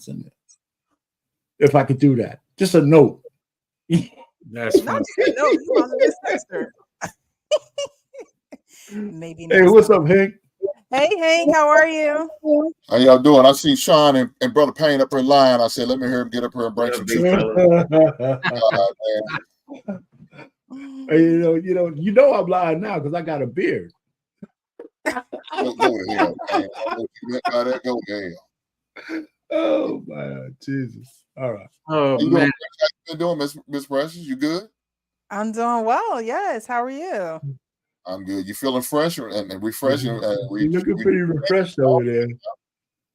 in there. If I could do that, just a note. That's Not funny. just a note. You want to be a sister. Maybe Hey, next what's time. up, Hank? Hey, Hank, how are you? How y'all doing? I see Sean and Brother Payne up here lying. I said, let me hear him get up here and bring What some up, big truth. fella? Hey, you know I'm lying now because I got a beard. Go to hell, man. Let that go to hell. Oh man, Jesus! All right. Oh How you man, doing? How you been doing, Miss Precious? You good? I'm doing well. Yes. How are you? I'm good. You feeling fresh and refreshing? You're looking pretty refreshed over there.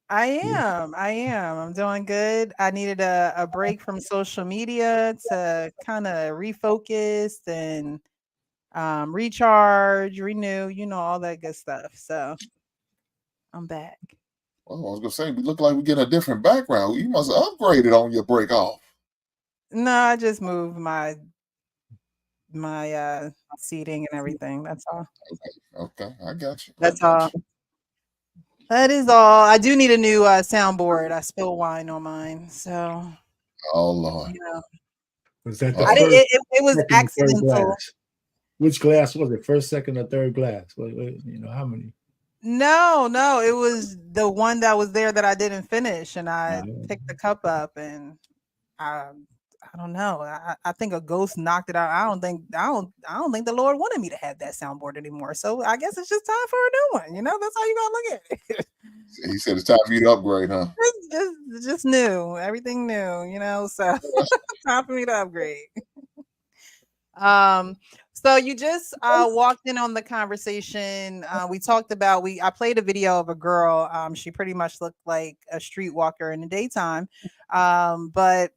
I am. I'm doing good. I needed a break from social media to kind of refocus and recharge, renew, all that good stuff. So I'm back. Well, I was gonna say we look like we get a different background. You must have upgraded on your break off. No, I just moved my seating and everything. That's all. Okay, I got you. That's all. That is all. I do need a new soundboard. I spilled wine on mine, so Oh Lord. Was that the I first? did, it was second, or third accidental. glass? Which glass was it? First, second, or third glass? How many? No, it was the one that was there that I didn't finish, and I picked the cup up, and I don't know. I think a ghost knocked it out. I don't think the Lord wanted me to have that soundboard anymore. So I guess it's just time for a new one. That's how you gotta look at it. He said it's time for you to upgrade, huh? It's just new, everything new. So time for me to upgrade. So you just walked in on the conversation. We talked about I played a video of a girl. She pretty much looked like a streetwalker in the daytime. But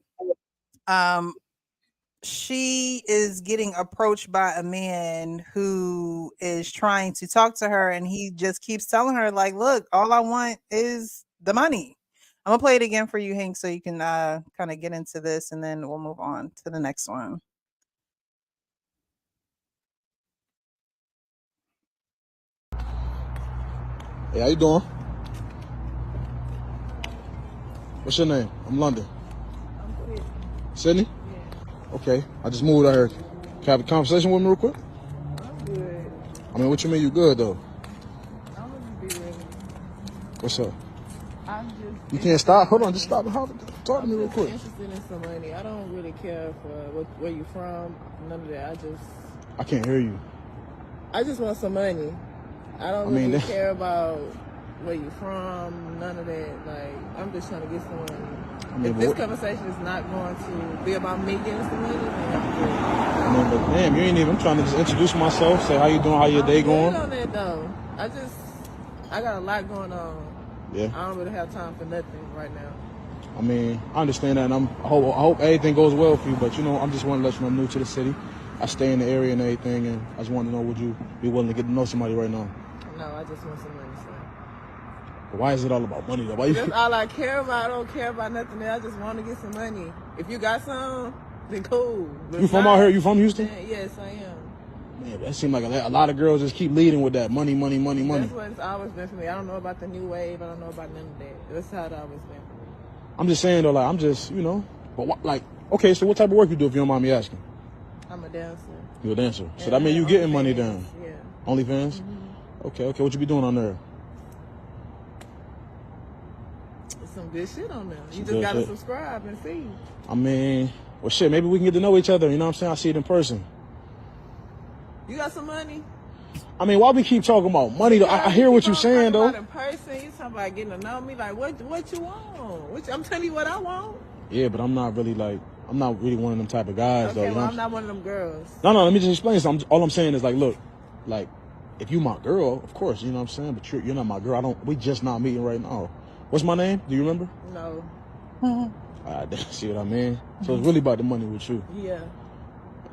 she is getting approached by a man who is trying to talk to her, and he just keeps telling her, like, look, all I want is the money. I'm gonna play it again for you, Hank, so you can kind of get into this, and then we'll move on to the next one. Hey, how you doing? What's your name? I'm London. I'm Sydney. Sydney? Yeah. Okay. I just moved out here. Can I have a conversation with me real quick? I'm good. I mean, what you mean you good, though? I'm gonna be ready. What's up? I'm just. You can't stop? Hold on, just stop and talk to me real quick. I'm interested in some money. I don't really care for where you from, none of that. I can't hear you. I just want some money. I don't really care about where you from, none of that. Like, I'm just trying to get some money. If this conversation is not going to be about me getting some money, then I'm good. I mean, but damn, you ain't even. I'm trying to just introduce myself, say how you doing, how your day going. On that though. I got a lot going on. Yeah. I don't really have time for nothing right now. I mean, I understand that, and I hope everything goes well for you. But I'm just want to let you know I'm new to the city. I stay in the area and everything, and I just want to know, would you be willing to get to know somebody right now? No, I just want some money, sir. But why is it all about money though? That's all I care about. I don't care about nothing else. I just want to get some money. If you got some, then cool. But you from out here? You from Houston? Yes, I am. Man, that seems like a lot of girls just keep leading with that money. That's what it's always been for me. I don't know about the new wave. I don't know about none of that. That's how it always been for me. I'm just saying though, like, I'm just, but okay, so what type of work you do if you don't mind me asking? I'm a dancer. You a dancer? So that means you getting money down? Yeah. OnlyFans? Mm-hmm. Okay, what you be doing on there? There's some good shit on there. You just gotta subscribe and see. I mean, well shit, maybe we can get to know each other, you know what I'm saying? I see it in person. You got some money? I mean, why we keep talking about money though? I hear what you're saying though. In person, you talking about getting to know me. Like, what you want? I'm telling you what I want. Yeah, but I'm not really one of them type of guys though. Okay, well, I'm not one of them girls. No, let me just explain something. All I'm saying is like, look, like, if you my girl, of course, you know what I'm saying? But you're not my girl. We just not meeting right now. What's my name? Do you remember? No. I see what I mean? So it's really about the money with you. Yeah.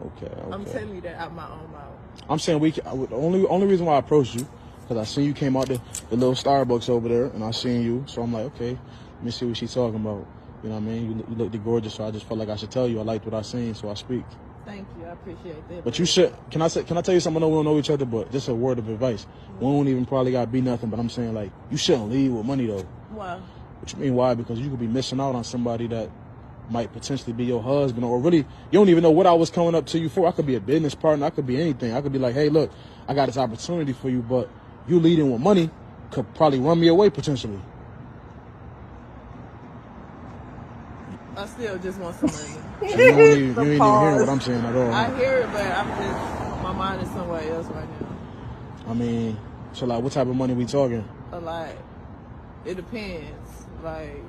Okay. I'm telling you that out my own mouth. I'm saying the only reason why I approached you, because I seen you came out the little Starbucks over there, and I seen you, so I'm like, okay, let me see what she's talking about. You know what I mean? You looked gorgeous, so I just felt like I should tell you I liked what I seen, so I speak. Thank you, I appreciate that. But you should. Can I tell you something? I know we don't know each other, but just a word of advice. We don't even probably gotta be nothing, but I'm saying like you shouldn't leave with money though. Why? What you mean why? Because you could be missing out on somebody that might potentially be your husband, or really, you don't even know what I was coming up to you for. I could be a business partner. I could be anything. I could be like, hey, look, I got this opportunity for you, but you leading with money could probably run me away potentially. I still just want some money. So you ain't even hearing what I'm saying at all. I hear it, but my mind is somewhere else right now. I mean, so like, what type of money we talking? A lot. It depends. Like,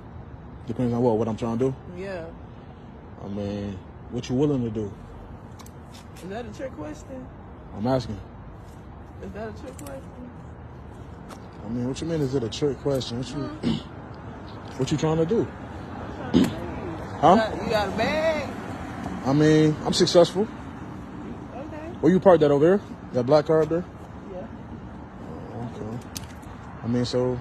depends on what I'm trying to do. Yeah. I mean, what you willing to do? Is that a trick question? I'm asking. Is that a trick question? I mean, what you mean? Is it a trick question? What you trying to do? Huh? You got a bag? I mean, I'm successful. Okay. Where you parked that over there? That black car up there? Yeah. Oh, okay. I mean, so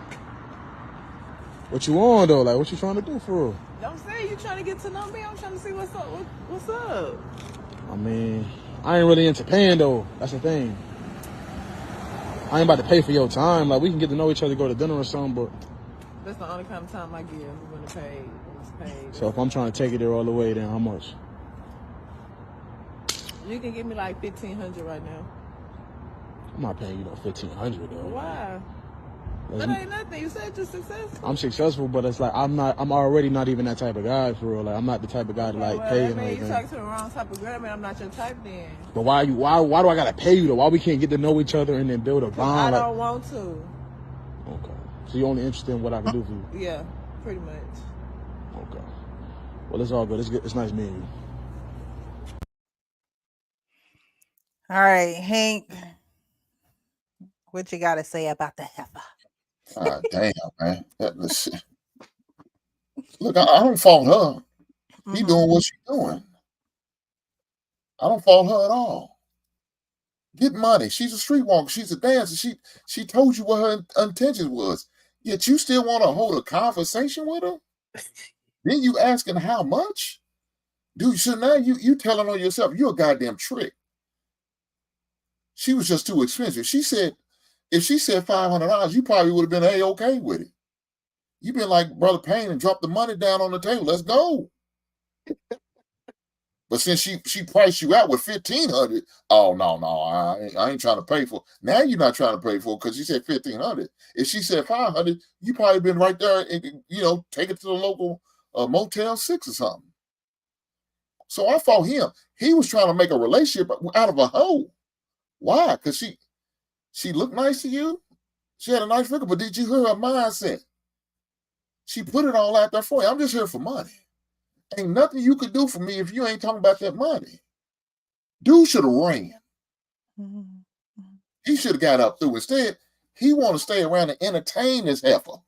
what you on though? Like, what you trying to do for real? Don't say you trying to get to know me. I'm trying to see what's up. What's up? I mean, I ain't really into paying though. That's the thing. I ain't about to pay for your time. Like, we can get to know each other, go to dinner or something, but that's the only kind of time I give when it's paid. So if I'm trying to take it there all the way, then how much? You can give me like $1,500 right now. I'm not paying you no $1,500 though. Why? That ain't nothing. You said you're successful. I'm successful, but it's like I'm already not even that type of guy for real. Like, I'm not the type of guy to like pay and everything. You talk to the wrong type of girl, man. I'm not your type then. But why do I gotta pay you though? Why we can't get to know each other and then build a bond? I don't want to. Okay. So you're only interested in what I can do for you? Yeah, pretty much. Okay. Well, it's all good. It's nice meeting you. All right, Hank. What you got to say about the heifer? God damn, man. Look, I don't fault her. He doing what she doing. I don't fault her at all. Get money. She's a streetwalker. She's a dancer. She told you what her intention was. Yet you still want to hold a conversation with her? Then you asking how much? Dude, so now you telling on yourself, you're a goddamn trick. She was just too expensive. She said, if she said $500, you probably would have been A-okay with it. You've been like Brother Payne and dropped the money down on the table. Let's go. But since she priced you out with $1,500, oh no, I ain't trying to pay for it. Now you're not trying to pay for it because she said $1,500. If she said $500, you probably been right there and take it to the local Motel 6 or something. So I fought him. He was trying to make a relationship out of a hoe. Why? Because she looked nice to you. She had a nice figure, but did you hear her mindset? She put it all out there for you. I'm just here for money. Ain't nothing you could do for me if you ain't talking about that money. Dude should have ran. He should have got up through. Instead, he want to stay around and entertain this heifer.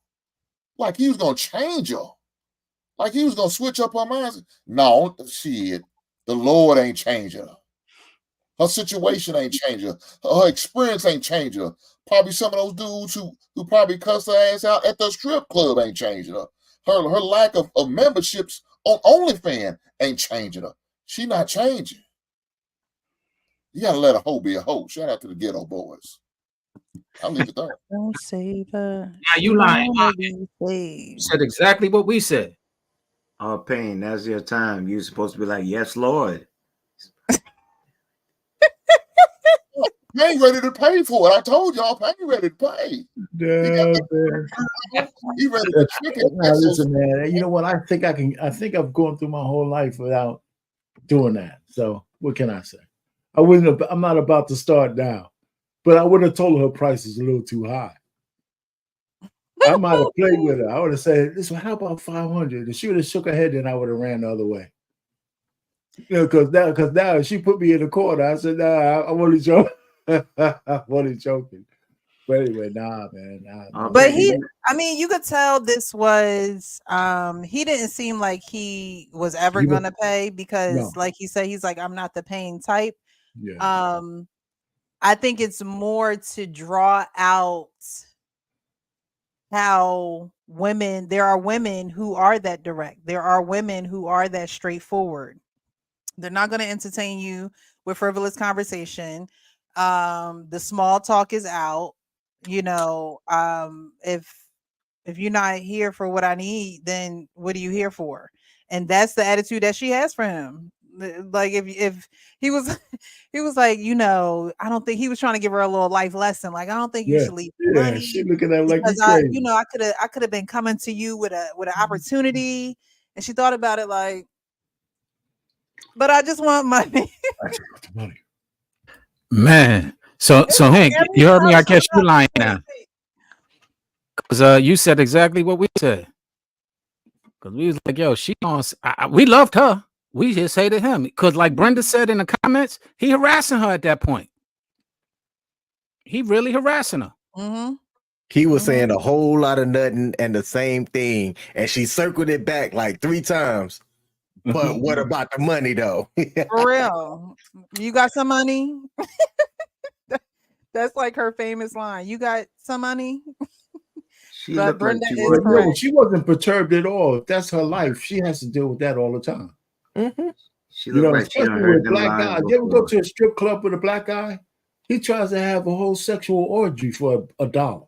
Like he was going to change her. Like he was going to switch up her mind. No, shit. The Lord ain't changing her. Her situation ain't changing her. Her experience ain't changing her. Probably some of those dudes who probably cussed her ass out at the strip club ain't changing her. Her lack of memberships on OnlyFans ain't changing her. She not changing. You got to let a hoe be a hoe. Shout out to the Ghetto Boys. I'll leave it there. Don't save her. Now you lying. You said exactly what we said. Oh, Payne, that's your time. You're supposed to be like, yes, Lord. Payne ready to pay for it. I told y'all, Payne ready to pay. No, He ready to trick it. Now, listen, man. You know what? I think I've gone through my whole life without doing that. So what can I say? I'm not about to start now, but I would have told her price is a little too high. I might have played with her. I would have said, "Listen, how about 500?" And she would have shook her head, and I would have ran the other way. Because now she put me in the corner. I said, "Nah, I'm only joking." I'm only joking. But anyway, nah, man. Nah. But you could tell this was he didn't seem like he was ever gonna pay because like he said, he's like, I'm not the paying type. Yeah. I think it's more to draw out how there are women who are that direct. There are women who are that straightforward. They're not going to entertain you with frivolous conversation. The small talk is out. If If you're not here for what I need, then what are you here for? And that's the attitude that she has for him. Like if he was he was like, you know, I don't think he was trying to give her a little life lesson. Like, I don't think you Yeah, should leave yeah. money She looking at him like because you crazy. you know, I could have been coming to you with an opportunity. And she thought about it like, but I just want money. Man. So Hank, you heard me. I guess you lying now. Because you said exactly what we said. Because we was like, yo, we loved her. We just hated him. Because like Brenda said in the comments, he harassing her at that point. He really harassing her. Mm-hmm. He was saying a whole lot of nothing and the same thing. And she circled it back like 3 times. But what about the money though? For real. You got some money? That's like her famous line. You got some money? But Brenda is correct. She wasn't perturbed at all. That's her life. She has to deal with that all the time. She looked like she heard them black guys. You ever go to a strip club with a black guy? He tries to have a whole sexual orgy for $1.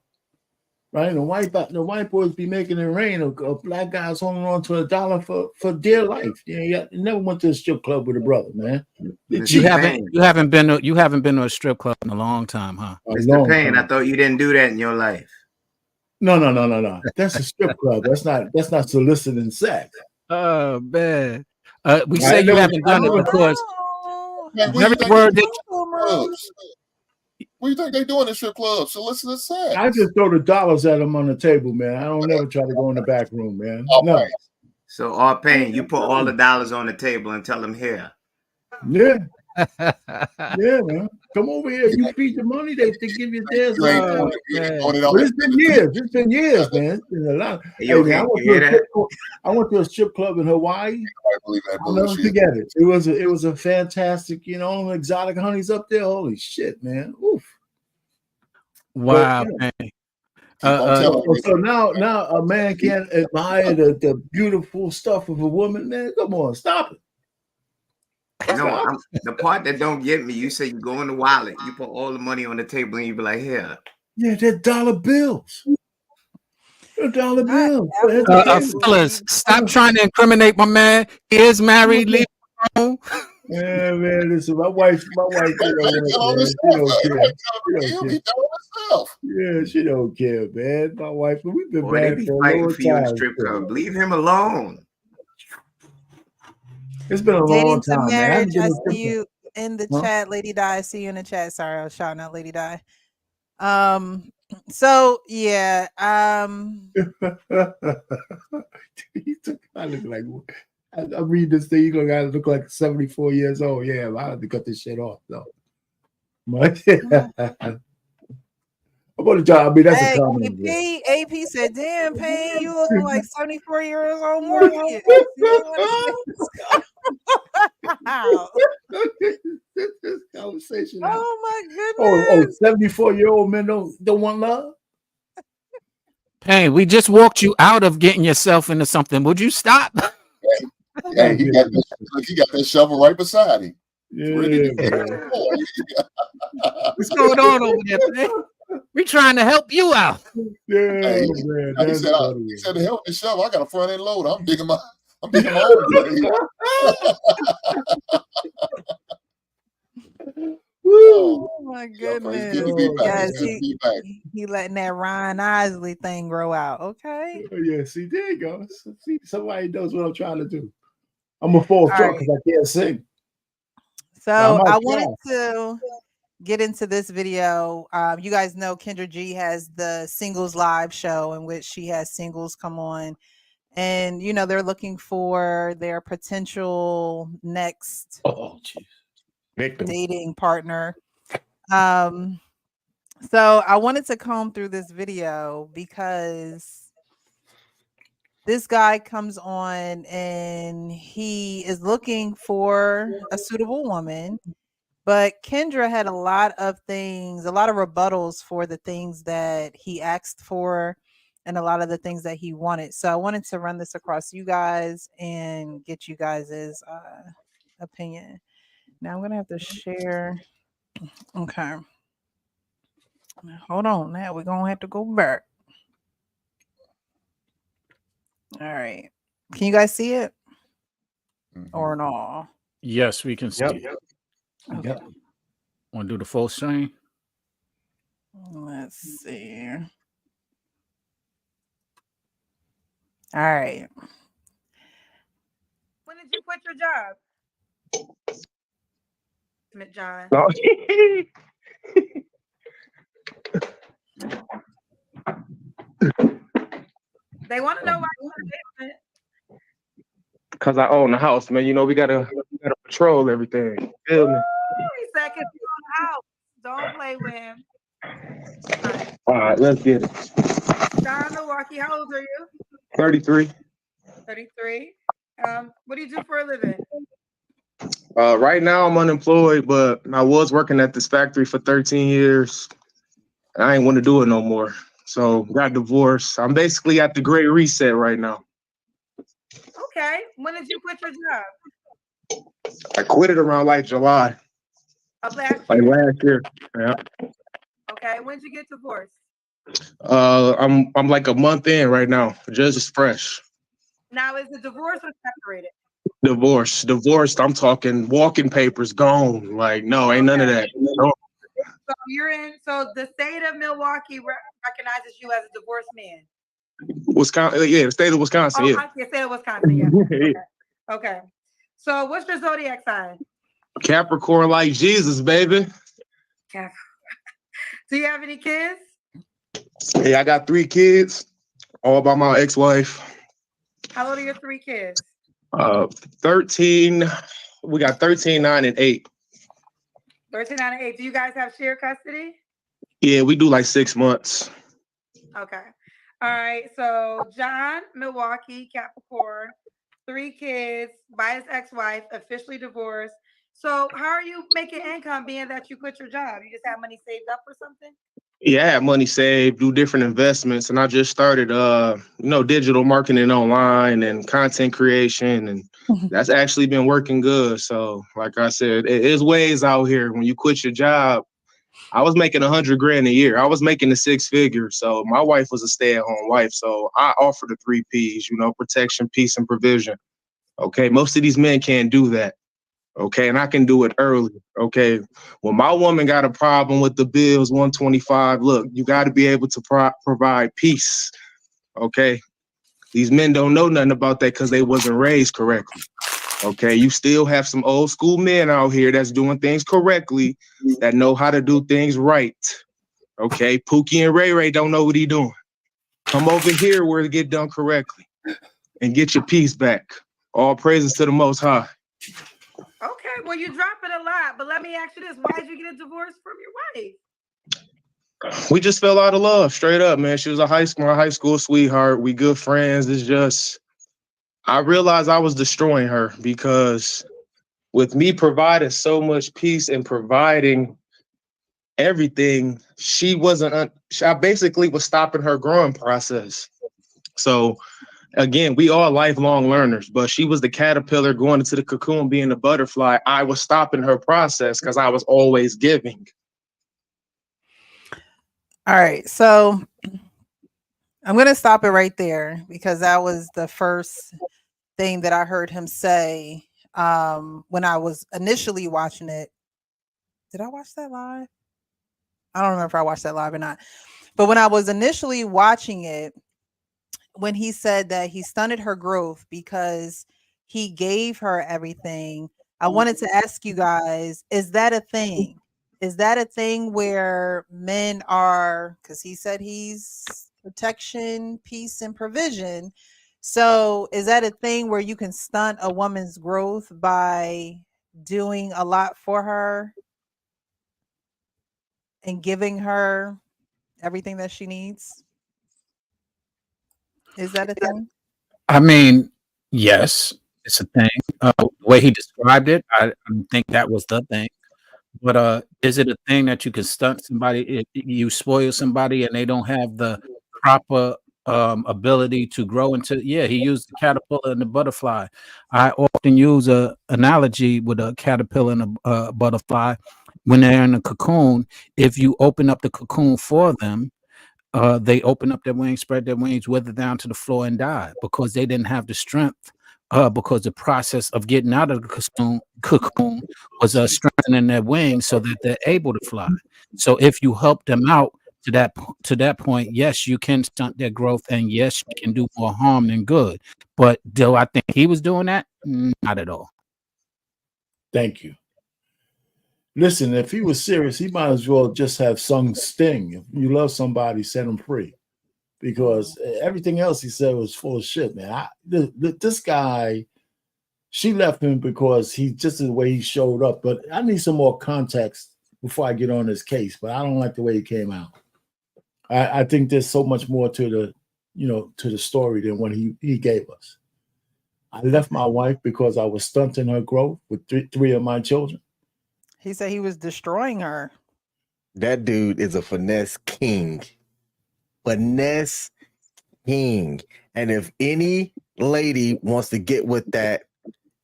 Right? The white boys be making it rain. A black guy's holding on to $1 for dear life. You never went to a strip club with a brother, man. You haven't been to a strip club in a long time, huh? Mr. Payne, I thought you didn't do that in your life. No. That's a strip club. That's not soliciting sex. Oh man. We say you haven't done it because every word that what do you think they do in the strip club? Soliciting sex. I just throw the dollars at them on the table, man. I don't never try to go in the back room, man. No. So, Payne, you put all the dollars on the table and tell them here. Yeah. Yeah, man. Come over here. If you feed the money, they give you theirs. But it's been years. It's been years, man. It's been a lot. Hey, man, I went to a strip club in Hawaii. I'll never forget it. It was a fantastic, exotic honeys up there. Holy shit, man. Oof. Wow, man. So now a man can't admire the beautiful stuff of a woman, man. Come on, stop it. No, the part that don't get me, you say you go in the wallet, you put all the money on the table, and you be like, here. Yeah, they're dollar bills. They're dollar bills. Fellas, stop trying to incriminate my man. He is married. Leave him alone. Yeah, man. Listen, my wife, she don't care. Yeah, she don't care, man. My wife, we've been bad for a long time. Strip club. Leave him alone. It's been a long time, man. I see you in the chat, Lady Di. I see you in the chat. Sorry, I was shouting out Lady Di. So yeah. I look like I read this thing. I look like 74 years old. Yeah, I have to cut this shit off though. About a job. I mean, that's a comment. AP said, "Damn, Payne, you looking like 74 years old more than you." This conversation. Oh my goodness. 74-year-old men don't want love. Hey, we just walked you out of getting yourself into something. Would you stop? Yeah, he got that shovel right beside him. Yeah. What's going on over there, man? We're trying to help you out. Yeah, hey, man. He said to help the shovel. I got a front end loader. I'm digging my own. Oh my goodness. Yes, he letting that Ryan Isley thing grow out. Okay. Yeah, see, there you go. See, somebody knows what I'm trying to do. I'm a full truck because I can't sing. So I wanted to get into this video. You guys know Kendra G has the Singles Live show in which she has singles come on. And, they're looking for their potential next dating partner. So I wanted to comb through this video because this guy comes on and he is looking for a suitable woman. But Kendra had a lot of rebuttals for the things that he asked for and a lot of the things that he wanted. So I wanted to run this across you guys and get you guys' opinion. Now I'm going to have to share. Okay. Hold on. Now we're going to have to go back. All right. Can you guys see it Mhm. or no? Yes, we can see. Yep. Okay. Yep. Want to do the full screen? Let's see. All right. When did you quit your job? Smith John. No. They want to know why you quit. Cause I own the house, man. You know we gotta patrol everything. Feel me? He said, "Cause he's on the house. Don't play with him." All right, let's get it. John Milwaukee, how old are you? 33. 33. What do you do for a living? Right now I'm unemployed, but I was working at this factory for 13 years. And I ain't want to do it no more. So got divorced. I'm basically at the great reset right now. Okay. When did you quit your job? I quit it around like July, Of last like year. last year. Yeah. Okay. When did you get divorced? I'm like a month in right now. Just fresh. Now, is it divorce or separated? Divorced. I'm talking walking papers gone. Like, no, ain't none of that. No. So you're in. So the state of Milwaukee recognizes you as a divorced man. Wisconsin, yeah, the state of Wisconsin. Oh, Yeah. I can say Wisconsin. Yeah. Yeah. Okay. So what's your zodiac sign? Capricorn like Jesus, baby. Capricorn. Do you have any kids? Hey, I got 3 kids, all by my ex-wife. How old are your 3 kids? 13. We got 13, 9, and 8. 13, 9, and 8. Do you guys have shared custody? Yeah, we do like 6 months. Okay. All right. So John, Milwaukee, Capricorn, 3 kids by his ex-wife, officially divorced. So how are you making income being that you quit your job? You just have money saved up or something? Yeah, I had money saved, do different investments, and I just started digital marketing online and content creation, and that's actually been working good. So like I said, it is ways out here when you quit your job. I was making $100,000 a year. I was making the 6 figures. So my wife was a stay-at-home wife. So I offer the 3 P's, protection, peace, and provision. Okay. Most of these men can't do that. Okay. And I can do it early. Okay. When my woman got a problem with the bills, 125, look, you got to be able to provide peace. Okay. These men don't know nothing about that because they wasn't raised correctly. Okay, you still have some old school men out here that's doing things correctly, that know how to do things right. Okay, Pookie and Ray Ray don't know what he doing. Come over here where it get done correctly and get your peace back. All praises to the Most High. Okay, well, you drop it a lot, but let me ask you this. Why did you get a divorce from your wife? We just fell out of love, straight up, man. She was my high school sweetheart. We good friends. It's just, I realized I was destroying her because with me providing so much peace and providing everything, I basically was stopping her growing process. So again, we are lifelong learners, but she was the caterpillar going into the cocoon, being the butterfly. I was stopping her process because I was always giving. All right, so I'm going to stop it right there because that was the first thing that I heard him say when I was initially watching it. Did I watch that live? I don't remember if I watched that live or not. But when I was initially watching it, when he said that he stunted her growth because he gave her everything, I wanted to ask you guys, is that a thing? Is that a thing where men are, because he said he's protection, peace, and provision. So is that a thing where you can stunt a woman's growth by doing a lot for her and giving her everything that she needs? Is that a thing? I mean, yes, it's a thing. The way he described it, I think that was the thing. But is it a thing that you can stunt somebody if you spoil somebody and they don't have the proper ability to grow into? Yeah, he used the caterpillar and the butterfly. I often use a analogy with a caterpillar and a butterfly. When they're in a cocoon, if you open up the cocoon for them, they opened up their wings, spread their wings, withered down to the floor and died because they didn't have the strength. Because the process of getting out of the cocoon was strengthening their wings so that they're able to fly. So if you help them out to that point, yes, you can stunt their growth, and yes, you can do more harm than good. But do I think he was doing that? Not at all. Thank you. Listen, if he was serious, he might as well just have sung Sting. If you love somebody, set them free. Because everything else he said was full of shit, man. This guy, she left him because he just the way he showed up. But I need some more context before I get on this case. But I don't like the way he came out. I think there's so much more to the story than what he gave us. I left my wife because I was stunting her growth with three of my children. He said he was destroying her. That dude is a finesse king. Finesse king. And if any lady wants to get with that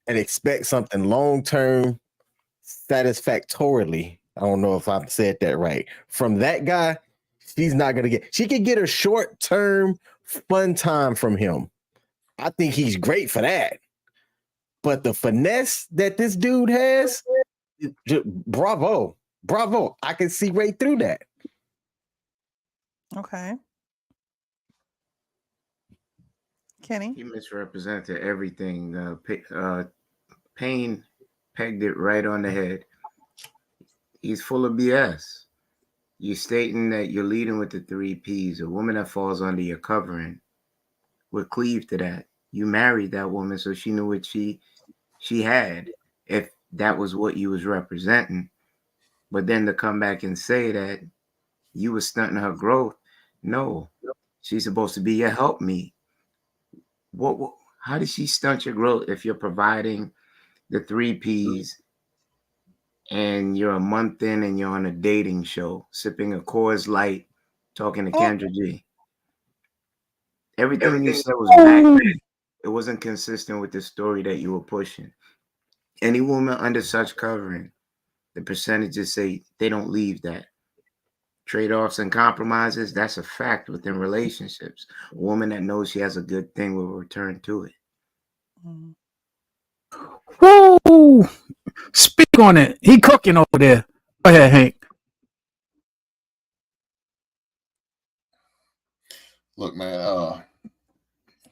and expect something long-term satisfactorily, I don't know if I've said that right, from that guy, she's not going to get, she can get a short-term fun time from him. I think he's great for that. But the finesse that this dude has, bravo. I can see right through that. Okay. Kenny? He misrepresented everything. Payne pegged it right on the head. He's full of BS. You're stating that you're leading with the 3 Ps. A woman that falls under your covering would cleave to that. You married that woman, so she knew what she had, if that was what you was representing. But then to come back and say that you was stunting her growth, no. She's supposed to be your helpmeet. How does she stunt your growth if you're providing the 3 Ps and you're a month in and you're on a dating show, sipping a Coors Light, talking to Kendra G? Everything you said was back. It wasn't consistent with the story that you were pushing. Any woman under such covering, the percentages say they don't leave that. Trade-offs and compromises, that's a fact within relationships. A woman that knows she has a good thing will return to it. Woo! Speak on it. He cooking over there. Go ahead, Hank. Look, man,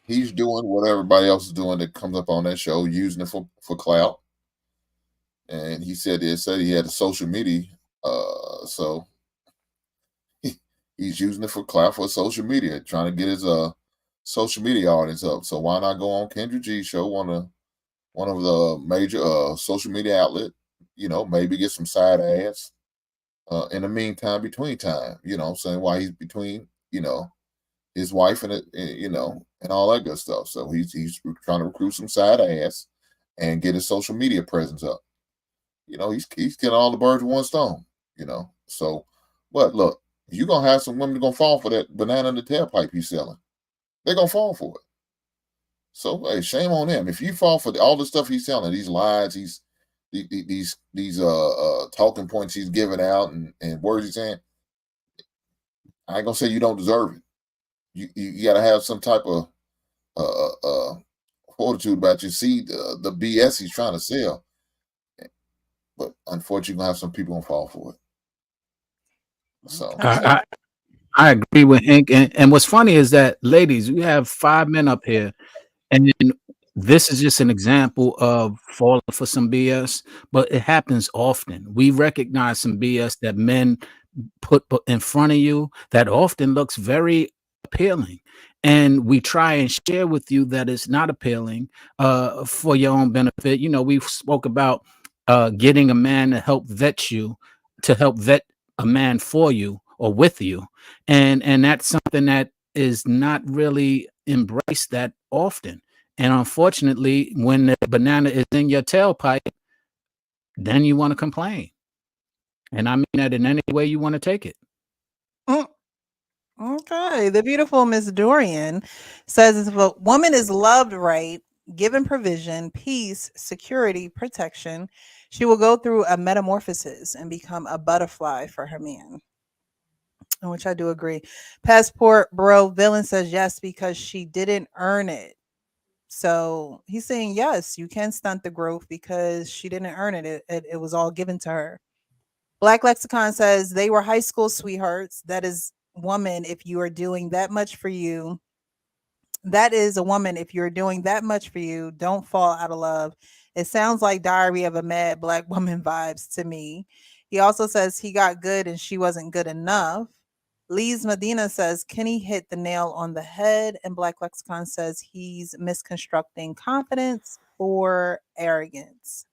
he's doing what everybody else is doing that comes up on that show, using it for clout. And he said he had a social media, so he's using it for clout for social media, trying to get his social media audience up. So why not go on Kendra G show, one of the major social media outlet, maybe get some side ads in the meantime, between time, saying why he's between, his wife and and all that good stuff. So he's trying to recruit some side ads and get his social media presence up. He's getting all the birds with one stone, So, but look, you're going to have some women going to fall for that banana in the tailpipe he's selling. They're going to fall for it. So, hey, shame on them. If you fall for all the stuff he's selling, these lies, these talking points he's giving out and words he's saying, I ain't going to say you don't deserve it. You got to have some type of fortitude about you. See the BS he's trying to sell. But unfortunately, you're going to have some people going to fall for it. So I agree with Hank. And what's funny is that, ladies, we have 5 men up here, and this is just an example of falling for some BS, but it happens often. We recognize some BS that men put in front of you that often looks very appealing, and we try and share with you that it's not appealing for your own benefit. We spoke about getting a man to help vet a man for you or with you, and that's something that is not really embraced that often. And unfortunately, when the banana is in your tailpipe, then you want to complain. And I mean that in any way you want to take it. Okay. The beautiful Miss Dorian says, if a woman is loved right, given provision, peace, security, protection, she will go through a metamorphosis and become a butterfly for her man. which I do agree. Passport Bro Villain says yes because she didn't earn it. So he's saying yes, you can stunt the growth because she didn't earn it. It was all given to her. Black Lexicon says they were high school sweethearts. That is woman if you are doing that much for you. That is a woman if you're doing that much for you. Don't fall out of love. It sounds like Diary of a Mad Black Woman vibes to me. He also says he got good and she wasn't good enough. Lee's Medina says Kenny hit the nail on the head, and Black Lexicon says he's misconstructing confidence for arrogance.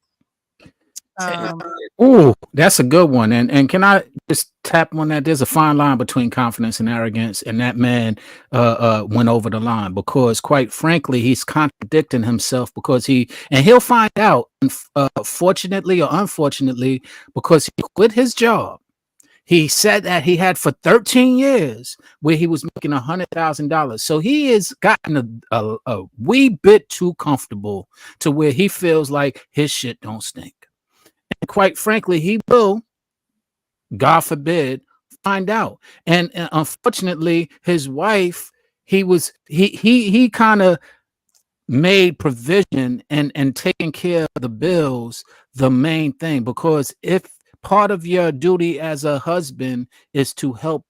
Oh, that's a good one. And can I just tap on that? There's a fine line between confidence and arrogance, and that man went over the line because, quite frankly, he's contradicting himself because he'll find out, fortunately or unfortunately, because he quit his job. He said that he had for 13 years where he was making $100,000. So he has gotten a wee bit too comfortable to where he feels like his shit don't stink. And quite frankly, he will, God forbid, find out. And unfortunately, his wife, he kind of made provision and taking care of the bills the main thing, because if part of your duty as a husband is to help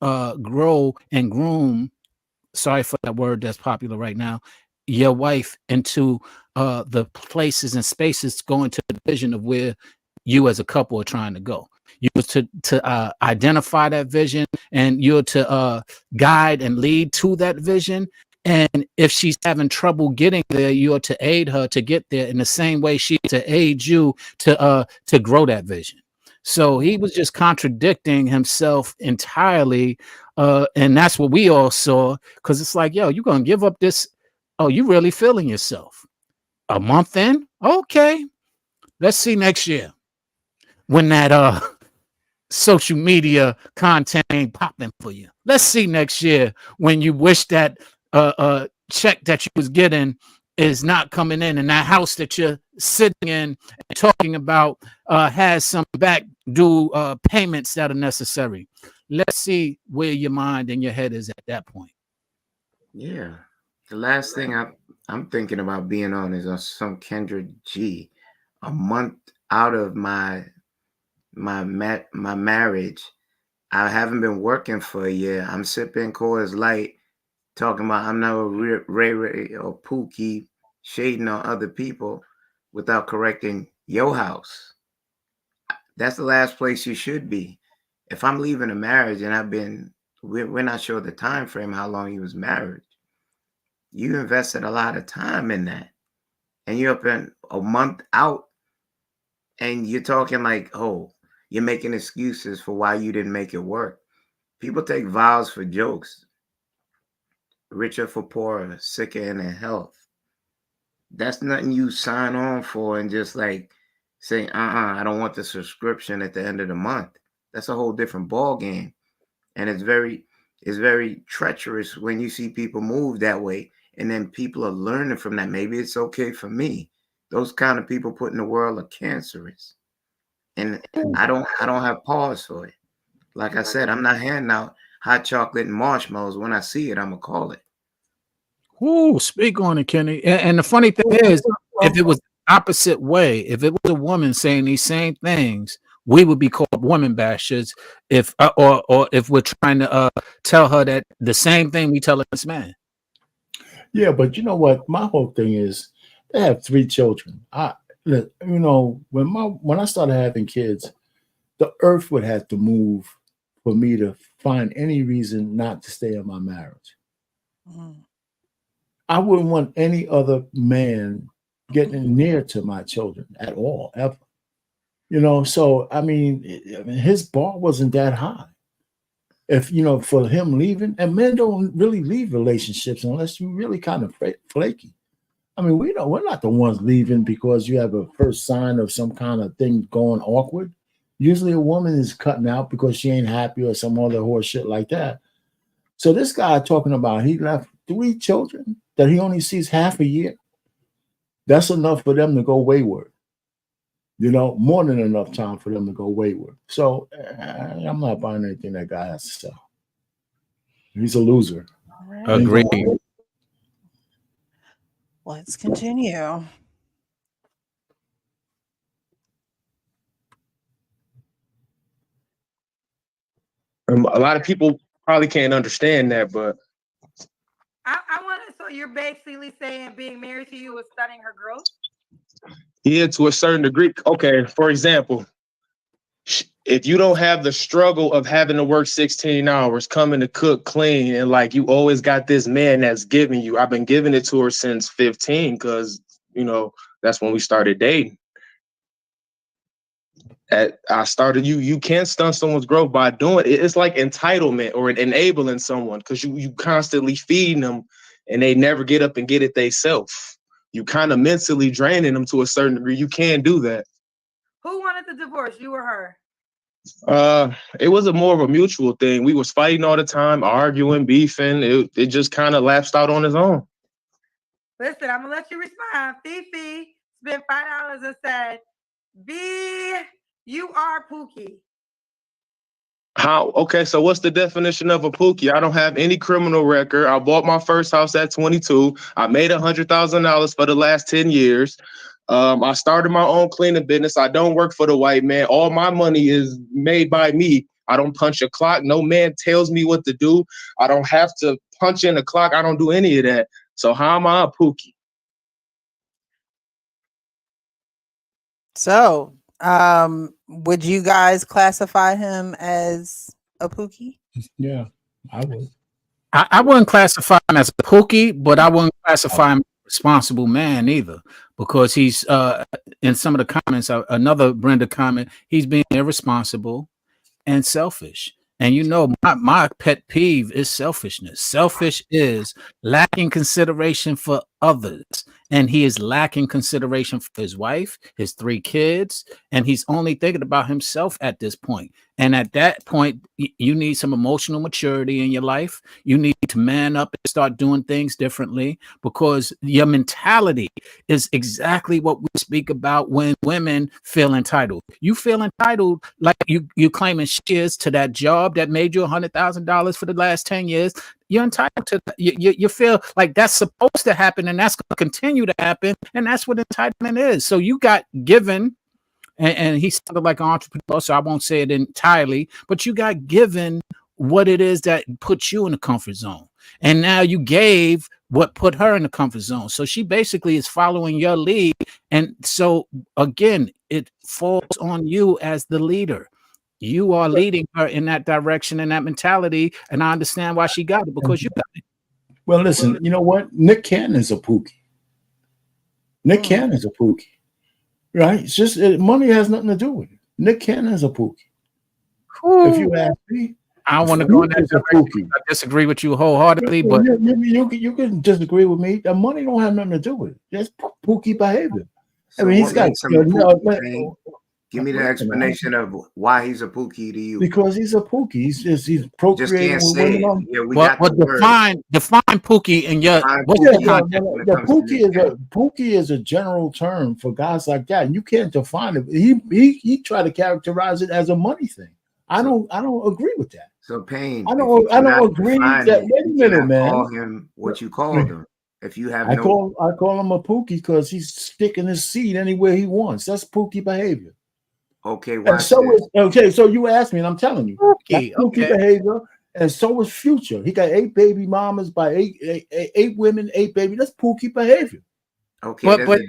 grow and groom, sorry for that word that's popular right now, your wife into the places and spaces going to the vision of where you as a couple are trying to go. You was to identify that vision, and you're to guide and lead to that vision. And if she's having trouble getting there, you're to aid her to get there in the same way she to aid you to grow that vision. So he was just contradicting himself entirely. And that's what we all saw, because it's like, yo, you're going to give up this. Oh, you really feeling yourself a month in? Okay. Let's see next year when that social media content ain't popping for you. Let's see next year when you wish that check that you was getting is not coming in, and that house that you're sitting in and talking about has some back due payments that are necessary. Let's see where your mind and your head is at that point. Yeah. The last thing I'm thinking about being on is on some Kendra G. A month out of my marriage, I haven't been working for a year. I'm sipping Coors Light, talking about I'm not a Ray or Pookie shading on other people without correcting your house. That's the last place you should be. If I'm leaving a marriage and we're not sure the time frame, how long you was married, you invested a lot of time in that, and you're up in a month out, and you're talking like, oh, you're making excuses for why you didn't make it work. People take vows for jokes. Richer for poorer, sicker in their health. That's nothing you sign on for and just like say, I don't want the subscription at the end of the month. That's a whole different ball game. And it's very treacherous when you see people move that way, and then people are learning from that. Maybe it's okay for me. Those kind of people put in the world are cancerous. And I don't have pause for it. Like I said, I'm not handing out hot chocolate and marshmallows. When I see it, I'm gonna call it. Ooh, speak on it, Kenny. And the funny thing is, if it was the opposite way, if it was a woman saying these same things, we would be called women bashers. If or if we're trying to tell her that the same thing we tell this man. Yeah, but you know what? My whole thing is they have 3 children. When I started having kids, the earth would have to move for me to find any reason not to stay in my marriage. Mm. I wouldn't want any other man getting near to my children at all, ever. So I mean, his bar wasn't that high. If for him leaving, and men don't really leave relationships unless you really kind of flaky. I mean, we're not the ones leaving because you have a first sign of some kind of thing going awkward. Usually a woman is cutting out because she ain't happy or some other horse shit like that. So this guy talking about he left 3 children that he only sees half a year. That's enough for them to go wayward. more than enough time for them to go wayward. So I'm not buying anything that guy has to sell. He's a loser. Right. Agreed. Let's continue. A lot of people probably can't understand that, but I want to. So you're basically saying being married to you is stunning her growth? yeah, to a certain degree. Okay, for example, if you don't have the struggle of having to work 16 hours, coming to cook, clean, and like you always got this man that's giving you. I've been giving it to her since 15 because that's when we started dating. I started you can't stunt someone's growth by doing it. It's like entitlement or enabling someone because you constantly feeding them and they never get up and get it themselves. You kind of mentally draining them to a certain degree. You can't do that. Who wanted the divorce, you or her? It was more of a mutual thing. We was fighting all the time, arguing, beefing. It just kind of lapsed out on its own. Listen, I'm gonna let you respond. Fifi spent $5 and said, "B, you are Pookie." How? Okay, so what's the definition of a Pookie? I don't have any criminal record. I bought my first house at 22. I made $100,000 for the last 10 years. I started my own cleaning business. I don't work for the white man. All my money is made by me. I don't punch a clock. No man tells me what to do. I don't have to punch in the clock. I don't do any of that. So how am I a Pookie? So, would you guys classify him as a Pookie? Yeah, I would. I wouldn't classify him as a Pookie, but I wouldn't classify him as a responsible man either, because he's in some of the comments, another Brenda comment, he's being irresponsible and selfish. And my pet peeve is selfishness. Selfish is lacking consideration for others. And he is lacking consideration for his wife, his 3 kids, and he's only thinking about himself at this point. And at that point, you need some emotional maturity in your life. You need to man up and start doing things differently, because your mentality is exactly what we speak about when women feel entitled. You feel entitled like you claiming shares to that job that made you $100,000 for the last 10 years. You're entitled to that. You feel like that's supposed to happen, and that's going to continue to happen, and that's what entitlement is. So you got given, and he sounded like an entrepreneur, so I won't say it entirely, but you got given what it is that puts you in the comfort zone, and now you gave what put her in the comfort zone. So she basically is following your lead, and so again, it falls on you as the leader. You are leading her in that direction and that mentality, and I understand why she got it, because you got it. Well, listen, you know what? Nick Cannon is a Pookie. Nick Cannon is a Pookie, right? It's just money has nothing to do with it. Nick Cannon is a Pookie. If you ask me, I want to go in that direction. I disagree with you wholeheartedly, but you can disagree with me. The money don't have nothing to do with it. Just Pookie behavior. So I mean, he's got. Give me the explanation of why he's a Pookie to you. Because he's a Pookie. He's procreating with women. Define Pookie in your the Pookie is a general term for guys like that. And you can't define it. He tried to characterize it as a money thing. I don't agree with that. So Payne, I don't agree with that. Wait a minute, man. Call him what you called him. If you have I call him a Pookie because he's sticking his seed anywhere he wants. That's Pookie behavior. Okay, so you asked me, and I'm telling you, Pookie behavior, and so is Future. He got 8 baby mamas by 8 women, 8 babies. That's Pookie behavior. Okay, but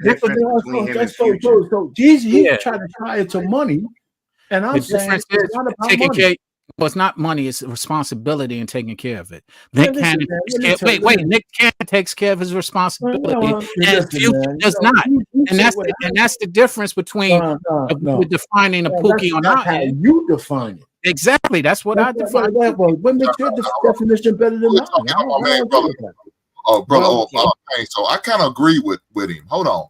he's trying to tie it to money, and I'm saying it's not about money. Well, it's not money; it's responsibility and taking care of it. Nick Cannon takes care of his responsibility, and Future does not. And that's the difference between defining a Pookie or not. How you define it? Exactly. That's what I define. What makes your definition better than mine? So I kind of agree with him. Hold on.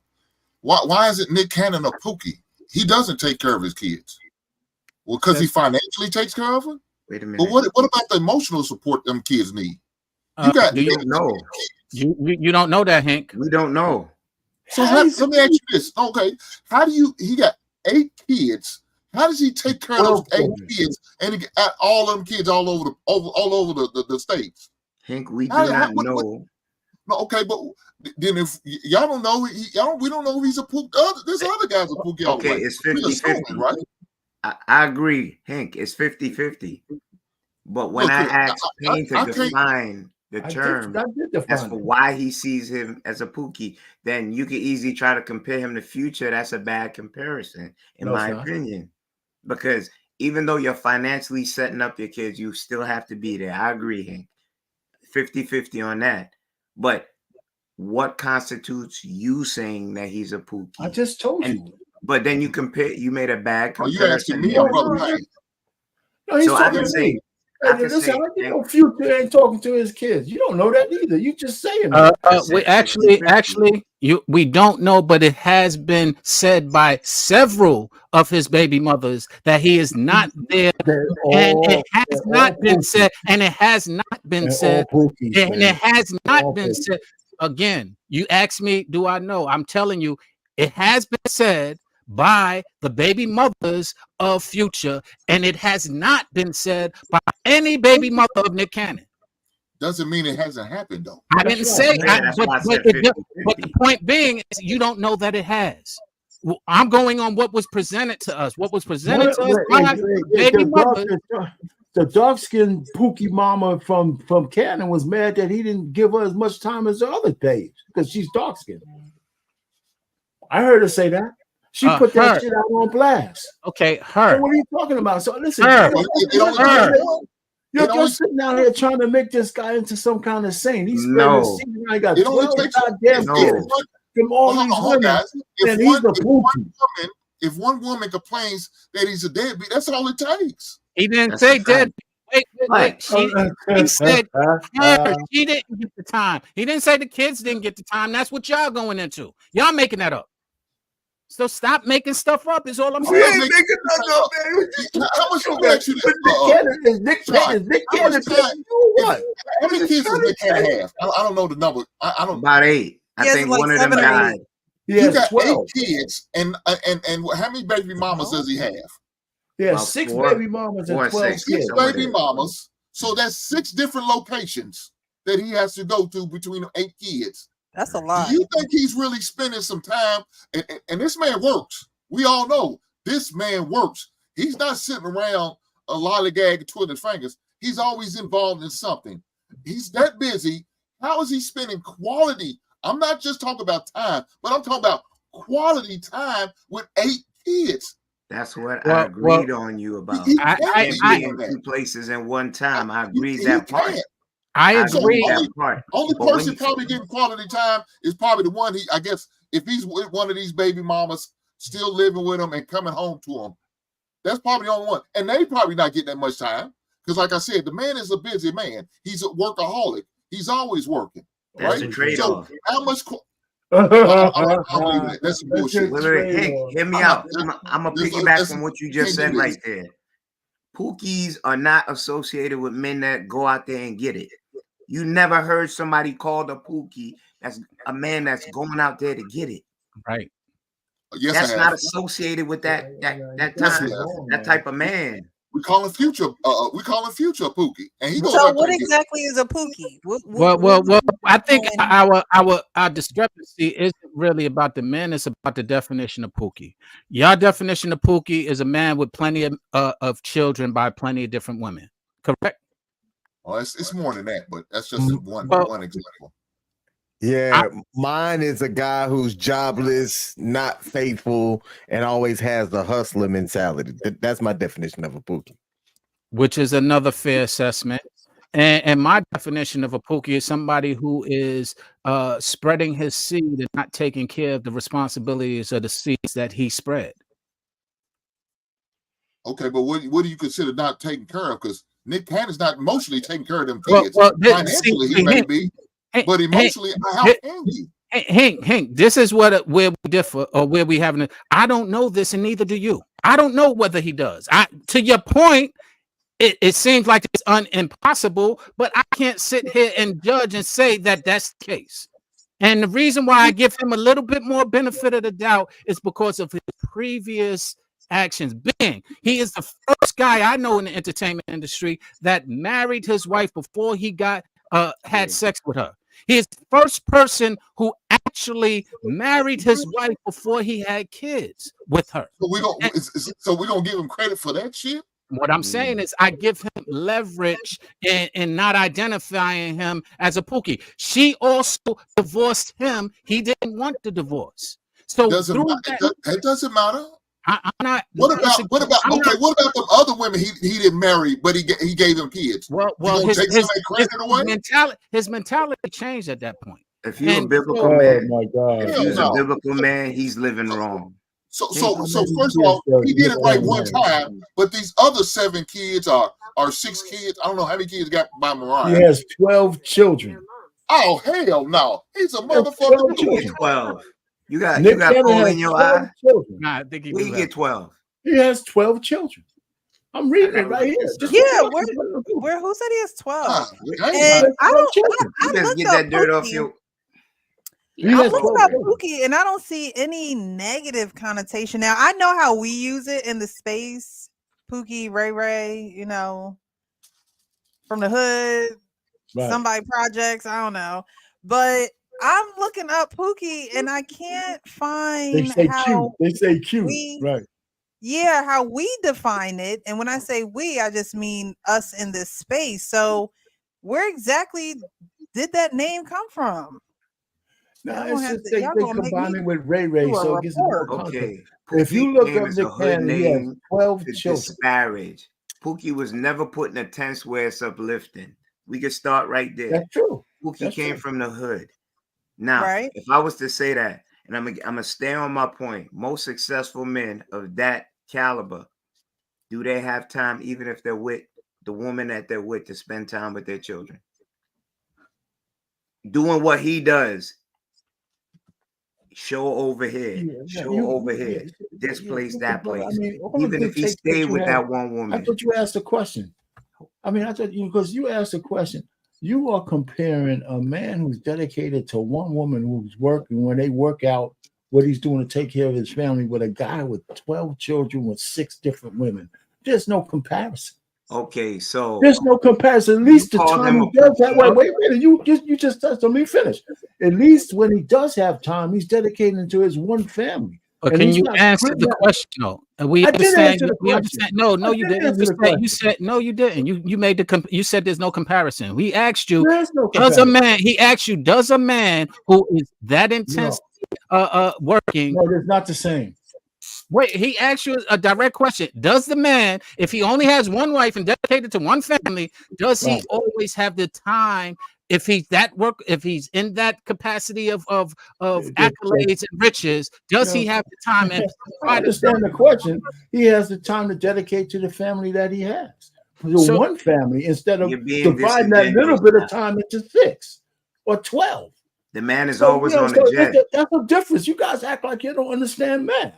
Why is it Nick Cannon a Pookie? He doesn't take care of his kids. Well, because he financially takes care of them. Wait a minute. But what about the emotional support them kids need? You don't know. You don't know that, Hank. We don't know. So let me ask you this. Okay, how do he got 8 kids. How does he take care of those 8 kids and he got all them kids all over the states? Hank, we do not know. No, okay, but then if y'all don't know, we don't know if he's a Pookie. There's other guys a Pookie. Okay, it's 50-50, right? I agree, Hank. It's 50-50. But when I asked Payne to define the term as for why he sees him as a Pookie, then you could easily try to compare him to Future. That's a bad comparison, in my opinion. Because even though you're financially setting up your kids, you still have to be there. I agree, Hank. 50-50 on that. But what constitutes you saying that he's a Pookie? I just told you. But then you made a bad comparison. You asking me or brother Payne? No, he's talking to me. Listen, Future ain't talking to his kids. You don't know that either. You just saying that. We don't know, but it has been said by several of his baby mothers that he is not there, and it has not been said, and it has not been said, and it has not been said. Again, you ask me, do I know? I'm telling you, it has been said by the baby mothers of Future, and it has not been said by any baby mother of Nick Cannon. Doesn't mean it hasn't happened, though. I didn't say that, but the point being is you don't know that it has. I'm going on what was presented to us. What was presented to us by baby mothers. The dark-skinned Pookie mama from Cannon was mad that he didn't give her as much time as the other babes because she's dark-skinned. I heard her say that. She put that shit out on blast. Okay, her. So what are you talking about? So listen, you're just sitting down here trying to make this guy into some kind of saint. He's spending season. I got 12 goddamn kids from all these women, and he's a Pookie. If one woman complains that he's a deadbeat, that's all it takes. He didn't say deadbeat. Wait. He said she didn't get the time. He didn't say the kids didn't get the time. That's what y'all going into. Y'all making that up. So stop making stuff up. Is all I'm saying. We ain't making nothing up, man. How much you bet you that? Nick Cannon. How many kids does Nick Cannon have? I don't know the number. I don't. About 8. I think one of them died. You got 8 kids, and how many baby mamas does he have? Yeah, 6 baby mamas and 12 kids. 6 baby mamas. So that's 6 different locations that he has to go to between 8 kids. That's a lot. Do you think he's really spending some time? And this man works. We all know this man works. He's not sitting around a lollygag twiddling fingers. He's always involved in something. He's that busy. How is he spending quality? I'm not just talking about time, but I'm talking about quality time with 8 kids. That's what I agreed on you about. I in 2 places in one time. I agree that part. I agree. Only person probably getting quality time is probably the one I guess if he's with one of these baby mamas still living with him and coming home to him. That's probably the only one. And they probably not getting that much time. Because like I said, the man is a busy man. He's a workaholic. He's always working. That's right? a trade-off. So how much that's some bullshit. Hey, hear me out. I'm gonna piggyback on what you just said right there. Pookies are not associated with men that go out there and get it. You never heard somebody called a Pookie that's a man that's going out there to get it. Right. Yes, that's not associated with that type of man. We call him Future. We call him Future a Pookie, and he goes. So what exactly is a Pookie? Well. I think our discrepancy isn't really about the men; it's about the definition of Pookie. Your definition of Pookie is a man with plenty of children by plenty of different women. Correct? Well, it's more than that, but that's just one example. Yeah, mine is a guy who's jobless, not faithful, and always has the hustler mentality. That's my definition of a Pookie. Which is another fair assessment. And my definition of a Pookie is somebody who is spreading his seed and not taking care of the responsibilities of the seeds that he spread. Okay, but what do you consider not taking care of? Because Nick Cannon's not emotionally taking care of them kids. Financially, he may be. But emotionally, how can you? Hank, this is where we differ, or where we haven't. I don't know this, and neither do you. I don't know whether he does. To your point, it seems like it's impossible, but I can't sit here and judge and say that that's the case. And the reason why I give him a little bit more benefit of the doubt is because of his previous actions. Being he is the first guy I know in the entertainment industry that married his wife before he got had sex with her. He is the first person who actually married his wife before he had kids with her. So we gonna give him credit for that shit? What I'm saying is I give him leverage in not identifying him as a Pookie. She also divorced him. He didn't want the divorce. So it doesn't matter. I'm not. What about the other women he didn't marry, but he gave them kids? Well, his mentality changed at that point. If you're a biblical man, if he's a biblical man, he's living wrong. So first of all, he did it right one time, but these other 7 kids or 6 kids, I don't know how many kids got by Mariah. He has 12 children. Oh hell no! He's a motherfucker. 12. You got coal in your eye. Nah, I think he get 12. He has 12 children. I'm reading it right here. Where? Who said he has 12? And I just get that dirt off you. I'm looking at Pookie and I don't see any negative connotation. Now I know how we use it in the space. Pookie, Ray, you know, from the hood, somebody projects. I don't know, but I'm looking up Pookie and I can't find. They say cute. Right? Yeah, how we define it. And when I say we, I just mean us in this space. So, where exactly did that name come from? No, it's just they combine it with Ray. So it gives okay. If you look up Nick Cannon, he has 12 children. Disparage. Pookie was never put in a tense where it's uplifting. We could start right there. That's true. Pookie came from the hood. Now, if I was to say that, and I'm gonna stay on my point, most successful men of that caliber, do they have time, even if they're with the woman that they're with, to spend time with their children? Doing what he does. Show over here, this place, that place. I mean, even if he stayed with that one woman. I thought you asked a question. I mean, I thought because you asked a question. You are comparing a man who's dedicated to one woman who's working when they work out what he's doing to take care of his family with a guy with 12 children with 6 different women. There's no comparison. Okay, so there's no comparison. At least the time he does that. Wait a minute. You just touched on me. Finish. At least when he does have time, he's dedicating to his one family. But can you answer the question though? We understand. We understand. No, you didn't. You said no, you didn't. You made you said there's no comparison. We asked you, does a man? He asked you, does a man who is that intense working? No, it's not the same. Wait, he asked you a direct question. Does the man, if he only has one wife and dedicated to one family, does he always have the time? If he's in that capacity of accolades and riches, does he have the time? And I understand the question. He has the time to dedicate to the family that he has. One family instead of dividing that little bit of time into 6 or 12. The man is always on the jet. That's the difference. You guys act like you don't understand math.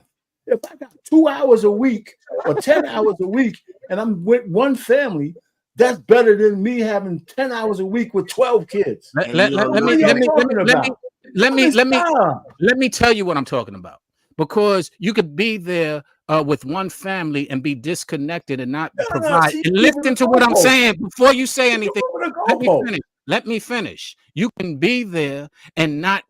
If I got 2 hours a week or 10 hours a week and I'm with one family, that's better than me having 10 hours a week with 12 kids. Let me tell you what I'm talking about. Because you could be there with one family and be disconnected and not provide. And listen to what I'm saying before you say anything. Let me finish. You can be there and not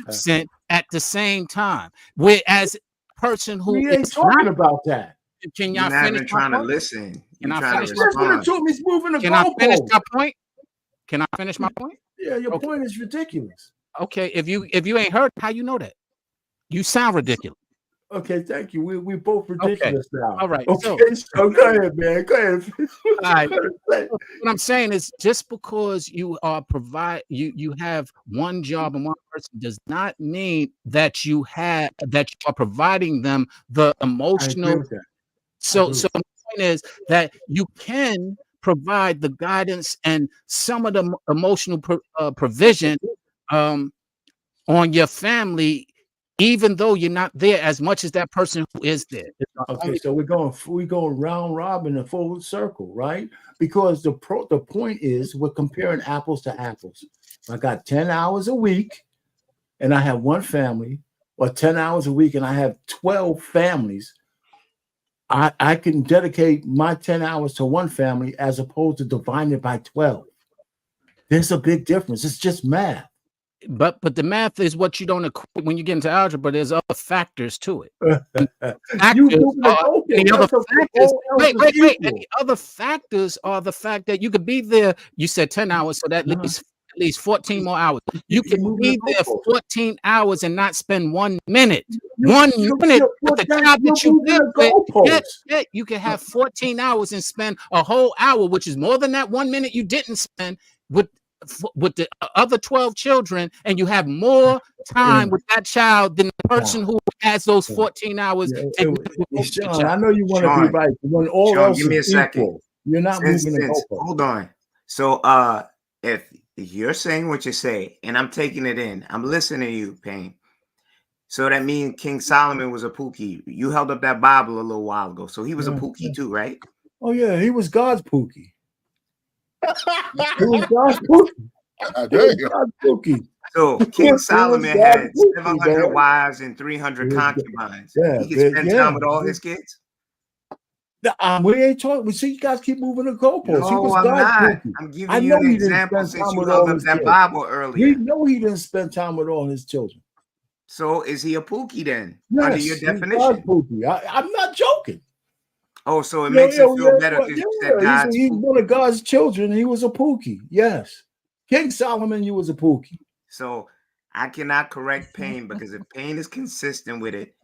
absent at the same time. Whereas person who we ain't talking about that. Can y'all finish? Trying to listen. Can I finish my point? Can I finish my point? Can I finish my point? Yeah, your point is ridiculous. Okay, if you ain't heard, how you know that? You sound ridiculous. Okay, thank you. We both ridiculous now. All right. Okay, so go ahead, man. Go ahead. All right. What I'm saying is, just because you are you have one job and one person does not mean that you are providing them the emotional. So the point is that you can provide the guidance and some of the emotional provision on your family, even though you're not there as much as that person who is there. Okay, so we're going round robin and full circle, right? Because the point is we're comparing apples to apples. I got 10 hours a week and I have one family, or 10 hours a week, and I have 12 families, I can dedicate my 10 hours to one family as opposed to dividing it by 12. There's a big difference. It's just math. But the math is what you don't equate when you get into algebra. There's other factors to it. Any other factors are the fact that you could be there. You said 10 hours, so that leaves at least 14 more hours. You can be there 14 hours and not spend 1 minute. 1 minute with the job that you live with. Yeah, you can have 14 hours and spend a whole hour, which is more than that 1 minute you didn't spend with the other 12 children, and you have more time with that child than the person who has those 14 hours. Sean, I know you want to be right. When all Sean, else give me a is second. equal, you're not moving the goalpost. Hold on. So if you're saying what you say, and I'm taking it in, I'm listening to you, Payne. So that means King Solomon was a Pookie. You held up that Bible a little while ago. So he was a Pookie too, right? Oh, yeah. He was God's Pookie. He was God's Pookie. So King Solomon had 700 wives and 300 concubines. He could spend time with all his kids? We ain't talking. We see you guys keep moving the goalposts. No, I'm not. I'm giving you an example since you held up that Bible earlier. We know he didn't spend time with all his children. So is he a Pookie then? Yes, under your definition? Pookie. I'm not joking. Oh, so it makes you feel better because you said God's he's one of God's children. He was a Pookie. Yes. King Solomon, you was a Pookie. So I cannot correct Payne because if Payne is consistent with it,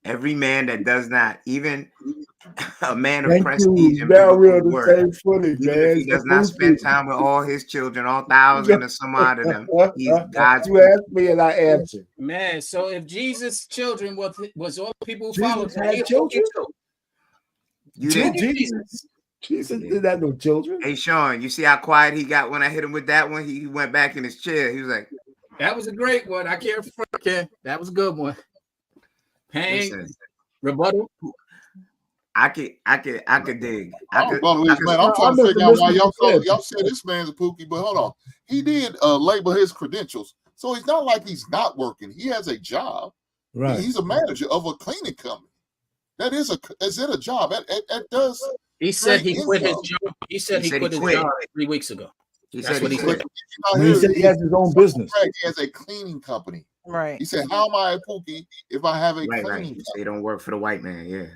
every man that does not, even a man of prestige and work, if he does not spend time with all his children, all thousand or some odd of them, he's God's. You asked me and I answered. Man, so if Jesus' children was all the people who Jesus followed him, had children? You didn't. Jesus didn't have no children. Hey, Sean, you see how quiet he got when I hit him with that one? He went back in his chair. He was like, that was a great one. I can't forget. That was a good one. Payne, rebuttal. I could dig. I'm trying to figure out why y'all say this man's a Pookie, but hold on. He did label his credentials, so it's not like he's not working. He has a job. Right. He's a manager of a cleaning company. Is it a job? That does. He said he quit his job. He said he quit his job 3 weeks ago. He said he quit. He said he has his own business. He has a cleaning company. Right. He said, "How am I a Pookie if I have a cleaning company?" They don't work for the white man. Yeah.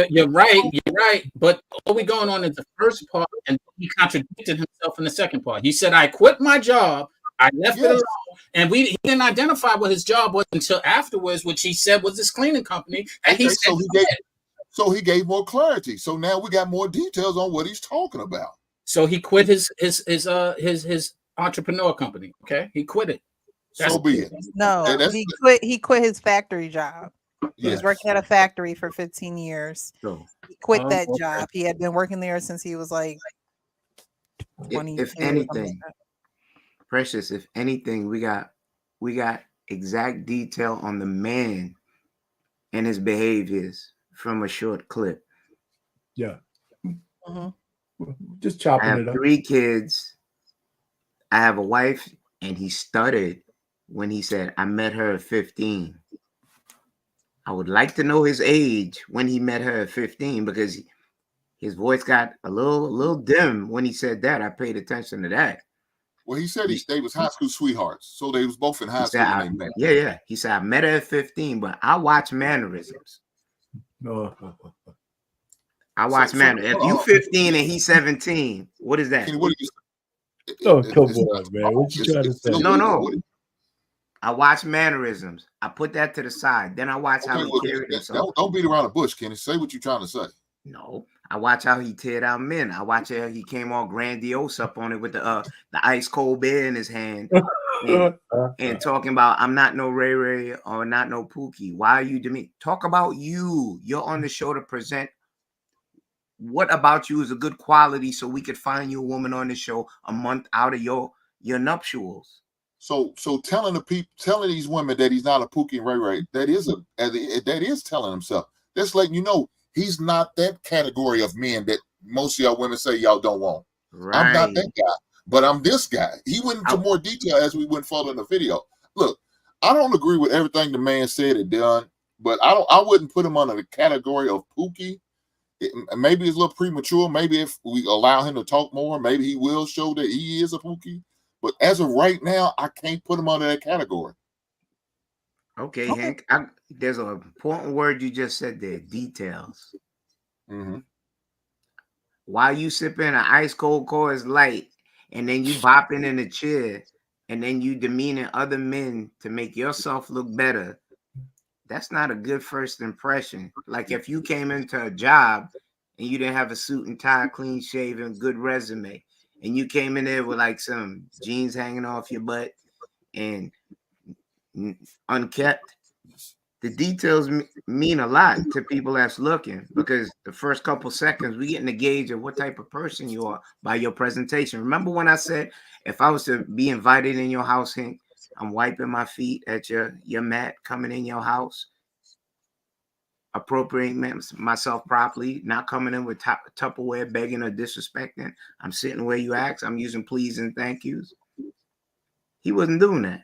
You're right. You're right. But all we going on is the first part, and he contradicted himself in the second part. He said, "I quit my job. I left it alone," and he didn't identify what his job was until afterwards, which he said was his cleaning company. And he said, so he gave more clarity. So now we got more details on what he's talking about. So he quit his entrepreneur company. Okay, he quit it. So be it. No, he quit his factory job. He was working at a factory for 15 years. He quit that job. He had been working there since he was like 20. If anything, Precious, if anything, we got exact detail on the man and his behaviors from a short clip. Yeah. Just chopping it up. I have 3 kids. I have a wife, and he stuttered when he said, "I met her at 15. I would like to know his age when he met her at 15 because his voice got a little dim when he said that. I paid attention to that. Well, he said they was high school sweethearts, so they was both in high school when they met. Yeah. He said, "I met her at 15, but I watch mannerisms." I watch mannerisms. If you 15 and he's 17, what is that? What are you? Oh, come on, man. What you trying to say? No. I watch mannerisms. I put that to the side. Then I watch how he carried himself. Don't beat around the bush, Kenny. Say what you're trying to say. No, I watch how he teared out men. I watch how he came all grandiose up on it with the ice cold beer in his hand and talking about, "I'm not no Ray Ray or not no Pookie. Why are you to me?" Talk about you. You're on the show to present. What about you is a good quality so we could find you a woman on the show a month out of your nuptials. So telling these women that he's not a Pookie and Ray Ray, that is telling himself. That's letting you know he's not that category of men that most of y'all women say y'all don't want. Right. I'm not that guy, but I'm this guy. He went into more detail as we went further in the video. Look, I don't agree with everything the man said and done, but I wouldn't put him under the category of Pookie. Maybe it's a little premature. Maybe if we allow him to talk more, maybe he will show that he is a Pookie. But as of right now, I can't put him under that category. Okay, Hank. There's an important word you just said there: details. Mm-hmm. While you sipping an ice cold Coors Light, and then you bopping in a chair, and then you demeaning other men to make yourself look better, that's not a good first impression. Like if you came into a job and you didn't have a suit and tie, clean shaven, good resume, and you came in there with like some jeans hanging off your butt and unkept, the details mean a lot to people that's looking, because the first couple seconds we get in the gauge of what type of person you are by your presentation. Remember when I said if I was to be invited in your house, Hank, I'm wiping my feet at your mat coming in your house, appropriating myself properly, not coming in with Tupperware begging or disrespecting. I'm sitting where you ask. I'm using please and thank yous. He wasn't doing that.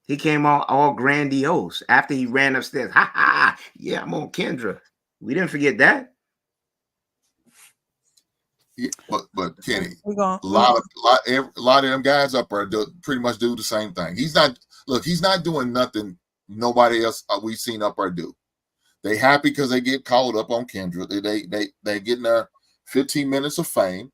He came all grandiose after he ran upstairs. Ha ha! Yeah, I'm on Kendra. We didn't forget that. Yeah, but Kenny, a lot of them guys up there pretty much do the same thing. He's not doing nothing nobody else we've seen up there do. They happy because they get called up on Kendra. They getting their 15 minutes of fame.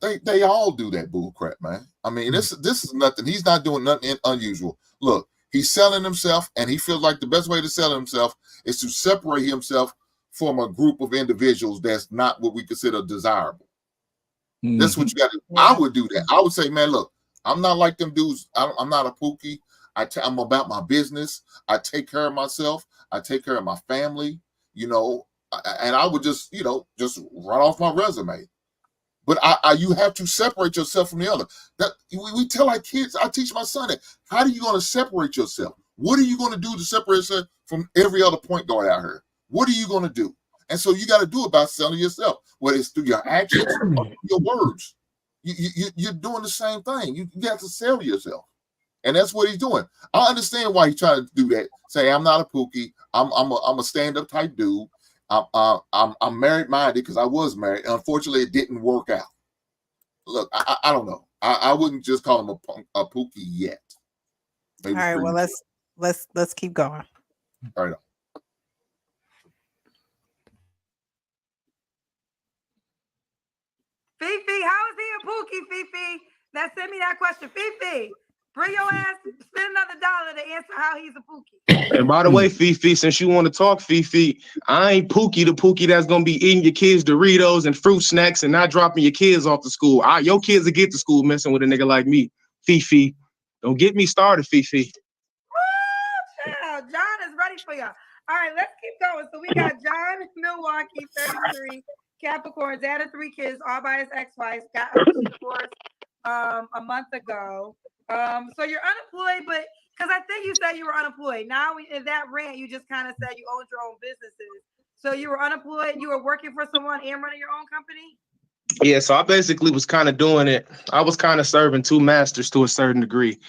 They all do that bull crap, man. I mean, this is nothing. He's not doing nothing unusual. Look, he's selling himself, and he feels like the best way to sell himself is to separate himself from a group of individuals that's not what we consider desirable. Mm-hmm. That's what you got to do. I would do that. I would say, man, look, I'm not like them dudes. I'm not a Pookie. I'm about my business. I take care of myself. I take care of my family, and I would just run off my resume. But you have to separate yourself from the other. That we tell our kids, I teach my son that. How are you going to separate yourself? What are you going to do to separate yourself from every other point guard out here? What are you going to do? And so you got to do it by selling yourself, whether it's through your actions or your words. You're doing the same thing. You got to sell yourself. And that's what he's doing. I understand why he's trying to do that. Say, I'm not a Pookie. I'm a stand-up type dude. I'm married-minded because I was married. Unfortunately, it didn't work out. Look, I don't know. I wouldn't just call him a Pookie yet. Maybe all right. Well, let's keep going. All right. Fifi, how is he a Pookie, Fifi? Now send me that question. Fifi, bring your ass, spend another $1 to answer how he's a Pookie. And by the way, Fifi, since you want to talk, Fifi, I ain't Pookie, the Pookie that's going to be eating your kids' Doritos and fruit snacks and not dropping your kids off to school. Your kids will get to school messing with a nigga like me. Fifi, don't get me started, Fifi. Woo, child. John is ready for y'all. All right, let's keep going. So we got John, Milwaukee, 33. Capricorn, dad of 3 kids, all by his ex-wife, got a divorce a month ago. So you're unemployed, but because I think you said you were unemployed. Now in that rant, you just kind of said you owned your own businesses. So you were unemployed, you were working for someone and running your own company? Yeah, so I basically was kind of doing it. I was kind of serving 2 masters to a certain degree.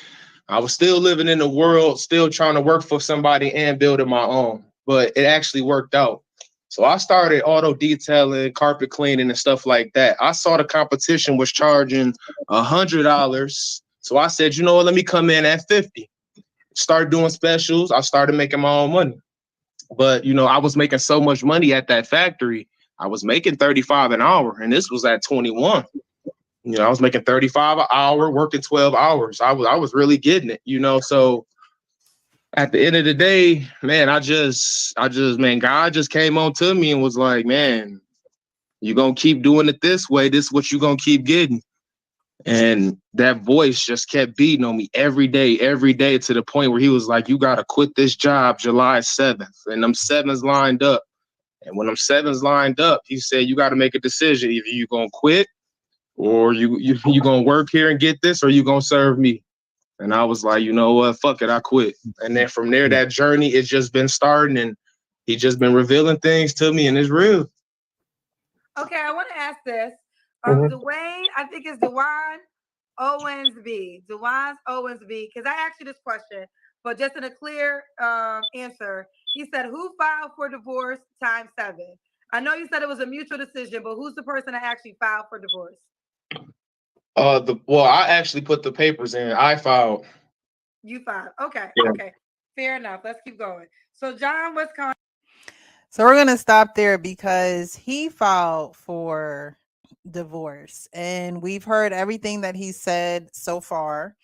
I was still living in the world, still trying to work for somebody and building my own, but it actually worked out. So I started auto detailing, carpet cleaning, and stuff like that. I saw the competition was charging $100. So I said, you know what, let me come in at 50. Start doing specials. I started making my own money. But, I was making so much money at that factory. I was making $35 an hour, and this was at 21. I was making $35 an hour, working 12 hours. I was really getting it, so at the end of the day, man, God just came on to me and was like, man, you're going to keep doing it this way. This is what you're going to keep getting. And that voice just kept beating on me every day to the point where he was like, you got to quit this job July 7th. And them 7s lined up. And when them 7s lined up, he said, you got to make a decision. Either you're going to quit or you going to work here and get this, or you going to serve me. And I was like, you know what? Fuck it. I quit. And then from there, that journey, it's just been starting, and he just been revealing things to me, and it's real. Okay, I want to ask this. Dwayne, I think it's Dewan Owensby. Dewan Owensby, because I asked you this question. but just in a clear answer, he said, who filed for divorce times 7? I know you said it was a mutual decision, but who's the person that actually filed for divorce? I actually put the papers in. I filed. You filed. Okay. Yeah. Okay. Fair enough. Let's keep going. So John, Wisconsin. So we're gonna stop there because he filed for divorce, and we've heard everything that he said so far.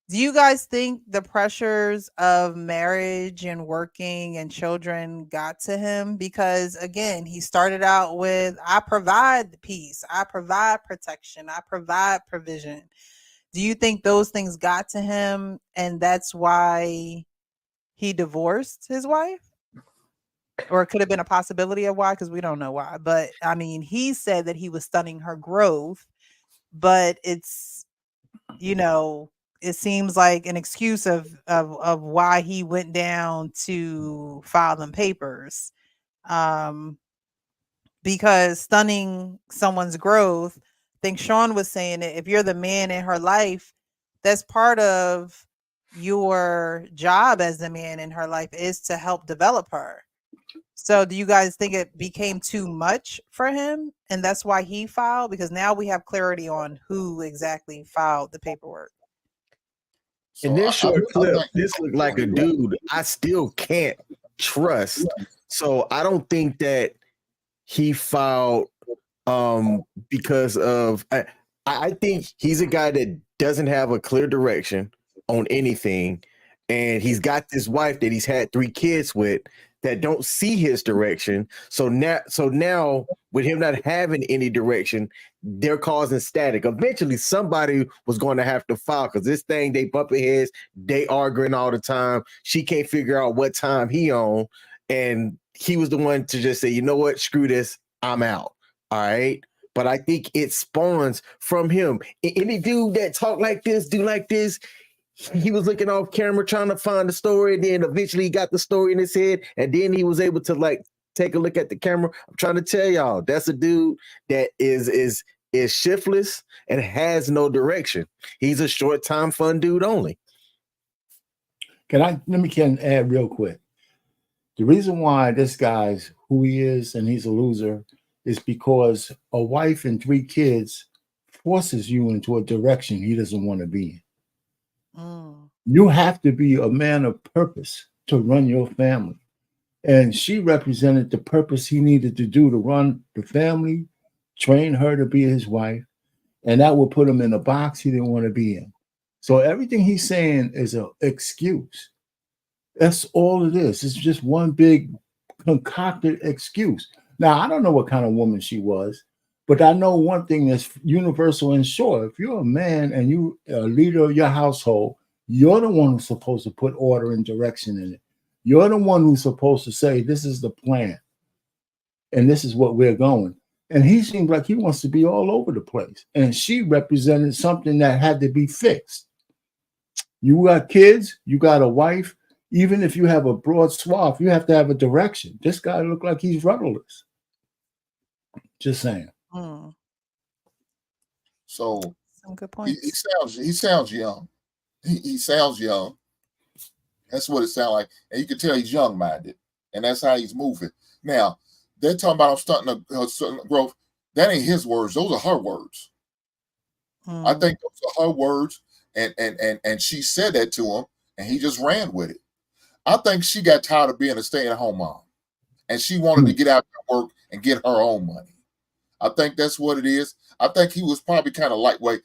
Do you guys think the pressures of marriage and working and children got to him? Because again, he started out with, I provide peace, I provide protection, I provide provision. Do you think those things got to him and that's why he divorced his wife? Or it could have been a possibility of why, because we don't know why. But I mean, he said that he was stunning her growth, but it's, you know, it seems like an excuse of why he went down to file them papers. Because stunning someone's growth, I think Sean was saying that if you're the man in her life, that's part of your job as the man in her life is to help develop her. So do you guys think it became too much for him and that's why he filed? Because now we have clarity on who exactly filed the paperwork. In this short clip, this looked like a dude I still can't trust. So I don't think that he filed because of I think he's a guy that doesn't have a clear direction on anything. And he's got this wife that he's had 3 kids with that don't see his direction. So now with him not having any direction, they're causing static. Eventually somebody was going to have to file because this thing, they bumping heads, they arguing all the time. She can't figure out what time he on. And he was the one to just say, you know what, screw this, I'm out. All right. But I think it spawns from him. Any dude that talk like this, do like this, he was looking off camera trying to find the story, and then eventually he got the story in his head, and then he was able to like take a look at the camera. I'm trying to tell y'all, that's a dude that is shiftless and has no direction. He's a short time fun dude only. Let me add real quick. The reason why this guy's who he is and he's a loser is because a wife and 3 kids forces you into a direction he doesn't want to be in. You have to be a man of purpose to run your family. And she represented the purpose he needed to do to run the family, train her to be his wife, and that would put him in a box he didn't want to be in. So everything he's saying is an excuse. That's all it is. It's just one big concocted excuse. Now, I don't know what kind of woman she was, but I know one thing that's universal and sure. If you're a man and you're a leader of your household, you're the one who's supposed to put order and direction in it. You're the one who's supposed to say, this is the plan, and this is what we're going. And he seemed like he wants to be all over the place. And she represented something that had to be fixed. You got kids, you got a wife. Even if you have a broad swath, you have to have a direction. This guy looked like he's rudderless. Just saying. So some good points. He sounds young. He sounds young. That's what it sounds like. And you can tell he's young-minded. And that's how he's moving. Now, they're talking about stunting growth. That ain't his words. Those are her words. I think those are her words. And she said that to him, and he just ran with it. I think she got tired of being a stay-at-home mom. And she wanted to get out and work and get her own money. I think that's what it is. I think he was probably kind of lightweight.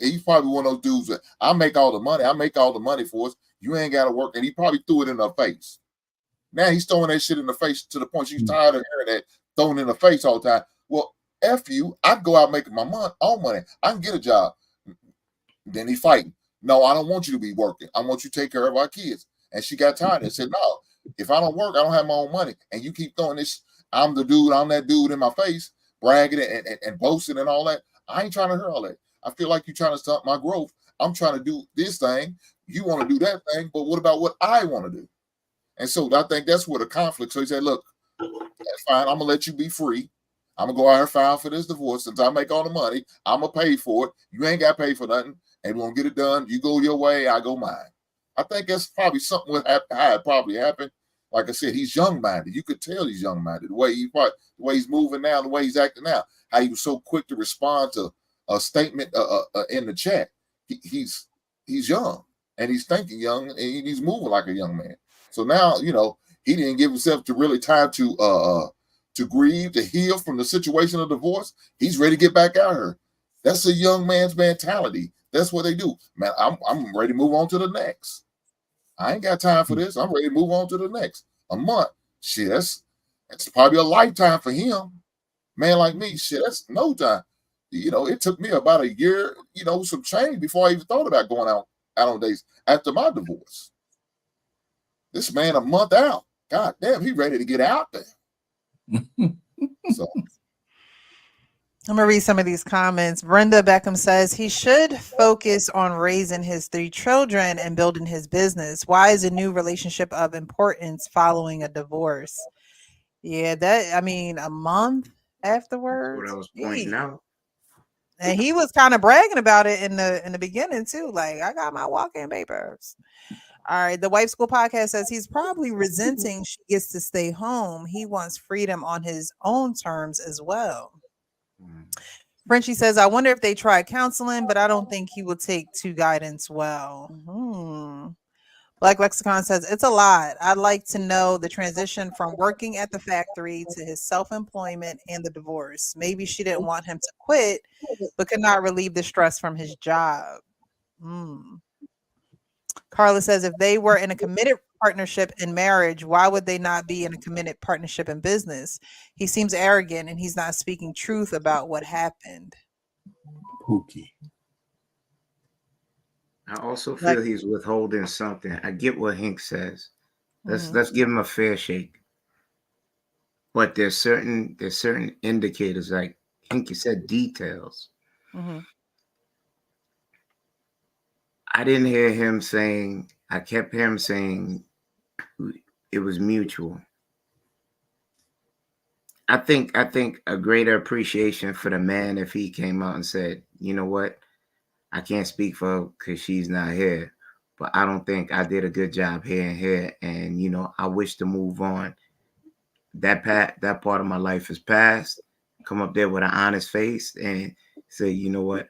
He's probably one of those dudes that I make all the money. I make all the money for us. You ain't got to work. And he probably threw it in her face. Now he's throwing that shit in the face to the point she's tired of hearing that thrown in the face all the time. Well, F you. I go out making my own money. I can get a job. Then he fighting. No, I don't want you to be working. I want you to take care of our kids. And she got tired and said, no, if I don't work, I don't have my own money. And you keep throwing this, I'm that dude in my face, bragging and boasting and all that. I ain't trying to hear all that. I feel like you're trying to stop my growth. I'm trying to do this thing. You want to do that thing, but what about what I want to do? And so I think that's where the conflict. So he said, look, that's fine. I'm going to let you be free. I'm going to go out and file for this divorce. Since I make all the money, I'm going to pay for it. You ain't got to pay for nothing. and we're gonna get it done. You go your way, I go mine. I think that's probably something with how it probably happened. Like I said, he's young-minded. You could tell he's young-minded. The way he's moving now, the way he's acting now, how he was so quick to respond to a statement in the chat. He's young, and he's thinking young, and he's moving like a young man. So now, he didn't give himself to really time to grieve, to heal from the situation of divorce. He's ready to get back out here. That's a young man's mentality. That's what they do. Man, I'm ready to move on to the next. I ain't got time for this. I'm ready to move on to the next. A month. Shit, that's probably a lifetime for him. Man like me, shit, that's no time. It took me about a year, some change before I even thought about going out on dates after my divorce. This man a month out. God damn, he ready to get out there. So I'm gonna read some of these comments. Brenda Beckham says he should focus on raising his 3 children and building his business. Why is a new relationship of importance following a divorce? Yeah, a month afterwards. That's what I was pointing out. And he was kind of bragging about it in the beginning too. Like, I got my walk-in papers. All right. The Wife School Podcast says he's probably resenting she gets to stay home. He wants freedom on his own terms as well. Frenchie says, I wonder if they tried counseling, but I don't think he will take to guidance well. Black Lexicon says, it's a lot. I'd like to know the transition from working at the factory to his self-employment and the divorce. Maybe she didn't want him to quit, but could not relieve the stress from his job. Carla says, if they were in a committed partnership in marriage, why would they not be in a committed partnership in business? He seems arrogant and he's not speaking truth about what happened. Pookie. I also feel he's withholding something. I get what Hink says. Let's give him a fair shake. But there's certain indicators, like Hink said, details. I didn't hear him saying, I kept hearing him saying it was mutual. I think a greater appreciation for the man if he came out and said, you know what, I can't speak for her because she's not here, but I don't think I did a good job here and here, and I wish to move on. That part of my life is past. Come up there with an honest face and say, you know what,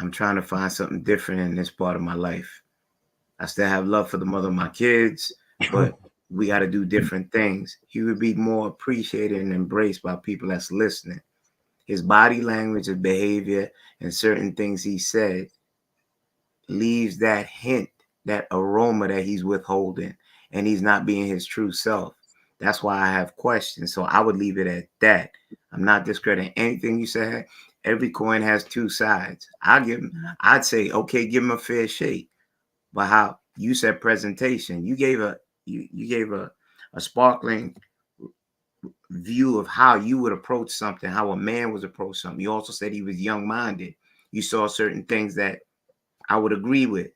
I'm trying to find something different in this part of my life. I still have love for the mother of my kids, but we got to do different things. He would be more appreciated and embraced by people that's listening. His body language, his behavior, and certain things he said leaves that hint, that aroma that he's withholding, and he's not being his true self. That's why I have questions. So I would leave it at that. I'm not discrediting anything you said. Every coin has 2 sides. I'd say, okay, give him a fair shake. But how you said presentation, you gave a sparkling view of how you would approach something, how a man was approach something. You also said he was young-minded. You saw certain things that I would agree with,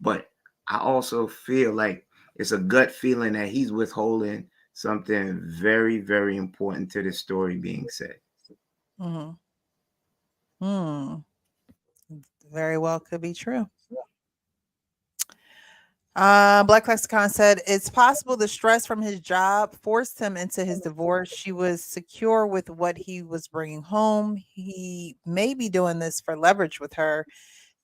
but I also feel like it's a gut feeling that he's withholding something very, very important to the story being said. Very well could be true. Black Lexicon said it's possible the stress from his job forced him into his divorce. She was secure with what he was bringing home. He may be doing this for leverage with her,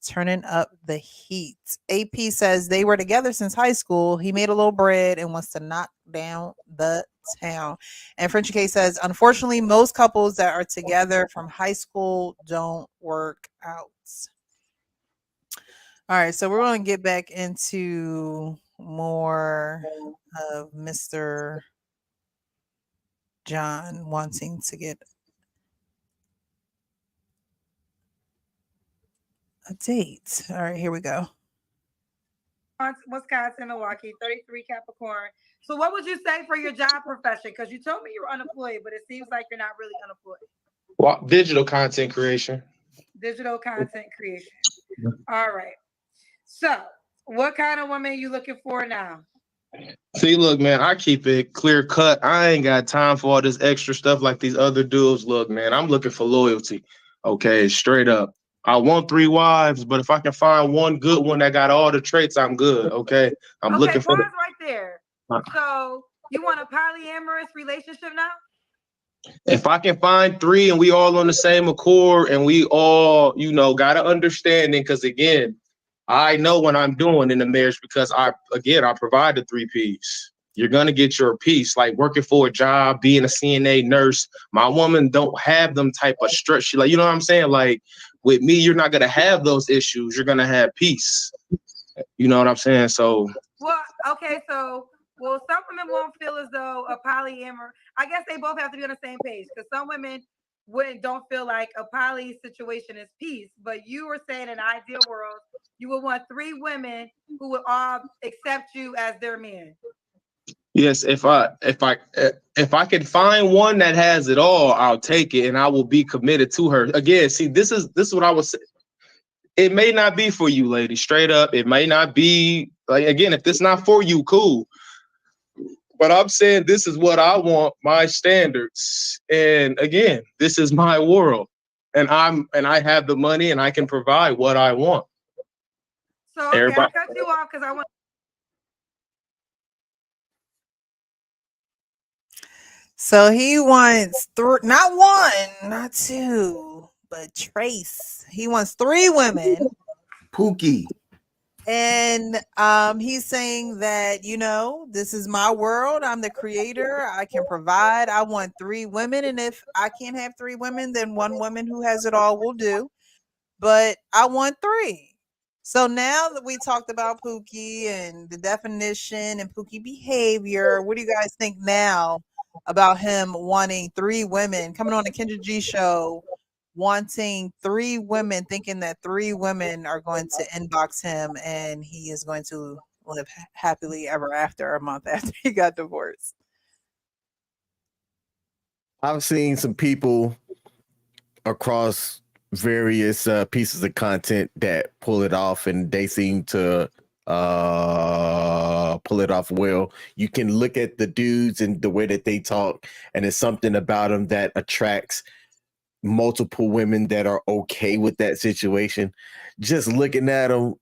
turning up the heat. AP says they were together since high school. He made a little bread and wants to knock down the town. And Frenchie K says, unfortunately, most couples that are together from high school don't work out. All right, so we're going to get back into more of Mr. John wanting to get a date. All right, here we go. Wisconsin, Milwaukee, 33 Capricorn. So what would you say for your job profession? Because you told me you were unemployed, but it seems like you're not really unemployed. Well, digital content creation. Digital content creation. All right. So what kind of woman are you looking for now? See, look, man, I keep it clear cut. I ain't got time for all this extra stuff like these other dudes. Look, man, I'm looking for loyalty. Okay, straight up. I want 3 wives, but if I can find one good one that got all the traits, I'm good. Okay. I'm Okay, looking for pause right there. So you want a polyamorous relationship now? if I can find 3 and we all on the same accord and we all, got an understanding, because again, I know what I'm doing in the marriage because I provide the 3 Ps. You're gonna get your piece, like working for a job, being a CNA nurse. My woman don't have them type of stress. Like, you know what I'm saying? Like with me, you're not gonna have those issues. You're gonna have peace. You know what I'm saying? So Well, okay, so some women won't feel as though a polyamor. I guess they both have to be on the same page because some women don't feel like a poly situation is peace. But you were saying in an ideal world, you would want 3 women who would all accept you as their man. yes, if I can find one that has it all, I'll take it and I will be committed to her. Again, see, this is what I was saying. It may not be for you, lady. Straight up, it may not be. Like, again, if this not for you, cool. But I'm saying this is what I want, my standards. And again, this is my world. And I have the money and I can provide what I want. So okay, I'll cut you off because I want. So he wants not 1, not 2, but Trace. He wants 3 women. Pookie. And he's saying that, this is my world. I'm the creator. I can provide. I want 3 women. And if I can't have 3 women, then 1 woman who has it all will do. But I want 3. So now that we talked about Pookie and the definition and Pookie behavior, what do you guys think now about him wanting 3 women, coming on the Kendra G show, wanting 3 women, thinking that 3 women are going to inbox him and he is going to live happily ever after a month after he got divorced? I've seen some people across various pieces of content that pull it off, and they seem to pull it off well. You can look at the dudes and the way that they talk, and there's something about them that attracts multiple women that are okay with that situation. Just looking at him,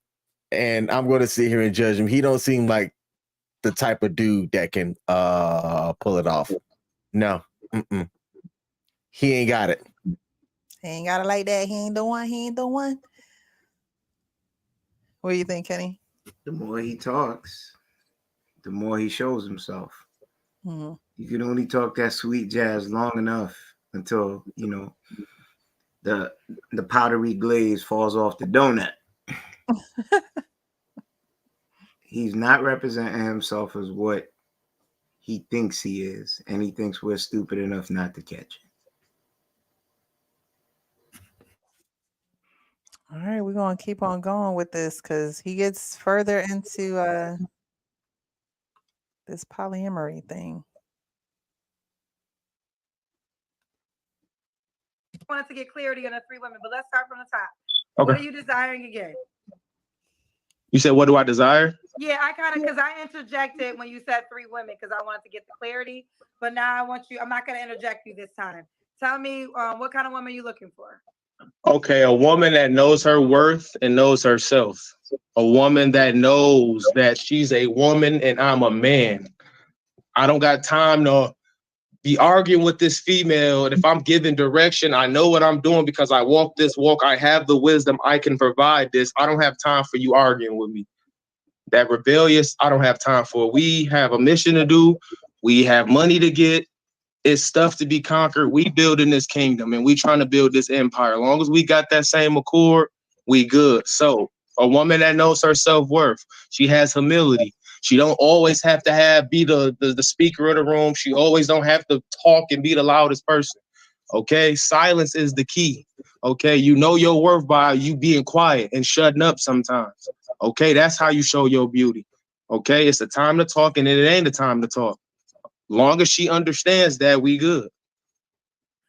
and I'm going to sit here and judge him. He don't seem like the type of dude that can pull it off. No, he ain't got it. He ain't got it like that. He ain't the one. He ain't the one. What do you think, Kenny? The more he talks, the more he shows himself. Mm-hmm. You can only talk that sweet jazz long enough until, the powdery glaze falls off the donut. He's not representing himself as what he thinks he is, and he thinks we're stupid enough not to catch it. All right, we're going to keep on going with this because he gets further into this polyamory thing. I wanted to get clarity on the 3 women, but let's start from the top. Okay. What are you desiring again? You said, what do I desire? Yeah, because I interjected when you said 3 women because I wanted to get the clarity, but now I'm not going to interject you this time. Tell me what kind of woman you're looking for. Okay, a woman that knows her worth and knows herself. A woman that knows that she's a woman and I'm a man. I don't got time to be arguing with this female. And if I'm giving direction, I know what I'm doing because I walk this walk. I have the wisdom. I can provide this. I don't have time for you arguing with me. That rebellious, I don't have time for it. We have a mission to do. We have money to get. It's stuff to be conquered. We building this kingdom and we trying to build this empire. As long as we got that same accord, we good. So a woman that knows her self-worth, she has humility. She don't always have to be the speaker of the room. She always don't have to talk and be the loudest person. Okay, silence is the key. Okay, you know your worth by you being quiet and shutting up sometimes. Okay, that's how you show your beauty. Okay, it's the time to talk and it ain't the time to talk. Long as she understands that, we good.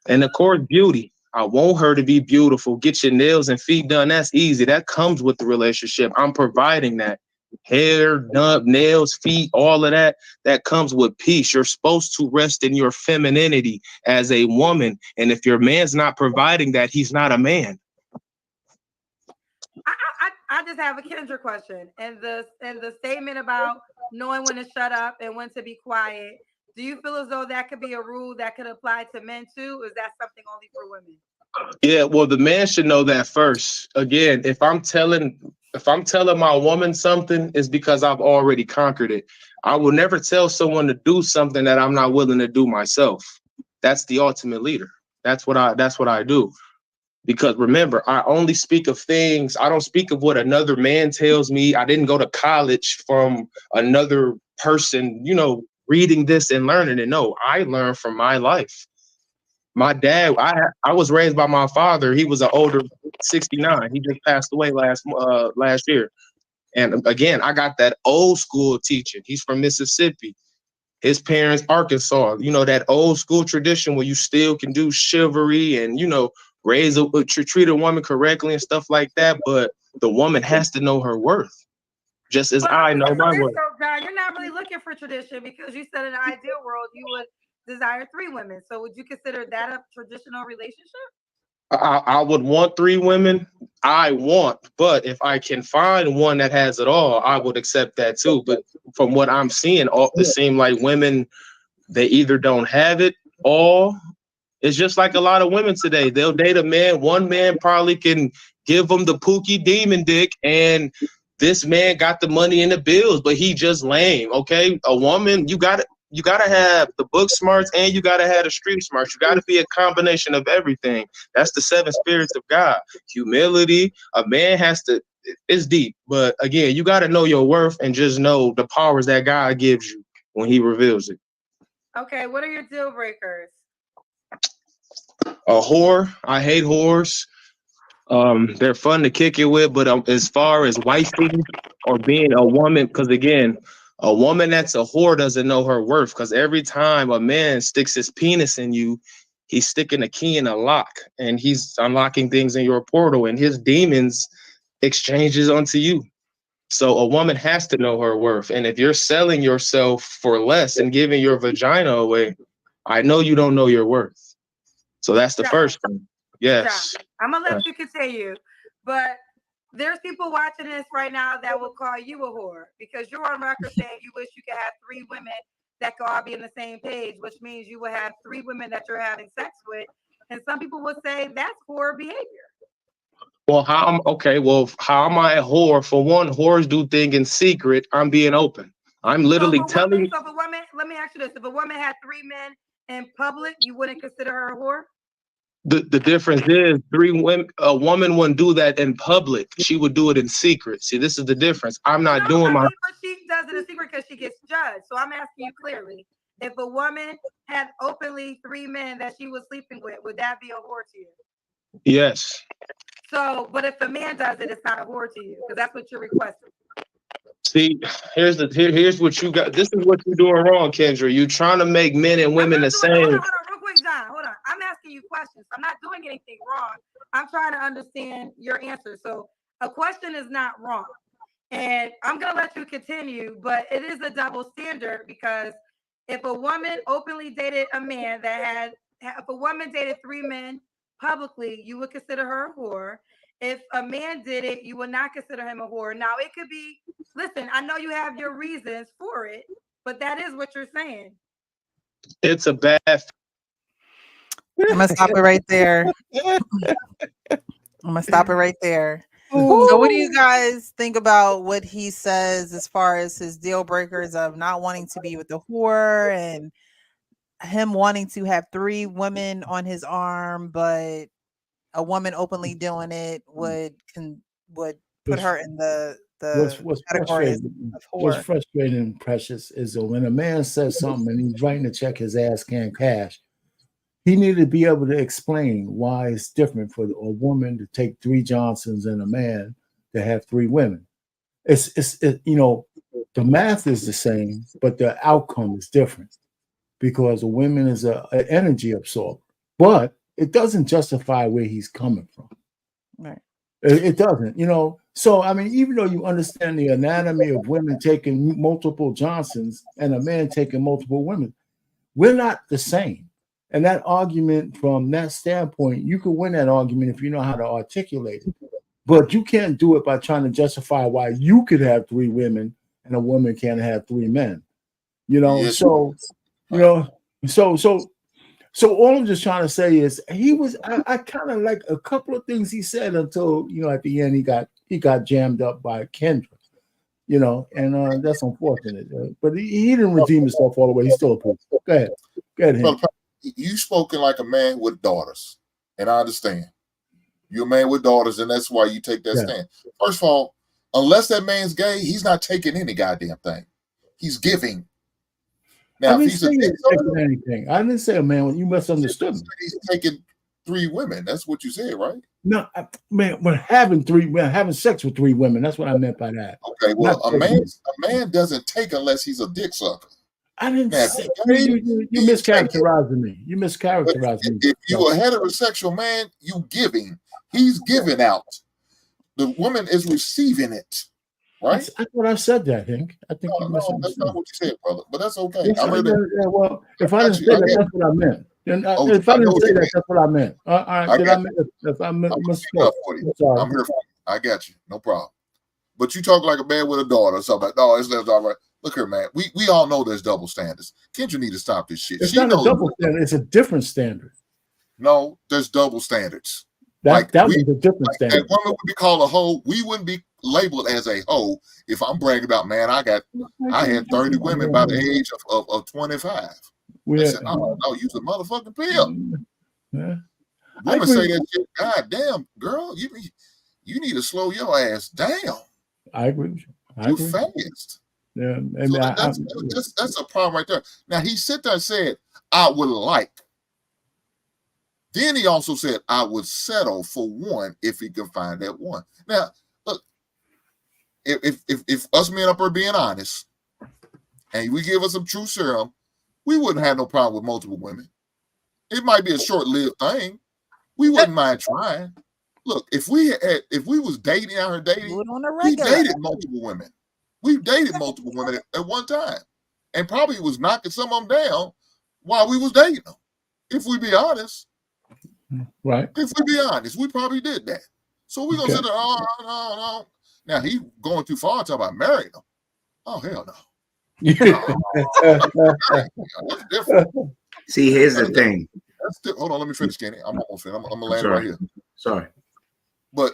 And of course, beauty. I want her to be beautiful. Get your nails and feet done. That's easy. That comes with the relationship. I'm providing that. Hair, done, nails, feet, all of that. That comes with peace. You're supposed to rest in your femininity as a woman. And if your man's not providing that, he's not a man. I just have a Kendra question. And the statement about knowing when to shut up and when to be quiet. Do you feel as though that could be a rule that could apply to men too? Or is that something only for women? Yeah, well, the man should know that first. Again, if I'm telling my woman something, it's because I've already conquered it. I will never tell someone to do something that I'm not willing to do myself. That's the ultimate leader. That's what I do. Because remember, I only speak of things. I don't speak of what another man tells me. I didn't go to college from another person, reading this and learning it. No, I learned from my life. My dad, I was raised by my father. He was an older 69. He just passed away last year. And again, I got that old school teaching. He's from Mississippi. His parents, Arkansas. That old school tradition where you still can do chivalry and, treat a woman correctly and stuff like that. But the woman has to know her worth, just as I know my worth. So, John, you're not really looking for tradition because you said in an ideal world you would desire 3 women. So would you consider that a traditional relationship? I would want 3 women. But if I can find one that has it all, I would accept that too. But from what I'm seeing, it seems like women, they either don't have it all. It's just like a lot of women today. They'll date a man. One man probably can give them the Pookie demon dick, and this man got the money and the bills, but he just lame. Okay, a woman, you gotta have the book smarts and you gotta have the street smarts. You gotta be a combination of everything. That's the 7 spirits of God. Humility. A man has to. It's deep, but again, you gotta know your worth and just know the powers that God gives you when He reveals it. Okay, what are your deal breakers? A whore. I hate whores. They're fun to kick it with, but as far as wifing or being a woman, because again, a woman that's a whore doesn't know her worth, because every time a man sticks his penis in you, he's sticking a key in a lock and he's unlocking things in your portal, and his demons exchanges onto you. So a woman has to know her worth. And if you're selling yourself for less and giving your vagina away, I know you don't know your worth. So that's the first thing. Yes. I'm gonna let you continue, but there's people watching this right now that will call you a whore because you're on record saying you wish you could have 3 women that could all be on the same page, which means you would have 3 women that you're having sex with. And some people would say that's whore behavior. Well, how am I a whore? For one, whores do things in secret. I'm being open. I'm literally telling you. So if a woman, let me ask you this: if a woman had 3 men in public, you wouldn't consider her a whore? The difference is 3 women. A woman wouldn't do that in public. She would do it in secret. See, this is the difference. I'm not doing my. But she does it in secret because she gets judged. So I'm asking you clearly: if a woman had openly 3 men that she was sleeping with, would that be a whore to you? Yes. So, but if a man does it, it's not a whore to you because that's what you're requesting. See, here's what you got. This is what you're doing wrong, Kendra. You're trying to make men and women the same. Hold on, real quick, John. Hold on. I'm asking you questions. I'm not doing anything wrong. I'm trying to understand your answer. So a question is not wrong. And I'm going to let you continue, but it is a double standard because if a woman openly dated a man if a woman dated 3 men publicly, you would consider her a whore. If a man did it, you would not consider him a whore. Now, it could be, listen, I know you have your reasons for it, but that is what you're saying. It's a bad. I'm going to stop it right there. So what do you guys think about what he says as far as his deal breakers of not wanting to be with the whore and him wanting to have 3 women on his arm, but a woman openly doing it would put her in the what's frustrating, Precious, is that when a man says something and he's writing a check his ass can't cash, he needed to be able to explain why it's different for a woman to take 3 Johnsons and a man to have 3 women. It's the math is the same, but the outcome is different because a woman is an energy absorber. But it doesn't justify where he's coming from. Right. It doesn't, So, I mean, even though you understand the anatomy of women taking multiple Johnsons and a man taking multiple women, we're not the same. And that argument, from that standpoint, you could win that argument if you know how to articulate it. But you can't do it by trying to justify why you could have 3 women and a woman can't have 3 men. You know, Yes. so you know, so all I'm just trying to say is I kind of like a couple of things he said until, you know, at the end he got jammed up by Kendra, you know, and that's unfortunate. But he didn't redeem himself all the way. He's still a person. Go ahead, Hank. You spoken like a man with daughters, and I understand. You're a man with daughters, and that's why you take that stand. First of all, unless that man's gay, he's not taking any goddamn thing. He's giving. Now, I if he's taking anything. I didn't say a man. You misunderstood me. He's taking 3 women. That's what you said, right? No, man. We're having sex with 3 women. That's what I meant by that. Okay, well, a man doesn't take unless he's a dick sucker. I didn't say you mischaracterizing me. You mischaracterized me. If you're a heterosexual man, you giving. He's giving out. The woman is receiving it. Right? I thought I said that, Hank. I think no, that's not what you said, brother. But that's okay. Yes, well, if I didn't say that, that's what I meant. If I didn't say that, that's what I meant. All right, if I misspoke, I'm here for you. I got you. No problem. But you talk like a man with a daughter or something. No, it's all right. Look here, man. We all know there's double standards. Kendra need to stop this shit. It's not a double standard. It's a different standard. No, there's double standards. That was a different standard. That woman would be called a hoe. We wouldn't be labeled as a hoe if I'm bragging about, man, I had 30 women by the age of 25. They said, oh, no, you's a motherfucking pill. Yeah. Women say that shit. God damn, girl, you need to slow your ass down. I agree with you. You fast. Yeah, so that's a problem right there. Now he sit there and said, I would like. Then he also said, I would settle for one if he can find that one. Now, look, if us men up are being honest, and we give us some true serum, we wouldn't have no problem with multiple women. It might be a short-lived thing. We wouldn't mind trying. Look, if we was dating out here dating, we dated multiple women. We dated multiple women at one time, and probably was knocking some of them down while we was dating them. If we be honest. Right. If we be honest, we probably did that. So we're gonna sit there, no. Now he going too far talking about marrying them. Oh hell no. That's different. See, here's the thing. Hold on, let me finish, Kenny. I'm almost finished. I'm gonna land right here. Sorry. But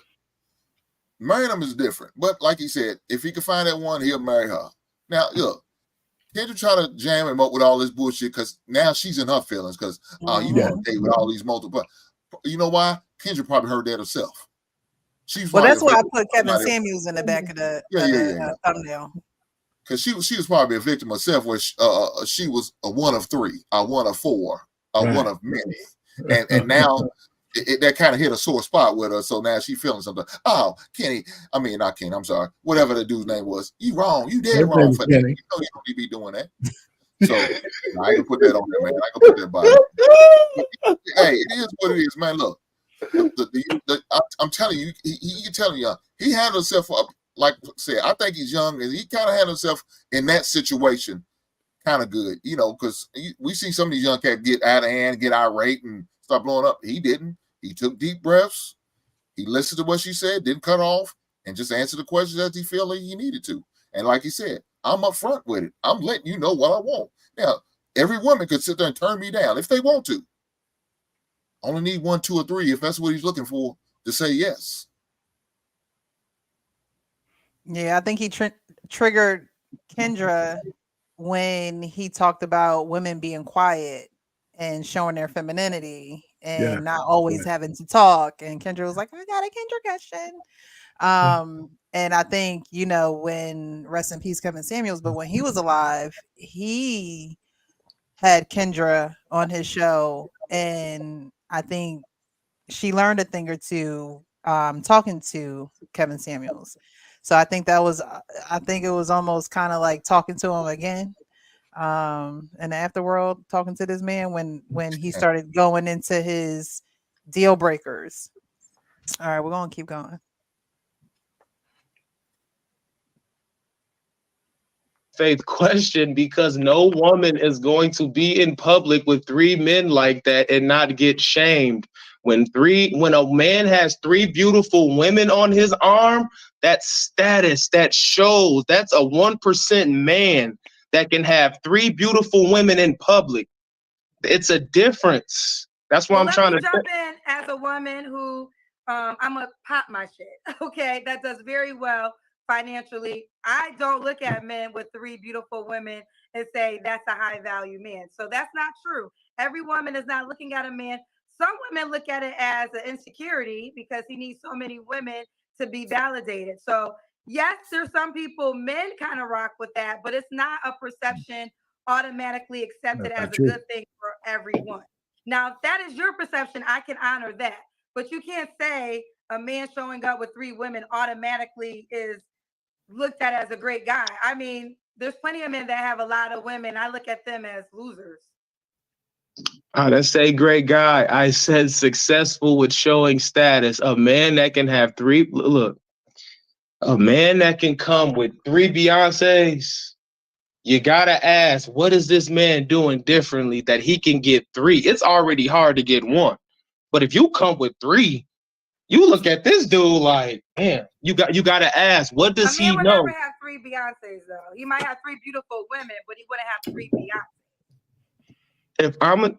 marrying them is different. But like he said, if he can find that one, he'll marry her. Now, look, can't you try to jam him up with all this bullshit? Because now she's in her feelings because you want to date with all these multiple. You know why? Kendra probably heard that herself. Well, that's why I put Kevin Samuels in the back of the thumbnail. Because she was probably a victim herself, where she was a one of 3, a one of 4, a one of many, and now that kind of hit a sore spot with her. So now she feeling something. Oh, Kenny, I mean not Kenny. I'm sorry. Whatever the dude's name was, you wrong. You dead wrong for that. You know you don't need to be doing that. So I can put that on there, man. I can put that by. Hey, it is what it is, man. Look, I'm telling you, he telling you, he handled himself up. Like I said, I think he's young, and he kind of handled himself in that situation kind of good, you know, because we see some of these young cats get out of hand, get irate, and start blowing up. He didn't. He took deep breaths. He listened to what she said, didn't cut off, and just answered the questions as he felt like he needed to. And like he said, I'm upfront with it. I'm letting you know what I want. Now, every woman could sit there and turn me down if they want to. Only need 1, 2, or 3 if that's what he's looking for to say yes. Yeah, I think he triggered Kendra when he talked about women being quiet and showing their femininity and not always having to talk. And Kendra was like, I got a Kendra question. And I think, you know, when rest in peace, Kevin Samuels, but when he was alive, he had Kendra on his show. And I think she learned a thing or two talking to Kevin Samuels. So I think it was almost kind of like talking to him again in the afterworld, talking to this man when he started going into his deal breakers. All right, we're going to keep going. Faith question, because no woman is going to be in public with 3 men like that and not get shamed. When a man has 3 beautiful women on his arm, that's status, that shows. That's a 1% man that can have 3 beautiful women in public. It's a difference. That's why I'm trying to jump in as a woman who I'm gonna pop my shit. Okay, that does very well financially. I don't look at men with 3 beautiful women and say that's a high value man. So that's not true. Every woman is not looking at a man. Some women look at it as an insecurity because he needs so many women to be validated. So yes, there's some people, men kind of rock with that, but it's not a perception automatically accepted as a good thing for everyone. Now, if that is your perception, I can honor that. But you can't say a man showing up with 3 women automatically is looked at as a great guy. I mean, there's plenty of men that have a lot of women. I look at them as losers. I didn't say great guy. I said successful with showing status. A man that can have 3, look, a man that can come with 3 Beyoncés, you gotta ask, what is this man doing differently that he can get 3? It's already hard to get 1. But if you come with 3, you look at this dude like, man, you gotta ask, what does he know? Would never have 3 Beyoncés though. He might have 3 beautiful women, but he wouldn't have 3 Beyoncés.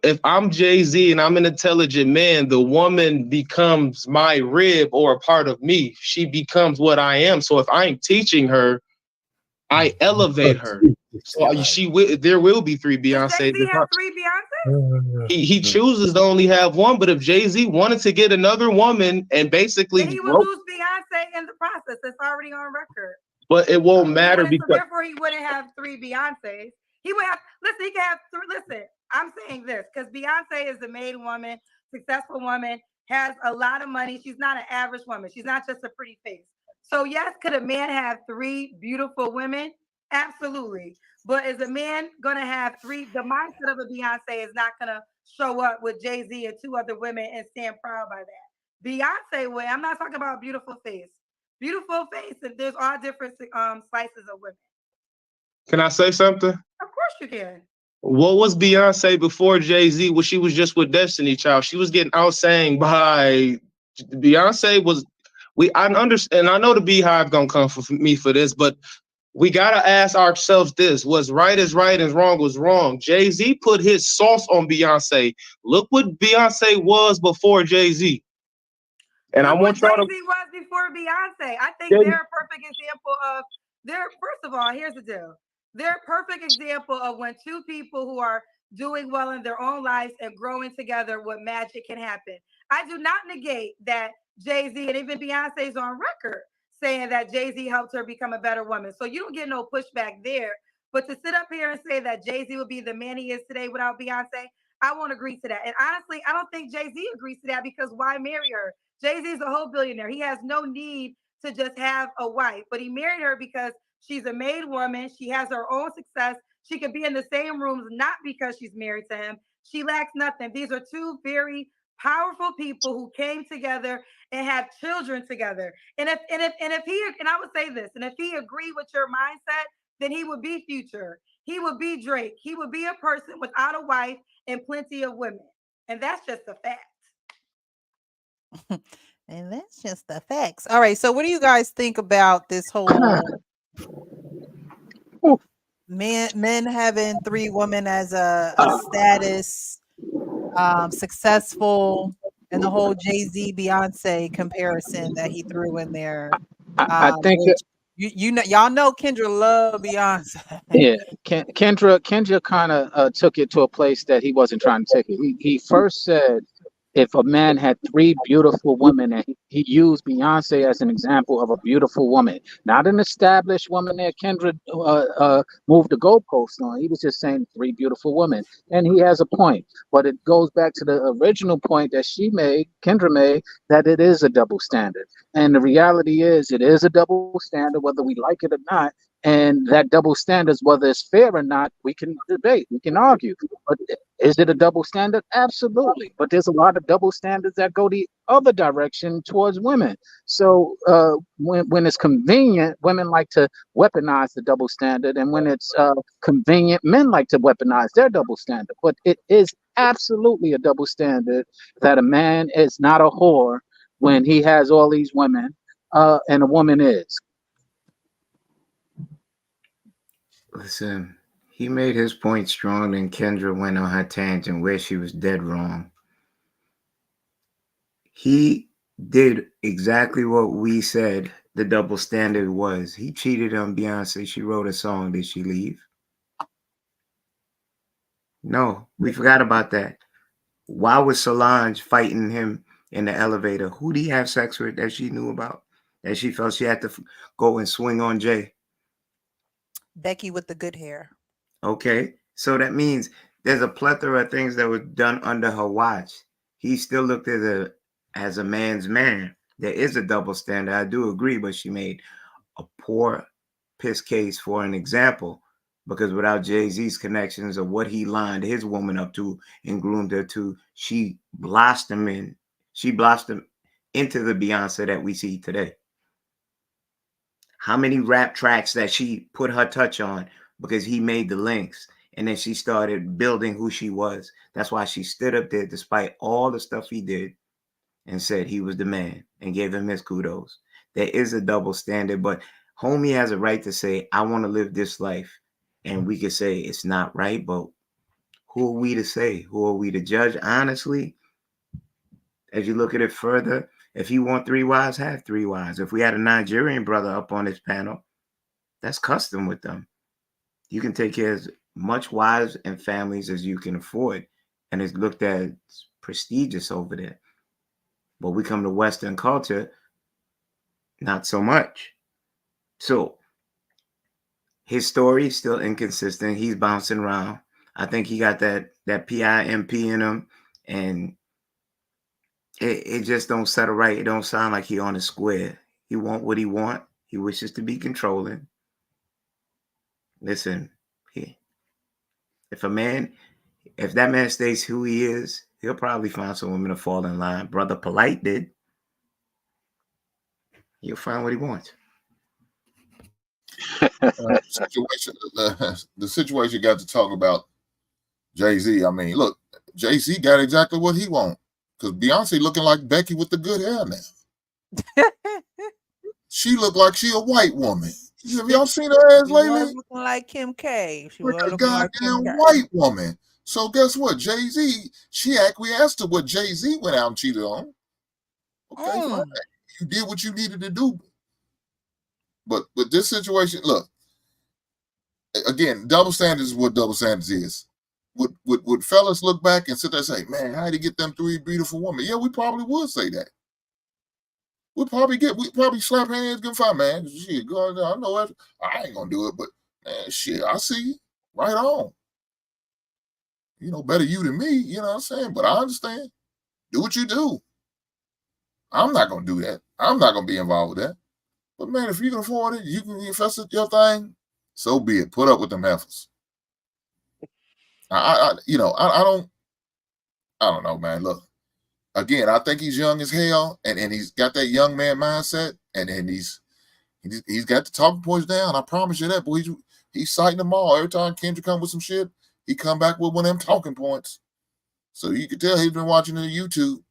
If I'm Jay-Z and I'm an intelligent man, the woman becomes my rib or a part of me. She becomes what I am. So if I'm teaching her, I elevate her. So there will be 3 Beyoncés. Jay-Z have 3 Beyoncés? He chooses to only have 1, but if Jay-Z wanted to get another woman and basically then he would lose Beyonce in the process. It's already on record. But it won't matter because therefore he wouldn't have 3 Beyoncés. He would have he can have 3. Listen, I'm saying this because Beyonce is a made woman, successful woman, has a lot of money. She's not an average woman. She's not just a pretty face. So yes, could a man have 3 beautiful women? Absolutely. But is a man gonna have 3? The mindset of a Beyonce is not gonna show up with Jay-Z and 2 other women and stand proud by that. Beyonce way. I'm not talking about beautiful face. Beautiful face, and there's all different slices of women. Can I say something? Of course you can. What was Beyonce before Jay-Z? Well, she was just with Destiny Child. She was getting outsang by Beyonce. I understand. I know the Beehive gonna come for me for this, but we gotta ask ourselves this: was right is right and wrong was wrong. Jay-Z put his sauce on Beyonce. Look what Beyonce was before Jay-Z. And I want y'all to. Jay-Z was before Beyonce. I think they're a perfect example of. First of all, here's the deal. They're a perfect example of when 2 people who are doing well in their own lives and growing together, what magic can happen. I do not negate that Jay-Z and even Beyonce's on record saying that Jay-Z helped her become a better woman. So you don't get no pushback there. But to sit up here and say that Jay-Z would be the man he is today without Beyonce, I won't agree to that. And honestly, I don't think Jay-Z agrees to that because why marry her? Jay-Z is a whole billionaire. He has no need to just have a wife, but he married her because she's a made woman. She has her own success. She can be in the same rooms, not because she's married to him. She lacks nothing. These are 2 very powerful people who came together and have children together. And if he, and I would say this, and if he agreed with your mindset, then he would be Future. He would be Drake. He would be a person without a wife and plenty of women. And that's just a fact. And that's just the facts. All right. So what do you guys think about this whole men having 3 women as a status, successful, and the whole Jay-Z Beyonce comparison that he threw in there? I think y'all know Kendra love Beyonce. Yeah, Kendra kind of took it to a place that he wasn't trying to take it. He first said if a man had 3 beautiful women, and he used Beyonce as an example of a beautiful woman, not an established woman that Kendra moved the goalpost on. He was just saying 3 beautiful women, and he has a point. But it goes back to the original point that Kendra made, that it is a double standard. And the reality is, it is a double standard, whether we like it or not. And that double standard, whether it's fair or not, we can debate, we can argue. But is it a double standard? Absolutely. But there's a lot of double standards that go the other direction towards women. So when it's convenient, women like to weaponize the double standard. And when it's convenient, men like to weaponize their double standard. But it is absolutely a double standard that a man is not a whore when he has all these women, and a woman is. Listen, he made his point strong, and Kendra went on her tangent where she was dead wrong. He did exactly what we said the double standard was. He cheated on Beyonce. She wrote a song. Did she leave? No, we forgot about that. Why was Solange fighting him in the elevator? Who did he have sex with that she knew about? That she felt she had to go and swing on Jay? Becky with the good hair. Okay, so that means there's a plethora of things that were done under her watch. He still looked as a man's man. There is a double standard. I do agree, but she made a poor piss case for an example, because without Jay-Z's connections of what he lined his woman up to and groomed her to, she blossomed into the Beyonce that we see today. How many rap tracks that she put her touch on because he made the links, and then she started building who she was. That's why she stood up there despite all the stuff he did and said he was the man and gave him his kudos. There is a double standard, but homie has a right to say, I want to live this life. And we could say it's not right, but who are we to say? Who are we to judge? Honestly, as you look at it further, if he want 3 wives, have 3 wives. If we had a Nigerian brother up on this panel, that's custom with them. You can take care of as much wives and families as you can afford, and it's looked at as prestigious over there. But we come to Western culture, not so much. So his story is still inconsistent. He's bouncing around. I think he got that PIMP in him, and it just don't settle right. It don't sound like he on the square. He want what he want. He wishes to be controlling. Listen, if that man stays who he is, he'll probably find some women to fall in line. Brother Polite did. He'll find what he wants. The situation got to talk about Jay-Z. I mean, look, Jay-Z got exactly what he wants, because Beyonce looking like Becky with the good hair now. She looked like she a white woman. Have y'all seen her ass lately? Looking like Kim K. She like was a looking like Kim goddamn K. white woman. So guess what? Jay-Z, she acquiesced to what Jay-Z went out and cheated on. Okay, fine. You did what you needed to do. But with this situation, look, again, double standards is what double standards is. Would fellas look back and sit there and say, man, how did he get them 3 beautiful women? Yeah, we probably would say that. We'd probably slap hands, give fine, man. Shit, go on, I know that. I ain't gonna do it, but man, shit, I see you. Right on. You know, better you than me, you know what I'm saying? But I understand. Do what you do. I'm not gonna do that. I'm not gonna be involved with that. But man, if you can afford it, you can invest in your thing, so be it. Put up with them heifers. I don't know, man. Look, again, I think he's young as hell, and he's got that young man mindset, and he's got the talking points down. I promise you that, boy. He's citing them all. Every time Kendrick come with some shit, he come back with one of them talking points. So you can tell he's been watching the YouTube.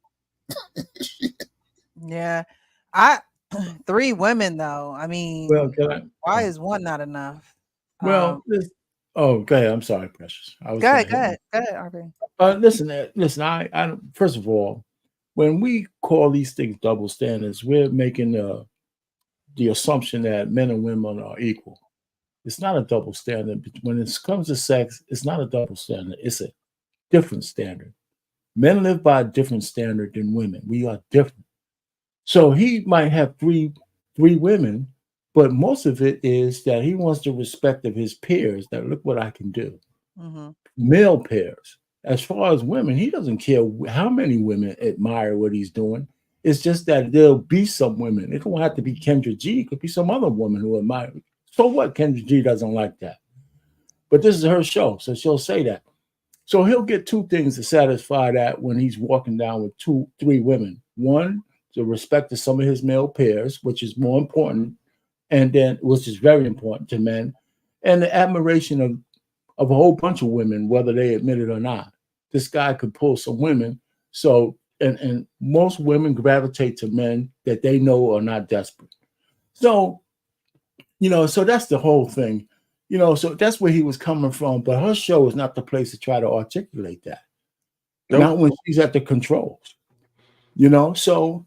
Yeah. 3 women though. I mean, why is one not enough? Well, go ahead. I'm sorry, Precious. Go ahead, RB. Listen. I first of all, when we call these things double standards, we're making the assumption that men and women are equal. It's not a double standard. When it comes to sex, it's not a double standard. It's a different standard. Men live by a different standard than women. We are different. So he might have three women, but most of it is that he wants the respect of his peers. That look what I can do. Mm-hmm. Male peers. As far as women, he doesn't care how many women admire what he's doing. It's just that there'll be some women. It don't have to be Kendra G. It could be some other woman who admire. So what? Kendra G doesn't like that. But this is her show, so she'll say that. So he'll get 2 things to satisfy that when he's walking down with 3 women. One, the respect of some of his male peers, which is more important, and then which is very important to men, and the admiration of a whole bunch of women, whether they admit it or not. this guy could pull some women. So, and most women gravitate to men that they know are not desperate. So, so that's the whole thing, so that's where he was coming from. But her show is not the place to try to articulate that. Nope. Not when she's at the controls, so,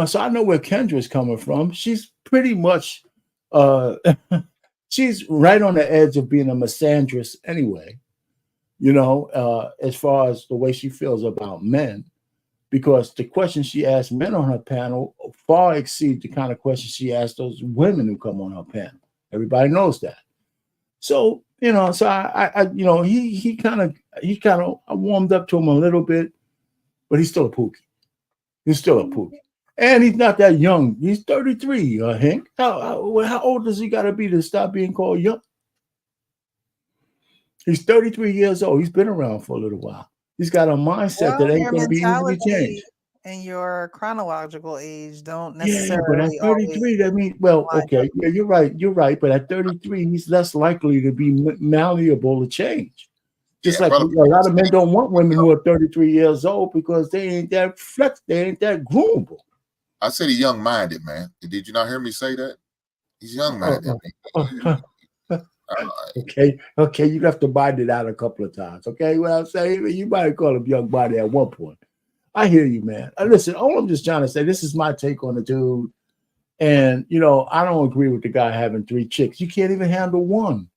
so I know where Kendra's coming from. She's pretty much, she's right on the edge of being a misandrist anyway, as far as the way she feels about men, because the questions she asked men on her panel far exceed the kind of questions she asked those women who come on her panel. Everybody knows that. So, so I he kind of I warmed up to him a little bit, but he's still a pookie. He's still a pookie. And he's not that young. He's 33, Hank. How old does he got to be to stop being called young? He's 33 years old. He's been around for a little while. He's got a mindset that ain't going to be easily changed. And your chronological age don't necessarily. Yeah, but at 33, that means, well, okay, yeah, you're right. But at 33, he's less likely to be malleable to change. Just like a lot of men don't want women who are 33 years old because they ain't that they ain't that groomable. I said he's young-minded, man. Did you not hear me say that? He's young-minded. Okay, you have to bind it out a couple of times. Okay, well, I'm saying you might call him young-minded at one point. I hear you, man. Listen, all I'm just trying to say, this is my take on the dude. And, I don't agree with the guy having 3 chicks. You can't even handle one.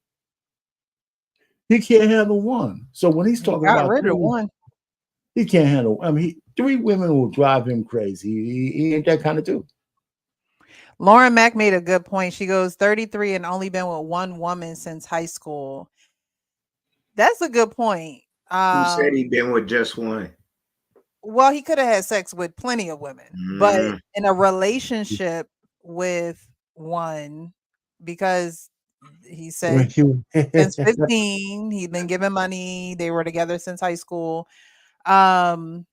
He can't handle one. So when he's talking about rid of one, he can't handle. I mean, 3 women will drive him crazy. He ain't that kind of dude. Lauren Mack made a good point. She goes 33 and only been with one woman since high school. That's a good point. Who said he'd been with just one? Well, he could have had sex with plenty of women, but in a relationship with one, because he said since 15, he'd been giving money. They were together since high school. So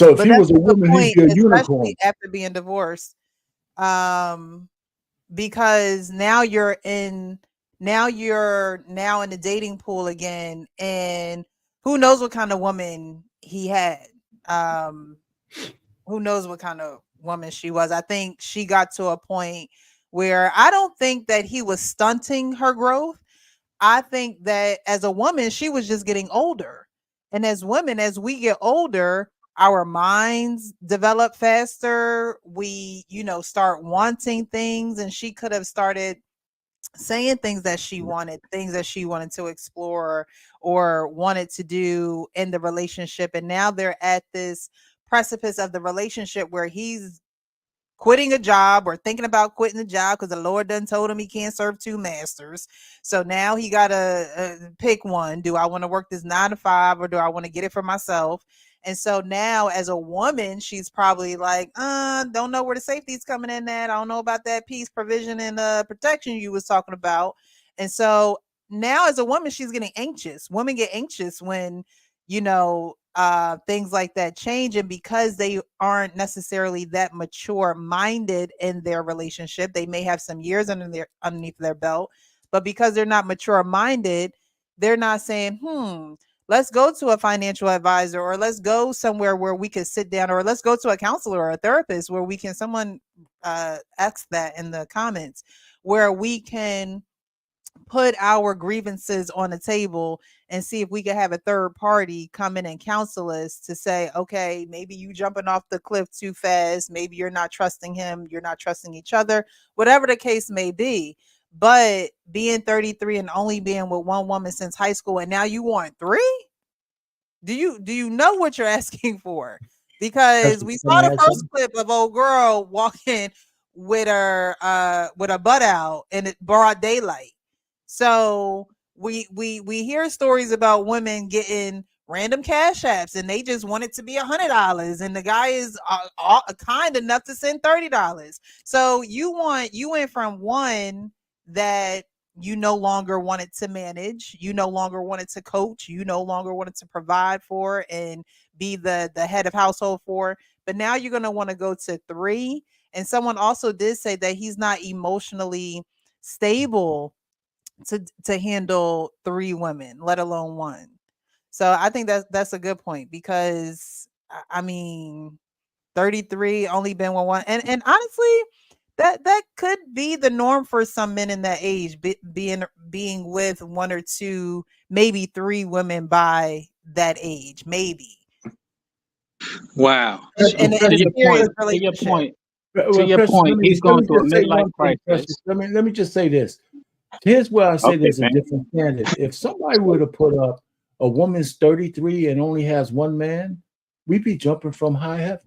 if he was a woman, he'd be a unicorn after being divorced. Because now you're in the dating pool again, and who knows what kind of woman he had. Who knows what kind of woman she was. I think she got to a point where I don't think that he was stunting her growth. I think that as a woman, she was just getting older. And as women, as we get older, our minds develop faster. We, start wanting things, and she could have started saying things that she wanted to explore or wanted to do in the relationship. And now they're at this precipice of the relationship where he's quitting a job or thinking about quitting the job because the Lord done told him he can't serve 2 masters. So now he got to pick one. Do I want to work this 9 to 5 or do I want to get it for myself? And so now as a woman, she's probably like, don't know where the safety's coming in at. I don't know about that peace, provision, and protection you was talking about. And so now as a woman, she's getting anxious. Women get anxious when, things like that change. And because they aren't necessarily that mature minded in their relationship, they may have some years underneath their belt, but because they're not mature minded, they're not saying, let's go to a financial advisor, or let's go somewhere where we can sit down, or let's go to a counselor or a therapist where we can, someone ask that in the comments, where we can put our grievances on the table and see if we can have a third party come in and counsel us to say, okay, maybe you jumping off the cliff too fast. Maybe you're not trusting him. You're not trusting each other, whatever the case may be. But being 33 and only being with one woman since high school, and now you want 3? Do you know what you're asking for? Because we saw the first clip of old girl walking with her butt out in it broad daylight. So we hear stories about women getting random cash apps and they just want it to be $100, and the guy is kind enough to send $30. So you went from one that you no longer wanted to manage, you no longer wanted to coach, you no longer wanted to provide for and be the head of household for, but now you're going to want to go to 3. And someone also did say that he's not emotionally stable to handle 3 women, let alone 1. So I think that's a good point because I mean, 33 only been with one, and honestly, that could be the norm for some men in that age, being with one or two, maybe three women by that age, maybe. Wow. And To your point. To your point. He's going through a midlife crisis. Let me just say this. Here's where I say Okay, there's a man. different standard. If somebody were to put up a woman's 33 and only has one man, we'd be jumping from high heavens.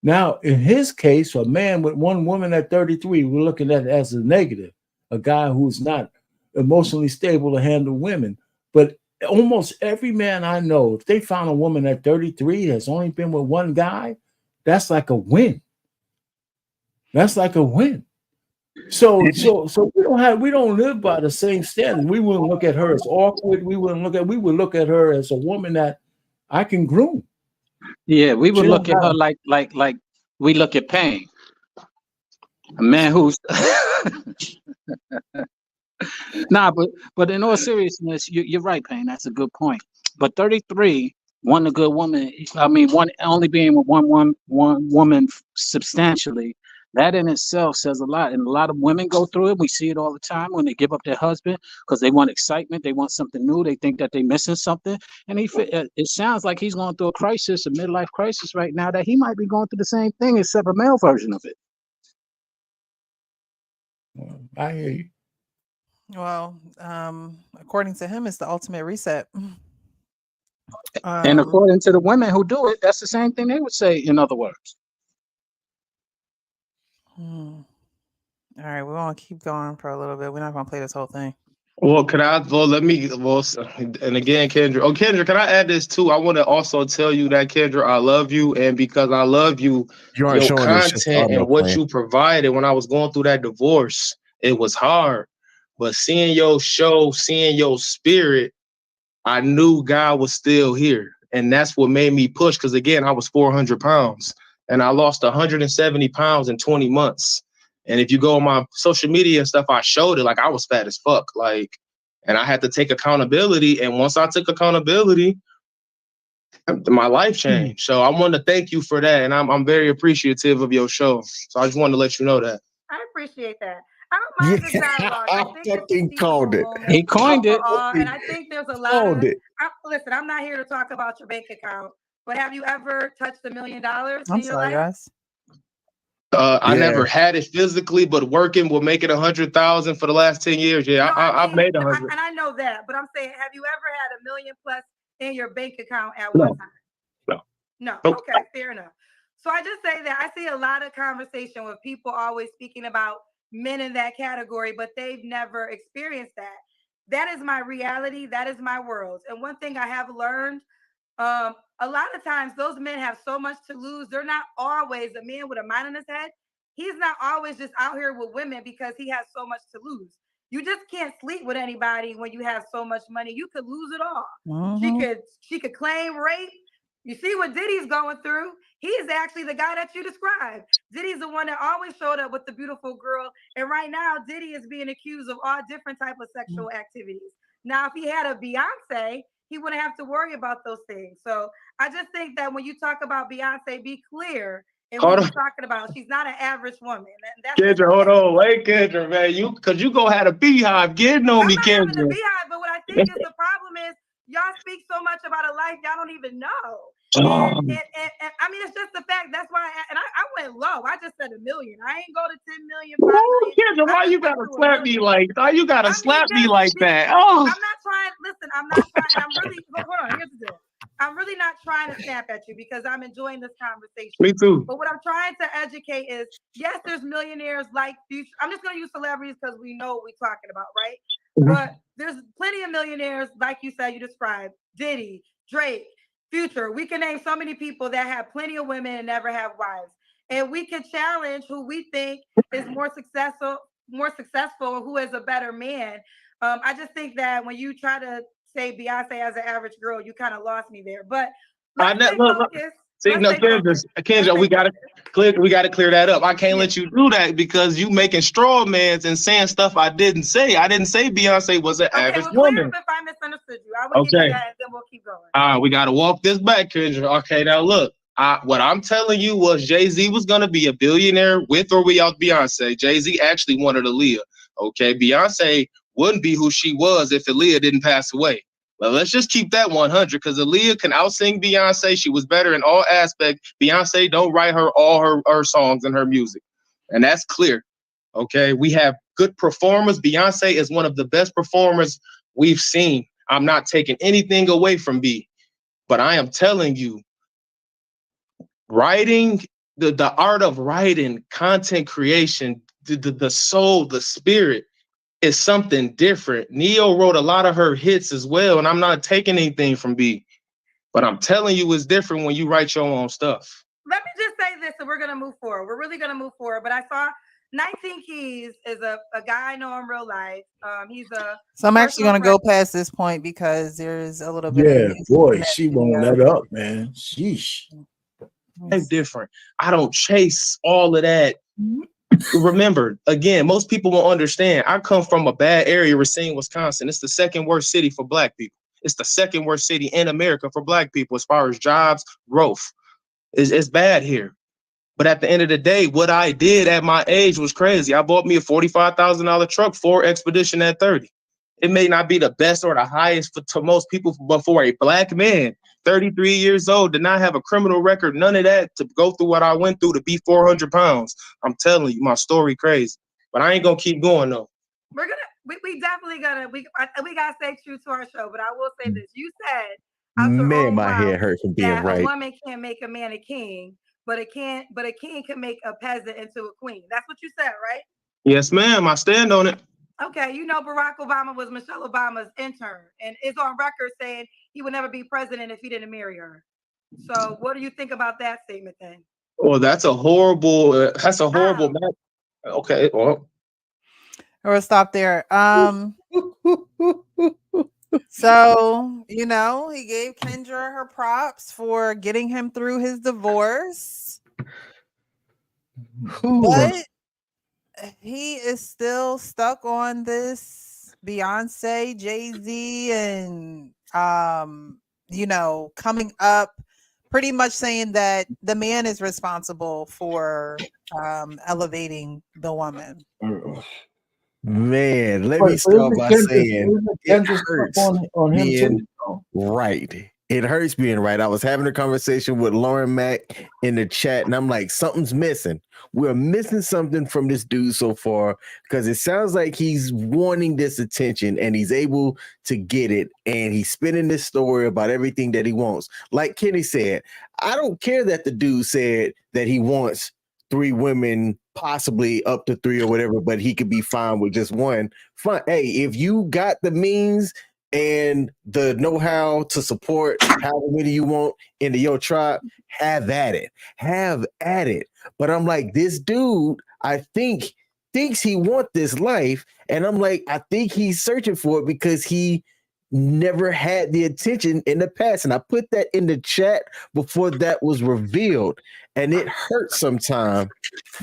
Now, in his case, a man with one woman at 33, we're looking at it as a negative, a guy who's not emotionally stable to handle women. But almost every man I know, if they found a woman at 33 that's only been with one guy, that's like a win. That's like a win. So we don't live by the same standard. We wouldn't look at her as awkward. We would look at her as a woman that I can groom. Yeah, we would look at her like we look at Payne. A man who's but in all seriousness, you're right, Payne. That's a good point. But 33, one a good woman. I mean, one only being with one woman substantially. That in itself says a lot, and a lot of women go through it. We see it all the time when they give up their husband because they want excitement, they want something new, they think that they're missing something, and it sounds like he's going through a crisis, a midlife crisis right now. That he might be going through the same thing, except a male version of it. I hear you. Well, according to him, it's the ultimate reset. And according to the women who do it, that's the same thing they would say. In other words. All right, we're gonna keep going for a little bit. We're not gonna play this whole thing. Well, and again, Kendra. Kendra, can I add this too? I want to also tell you that, Kendra, I love you, and because I love you, your content and what you provided when I was going through that divorce, it was hard. But seeing your show, seeing your spirit, I knew God was still here, and that's what made me push. Because again, I was 400 pounds, and I lost 170 pounds in 20 months. And if you go on my social media and stuff, I showed it like I was fat as fuck. Like, and I had to take accountability. And once I took accountability, my life changed. So I want to thank you for that. And I'm very appreciative of your show. So I just wanted to let you know that. I appreciate that. I don't mind this dialogue. I think called it. He coined it. And I think there's a lot of listen, I'm not here to talk about your bank account, but have you ever touched $1 million in your life? Guys. I never had it physically, but working will make it 100,000 for the last 10 years. Yeah, No, I've made 100. And I know that, but I'm saying, have you ever had $1 million plus in your bank account at one time? No. Okay, fair enough. So I just say that I see a lot of conversation with people always speaking about men in that category, but they've never experienced that. That is my reality. That is my world. And one thing I have learned, a lot of times those men have so much to lose. They're not always a man with a mind in his head. He's not always just out here with women because he has so much to lose. You just can't sleep with anybody when you have so much money. You could lose it all. Mm-hmm. She could claim rape. You see what Diddy's going through. He's actually the guy that you described. Diddy's the one that always showed up with the beautiful girl. And right now, Diddy is being accused of all different types of sexual activities. Now, if he had a Beyonce, he wouldn't have to worry about those things. So I just think that when you talk about Beyonce, be clear in what you're talking about. She's not an average woman. Kendra, hold on. Wait, Kendra, man. Because you go had a beehive getting on me, Kendra. I'm not having a beehive, but what I think is the problem is y'all speak so much about a life y'all don't even know. And I mean, it's just the fact. That's why. I went low. I just said $1 million. I ain't go to 10 million. 5 million. Kendra, why you gotta slap me like that? You gotta slap me like that. Oh, I'm not trying. Listen, I'm not trying. I'm really. Hold on. Here's the deal. I'm really not trying to snap at you because I'm enjoying this conversation. Me too. But what I'm trying to educate is, yes, there's millionaires like Future. I'm just going to use celebrities because we know what we're talking about, right? But there's plenty of millionaires, like you said, you described, Diddy, Drake, Future. We can name so many people that have plenty of women and never have wives. And we can challenge who we think is more successful, and who is a better man. I just think that when you try to say Beyonce as an average girl, you kind of lost me there. But let's stay focused. See, no, Kendra, we gotta clear that up. I can't let you do that because you making straw mans and saying stuff I didn't say. I didn't say Beyonce was an average woman. If I misunderstood you, I will give you that, and then we'll keep going. We gotta walk this back, Kendra. Okay, now look. What I'm telling you was Jay-Z was gonna be a billionaire with or without Beyonce. Jay-Z actually wanted Aaliyah. Okay, Beyonce wouldn't be who she was if Aaliyah didn't pass away. Well, let's just keep that 100 because Aaliyah can out-sing Beyonce. She was better in all aspects. Beyonce don't write all her songs and her music. And that's clear. Okay, we have good performers. Beyonce is one of the best performers we've seen. I'm not taking anything away from B, but I am telling you, writing, the art of writing, content creation, the soul, the spirit, is something different. Neo wrote a lot of her hits as well, and I'm not taking anything from B, but I'm telling you it's different when you write your own stuff. Let me just say this, and we're going to move forward. We're really going to move forward, but I saw 19 Keys is a guy I know in real life. So I'm actually going to go past this point because there's a little bit. Yeah, boy, she won't let up, man. Sheesh. It's different. I don't chase all of that. Remember, again, most people won't understand. I come from a bad area, Racine, Wisconsin. It's the second worst city for Black people. It's the second worst city in America for Black people as far as jobs, growth. It's bad here. But at the end of the day, what I did at my age was crazy. I bought me a $45,000 truck for Expedition at 30. It may not be the best or the highest to most people, but for a Black man, 33 years old, did not have a criminal record, none of that, to go through what I went through to be 400 pounds. I'm telling you, my story crazy. But I ain't gonna keep going though. We definitely gotta stay true to our show. But I will say this: you said, man, my head hurts from being right. A woman can't make a man a king, but a king can make a peasant into a queen. That's what you said, right? Yes, ma'am. I stand on it. Okay, you know Barack Obama was Michelle Obama's intern, and is on record saying he would never be president if he didn't marry her. So, what do you think about that statement then? Well, that's a horrible. Okay, well, we'll stop there. So he gave Kendra her props for getting him through his divorce, but he is still stuck on this Beyonce, Jay-Z, and coming up pretty much saying that the man is responsible for elevating the woman. Man, let me start by saying it hurts on him too. Right. It hurts being right. I was having a conversation with Lauren Mack in the chat, and I'm like, something's missing. We're missing something from this dude so far because it sounds like he's wanting this attention and he's able to get it. And he's spinning this story about everything that he wants. Like Kenny said, I don't care that the dude said that he wants 3 women, possibly up to 3 or whatever, but he could be fine with just one. Fine. Hey, if you got the means and the know-how to support however many you want into your tribe, have at it. But I'm like, this dude, I think, thinks he wants this life. And I'm like, I think he's searching for it because he never had the attention in the past. And I put that in the chat before that was revealed. And it hurts sometimes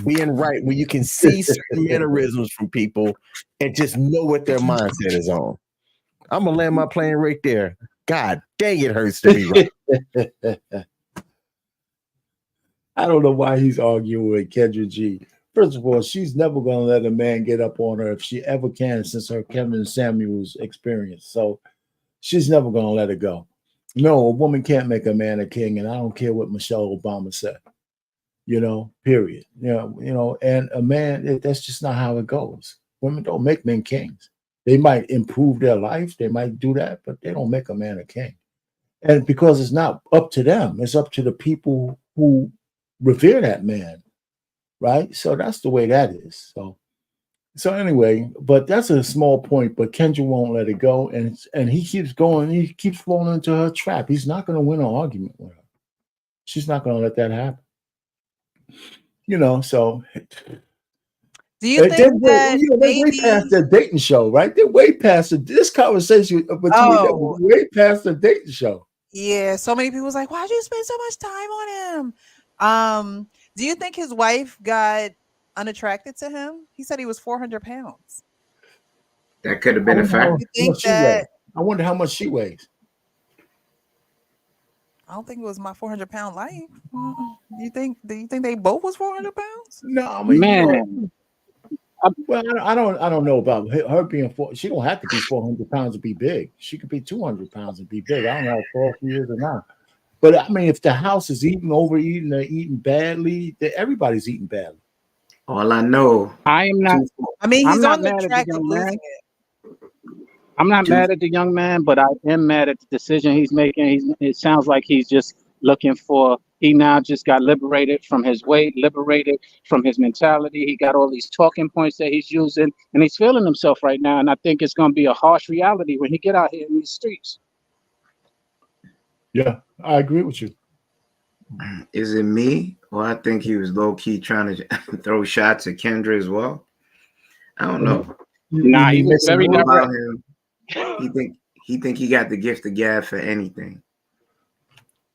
being right when you can see certain mannerisms from people and just know what their mindset is on. I'm gonna land my plane right there. God dang, it hurts to be right. I don't know why he's arguing with Kendra G. First of all, she's never gonna let a man get up on her if she ever can since her Kevin Samuels experience. So she's never gonna let it go. No, a woman can't make a man a king, and I don't care what Michelle Obama said. Period. And a man, that's just not how it goes. Women don't make men kings. They might improve their life, they might do that, but they don't make a man a king. And because it's not up to them, it's up to the people who revere that man, right? So that's the way that is. So anyway, but that's a small point, but Kendra won't let it go, and he keeps going, he keeps falling into her trap. He's not going to win an argument with her. She's not going to let that happen. So do you think that they're way past the dating show, right? They're way past this conversation between them, way past the dating show. Yeah, so many people was like, why'd you spend so much time on him? Do you think his wife got unattracted to him? He said he was 400 pounds. That could have been a fact. You think that? I wonder how much she weighs. I don't think it was my 400-pound life. Do you think they both was 400 pounds? No, I mean, Man. Well, I don't know about her being she don't have to be 400 pounds to be big. She could be 200 pounds and be big. I don't know how far she is or not. But I mean, if the house is overeating or eating badly, everybody's eating badly. All I know, I am not. I mean, he's I'm on not the mad at track the of young losing man. it. I'm not mad at the young man, but I am mad at the decision he's making. It sounds like he's just looking for. He now just got liberated from his weight, liberated from his mentality. He got all these talking points that he's using, and he's feeling himself right now. And I think it's going to be a harsh reality when he get out here in these streets. Yeah, I agree with you. Is it me, or I think he was low key trying to throw shots at Kendra as well? I don't know. Nah, he was very about direct. him. He think he got the gift of gab for anything.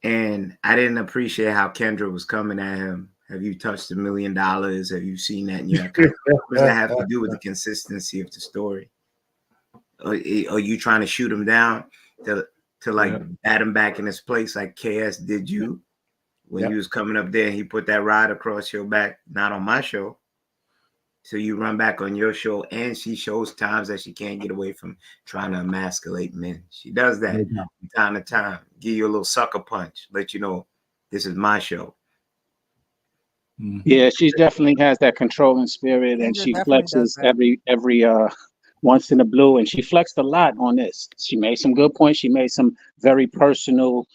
And I didn't appreciate how Kendra was coming at him. Have you touched $1 million? Have you seen that in your account? What does that have to do with the consistency of the story? Are you trying to shoot him down to like bat him back in his place like KS did you when you was coming up there and he put that rod across your back? Not on my show. So you run back on your show, and she shows times that she can't get away from trying to emasculate men. She does that from time to time. Give you a little sucker punch, let you know this is my show. Yeah, she definitely has that controlling spirit, and she flexes every once in a blue, and she flexed a lot on this. She made some good points. She made some very personal,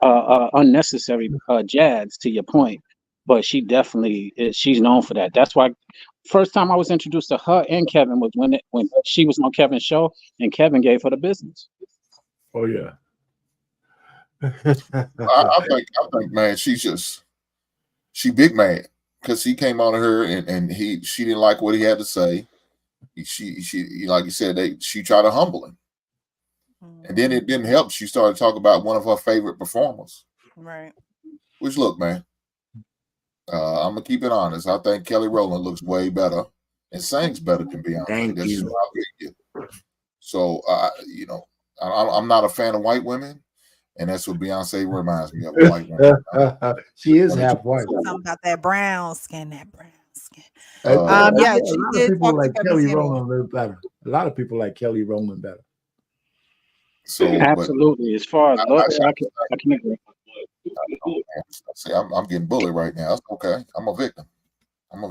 unnecessary jabs to your point. But she definitely she's known for that. That's why first time I was introduced to her and Kevin was when she was on Kevin's show and Kevin gave her the business. Oh yeah. I think, man, she big mad because he came on to her and she didn't like what he had to say. She like you said, she tried to humble him, and then it didn't help. She started talking about one of her favorite performers. Right. Which look, man. I'm gonna keep it honest. I think Kelly Rowland looks way better and sings better than Beyonce. Thank That's you. just what I get. So, I'm not a fan of white women, and that's what Beyonce reminds me of. A white woman. She is half white. Something about that brown skin. That brown skin. Yeah, she a lot did of people talk to like Kevin Kelly Samuels. Rowland a little better. A lot of people like Kelly Rowland better. So, absolutely, as far as looks, I can agree. See, I'm getting bullied right now. It's okay. I'm a victim. I'm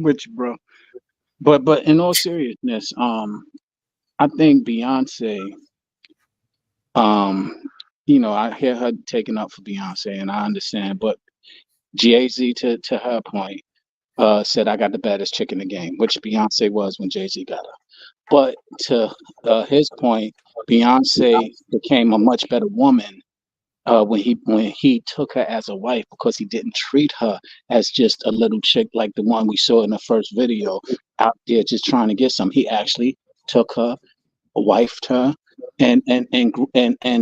with you, bro. But in all seriousness, I think Beyonce, I hear her taking up for Beyonce, and I understand. But Jay-Z, to her point, said I got the baddest chick in the game, which Beyonce was when Jay-Z got her. But to his point, Beyonce became a much better woman when he took her as a wife, because he didn't treat her as just a little chick like the one we saw in the first video out there just trying to get some. He actually took her, wifed her, and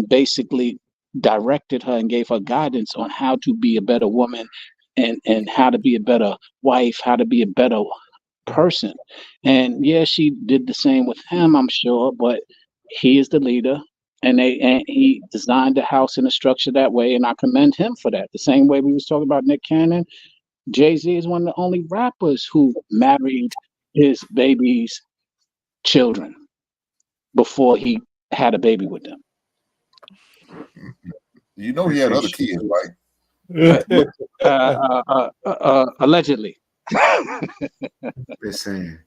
basically directed her and gave her guidance on how to be a better woman and how to be a better wife, how to be a better person. And yeah, she did the same with him, I'm sure, but he is the leader, and he designed the house and the structure that way, and I commend him for that. The same way we was talking about Nick Cannon, Jay-Z is one of the only rappers who married his baby's children before he had a baby with them. You know he had other kids, right? Allegedly. Listen.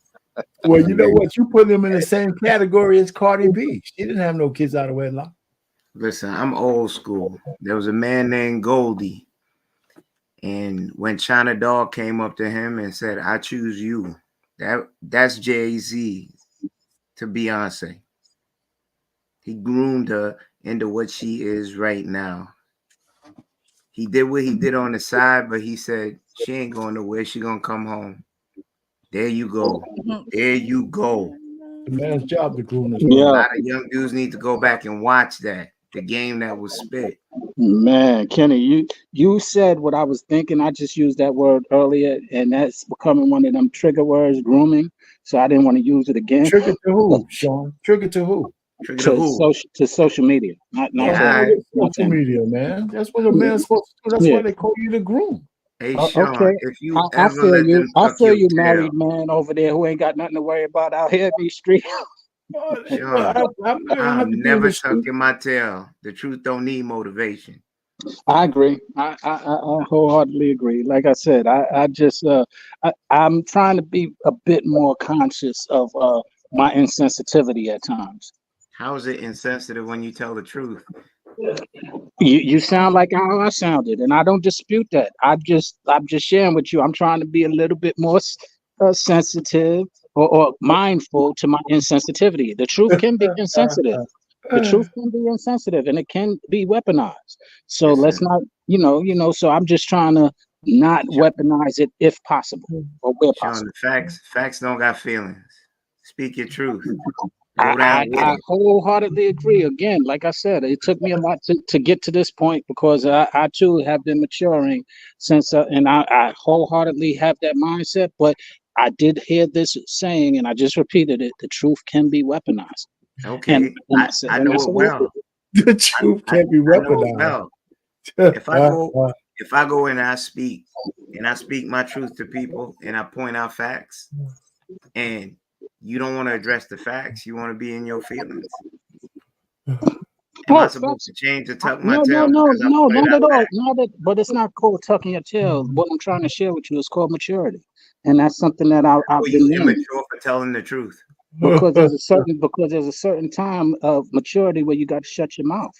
Well, you know what? You put them in the same category as Cardi B. She didn't have no kids out of wedlock. Listen, I'm old school. There was a man named Goldie, and when China Dog came up to him and said, "I choose you," that's Jay-Z to Beyonce. He groomed her into what she is right now. He did what he did on the side, but he said, she ain't going nowhere. She gonna come home. There you go. There you go. The man's job to groom this A woman. lot of young dudes need to go back and watch that. The game that was spit. Man, Kenny, you said what I was thinking. I just used that word earlier, and that's becoming one of them trigger words, grooming. So I didn't want to use it again. Trigger to who, Sean? Trigger to who? Trigger to who? To social media. Not Yeah, social media, man. That's what a man's supposed to do. That's why they call you the groom. Hey, Sean, okay. if you I ever feel let you. them I tuck feel your you, tail, married man over there who ain't got nothing to worry about out here in these streets. Sean, I'm never street. tucking my tail. The truth don't need motivation. I agree. I wholeheartedly agree. Like I said, I'm trying to be a bit more conscious of my insensitivity at times. How is it insensitive when you tell the truth? You sound like how I sounded, and I don't dispute that. I'm just sharing with you. I'm trying to be a little bit more sensitive or mindful to my insensitivity. The truth can be insensitive. The truth can be insensitive, and it can be weaponized. So let's not, So I'm just trying to not weaponize it if possible or where possible. Sean, the facts don't got feelings. Speak your truth. I wholeheartedly agree. Again, like I said, it took me a lot to get to this point because I too have been maturing since, and I wholeheartedly have that mindset. But I did hear this saying, and I just repeated it: the truth can be weaponized. Okay, and I know it well. The truth can't be weaponized. Well. If I go and I speak my truth to people and I point out facts, and you don't want to address the facts, you want to be in your feelings. Am I supposed to change or tuck my tail? No, not at all. But it's not called tucking your tail. What I'm trying to share with you is called maturity, and that's something that I've been immature for telling the truth. Because there's a certain time of maturity where you got to shut your mouth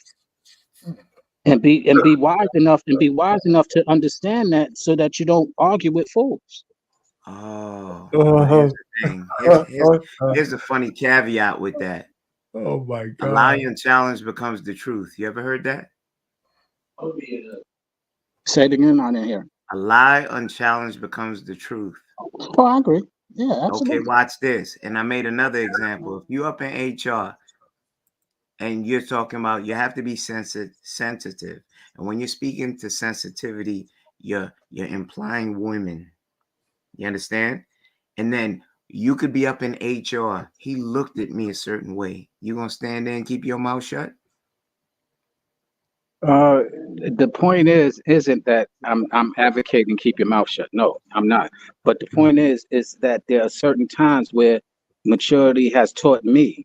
and be wise enough to understand that so that you don't argue with fools. Oh, here's the thing. Here's a funny caveat with that. Oh my God! A lie unchallenged becomes the truth. You ever heard that? Say it again. I didn't hear. A lie unchallenged becomes the truth. Oh, I agree. Yeah, absolutely. Okay, watch this. And I made another example. If you up in HR and you're talking about you have to be sensitive, and when you're speaking to sensitivity, you're implying women. You understand? And then you could be up in HR. He looked at me a certain way. You gonna stand there and keep your mouth shut? The point isn't that I'm advocating keep your mouth shut. No, I'm not. But the point is that there are certain times where maturity has taught me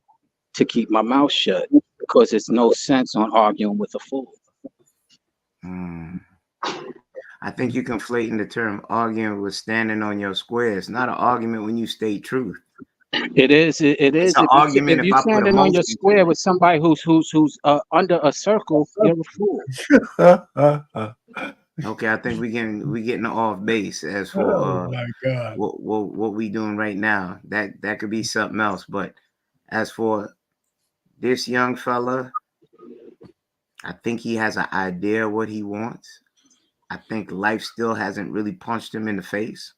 to keep my mouth shut because it's no sense on arguing with a fool. I think you're conflating the term arguing with standing on your square. It's not an argument when you state truth. It is. It's an argument if you're standing on your square with somebody who's under a circle, you're a fool. Okay, I think we getting off base as for my God. what we doing right now. That could be something else. But as for this young fella, I think he has an idea of what he wants. I think life still hasn't really punched him in the face.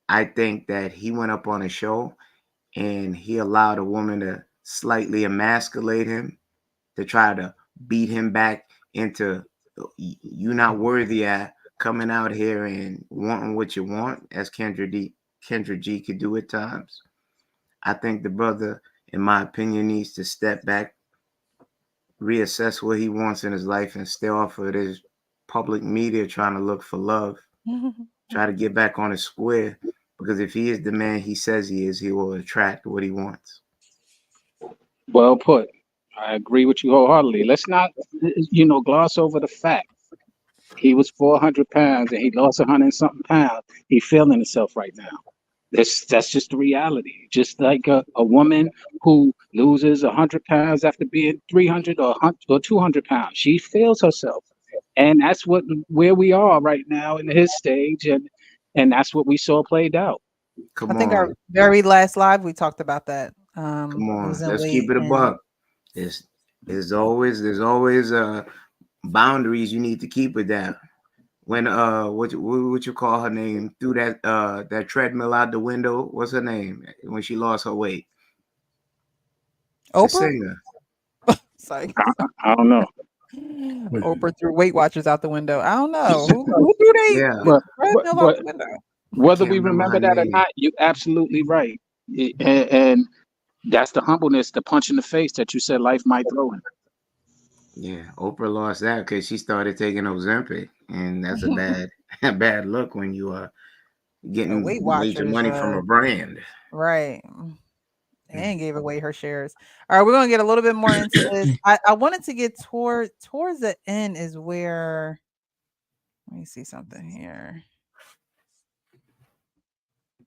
I think that he went up on a show and he allowed a woman to slightly emasculate him, to try to beat him back into you not worthy at coming out here and wanting what you want, as Kendra G could do at times. I think the brother, in my opinion, needs to step back, reassess what he wants in his life, and stay off of this public media trying to look for love. Try to get back on his square, because if he is the man he says he is, he will attract what he wants. Well put. I agree with you wholeheartedly. Let's not, gloss over the fact he was 400 pounds and he lost 100 and something pounds. He's feeling himself right now. That's just the reality. Just like a woman who loses 100 pounds after being 300 or 200 pounds, she feels herself. And that's where we are right now in his stage, and that's what we saw played out. I think our very last live we talked about that. Come on, let's keep it a buck. There's always boundaries you need to keep with that. when what you call her name, threw that treadmill out the window. What's her name? When she lost her weight. The Oprah? singer. Sorry. I don't know. Oprah threw Weight Watchers out the window. I don't know. Who threw they Yeah. treadmill out the window? Whether Can't we remember remember her that or name. not, you're absolutely right. And that's the humbleness, the punch in the face that you said life might throw him. Yeah, Oprah lost that because she started taking Ozempic, and that's a bad look when you are getting Weight major Watchers, money from a brand. right. And gave away her shares. All right, we're gonna get a little bit more into this. I wanted to get towards the end is where let me see something here.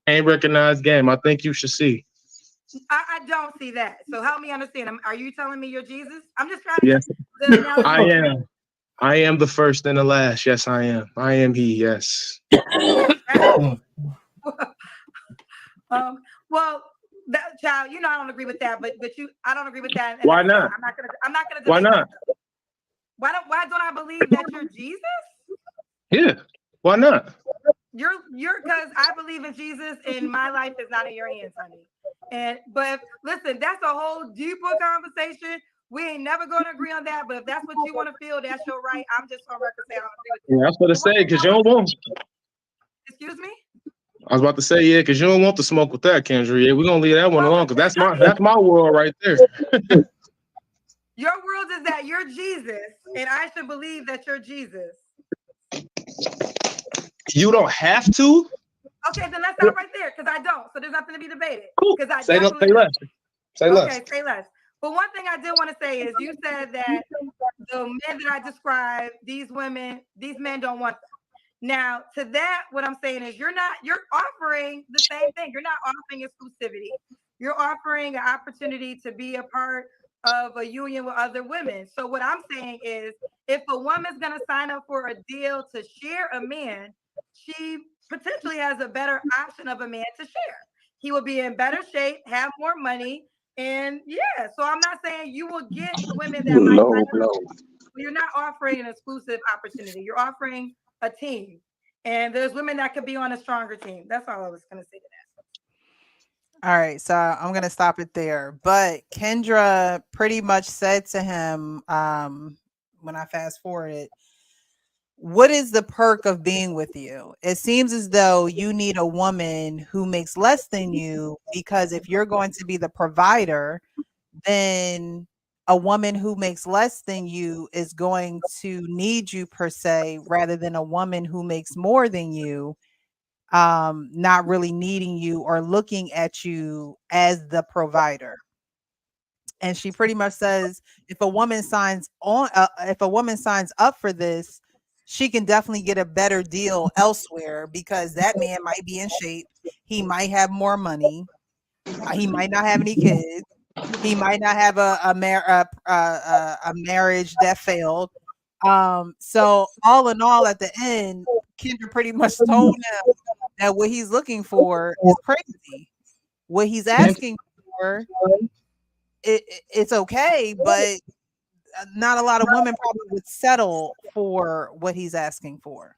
Ain't recognized game. I think you should see. I don't see that. So help me understand. Are you telling me you're Jesus? I'm just trying to Yes, get the analogy. I am. I am the first and the last. Yes, I am. I am he. Yes. Well, that, child, you know I don't agree with that, but I don't agree with that. Why not? I'm not gonna. Why not? Why don't I believe that you're Jesus? Yeah. Why not? You're because I believe in Jesus and my life is not in your hands, honey. But listen, that's a whole deeper conversation. We ain't never gonna agree on that. But if that's what you want to feel, that's your right. I'm just on record saying I don't agree with you. Yeah, I was about to say because you don't want. Excuse me? I was about to say yeah, because you don't want to smoke with that, Kendra. Yeah, we're gonna leave that one alone because that's my world right there. Your world is that you're Jesus, and I should believe that you're Jesus. You don't have to. Okay, then let's stop right there because I don't. So there's nothing to be debated. Cool. Because Say less. Say less. Okay, say less. But one thing I did want to say is you said that the men that I described, these men don't want them. Now, to that, what I'm saying is you're offering the same thing. You're not offering exclusivity. You're offering an opportunity to be a part of a union with other women. So what I'm saying is if a woman's going to sign up for a deal to share a man, she potentially has a better option of a man to share. He will be in better shape, have more money. And yeah, so I'm not saying you will get women that might sign up. You're not offering an exclusive opportunity. You're offering a team. And there's women that could be on a stronger team. That's all I was going to say to that. All right, so I'm gonna stop it there. But Kendra pretty much said to him, when I fast forwarded, what is the perk of being with you? It seems as though you need a woman who makes less than you, because if you're going to be the provider, then a woman who makes less than you is going to need you per se, rather than a woman who makes more than you not really needing you or looking at you as the provider. And she pretty much says if a woman signs up for this, she can definitely get a better deal elsewhere, because that man might be in shape, he might have more money, he might not have any kids, he might not have a marriage that failed. So all in all, at the end, Kendra pretty much told him that what he's looking for is crazy. What he's asking for, it's okay, but not a lot of women probably would settle for what he's asking for.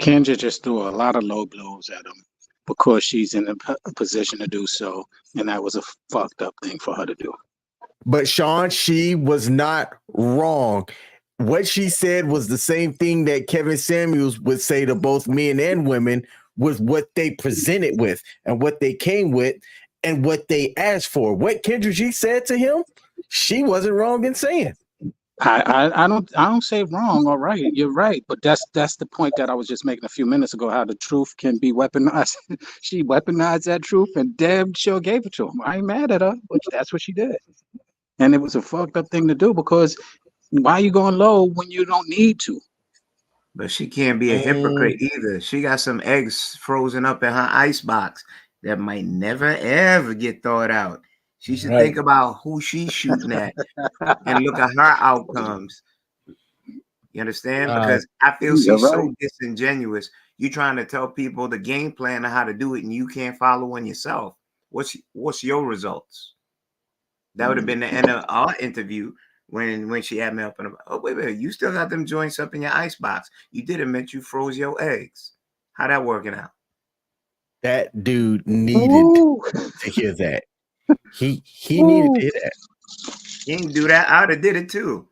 Kendra just threw a lot of low blows at him because she's in a position to do so, and that was a fucked up thing for her to do. But Sean, she was not wrong. What she said was the same thing that Kevin Samuels would say to both men and women, with what they presented with and what they came with and what they asked for. What Kendra G said to him, she wasn't wrong in saying. I don't say wrong or right. You're right, but that's the point that I was just making a few minutes ago. How the truth can be weaponized. She weaponized that truth, and damn sure gave it to him. I ain't mad at her, but that's what she did, and it was a fucked up thing to do, because why are you going low when you don't need to? But she can't be a hypocrite either. She got some eggs frozen up in her ice box that might never ever get thawed out. She should think about who she's shooting at and look at her outcomes. You understand? Because I feel she's so disingenuous. You're trying to tell people the game plan of how to do it, and you can't follow one yourself. What's your results? That would have been the end of our interview when she had me up in the, oh wait, you still got them joints up in your ice box. You didn't admit you froze your eggs. How that working out? That dude needed to hear that. He needed to hear that. He didn't do that. I would have did it too.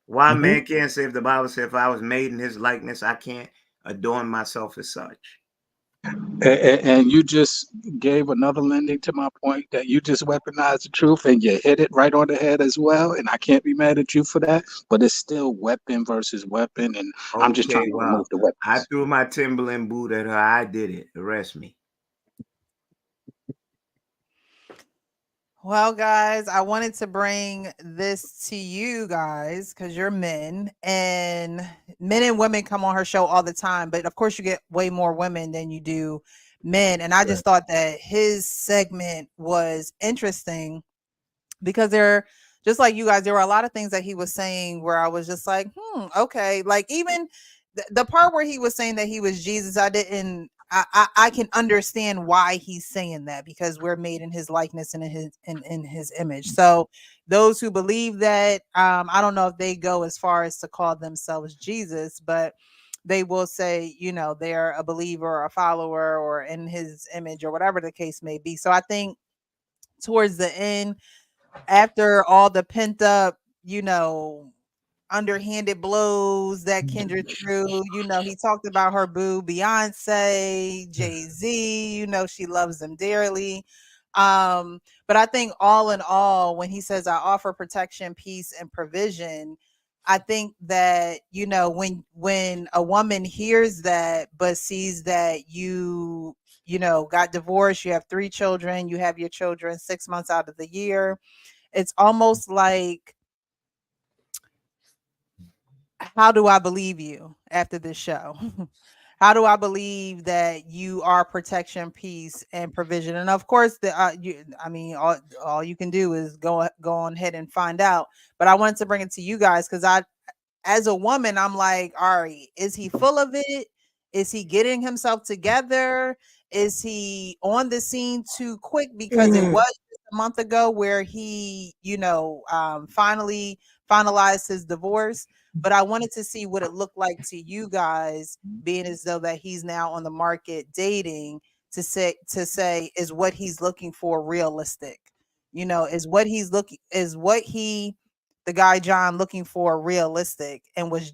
Why man can't say if the Bible said if I was made in his likeness, I can't adorn myself as such. And you just gave another lending to my point that you just weaponized the truth and you hit it right on the head as well. And I can't be mad at you for that, but it's still weapon versus weapon. And Okay, I'm just trying to remove the weapons. I threw my Timberland boot at her. I did it. Arrest me. Well, guys, I wanted to bring this to you guys because you're men, and men and women come on her show all the time. But of course, you get way more women than you do men. And I just thought that his segment was interesting because there, just like you guys, there were a lot of things that he was saying where I was just like, okay. Like even the part where he was saying that he was Jesus, I can understand why he's saying that because we're made in his likeness and in his image. So those who believe that, I don't know if they go as far as to call themselves Jesus, but they will say, you know, they're a believer or a follower or in his image or whatever the case may be. So I think towards the end, after all the pent up, you know, underhanded blows that Kendra threw, you know, he talked about her boo Beyonce, Jay-Z, you know, she loves them dearly. But I think all in all, when he says I offer protection, peace, and provision, I think that, you know, when a woman hears that but sees that you know, got divorced, you have 3 children, you have your children 6 months out of the year, it's almost like, how do I believe you after this show? How do I believe that you are protection, peace, and provision? And of course, all you can do is go on ahead and find out. But I wanted to bring it to you guys because as a woman, I'm like, Ari, is he full of it? Is he getting himself together? Is he on the scene too quick? Because it was just a month ago where he, you know, finally finalized his divorce. But I wanted to see what it looked like to you guys, being as though that he's now on the market dating, to say, is what he's looking for realistic? You know, the guy John looking for realistic? And was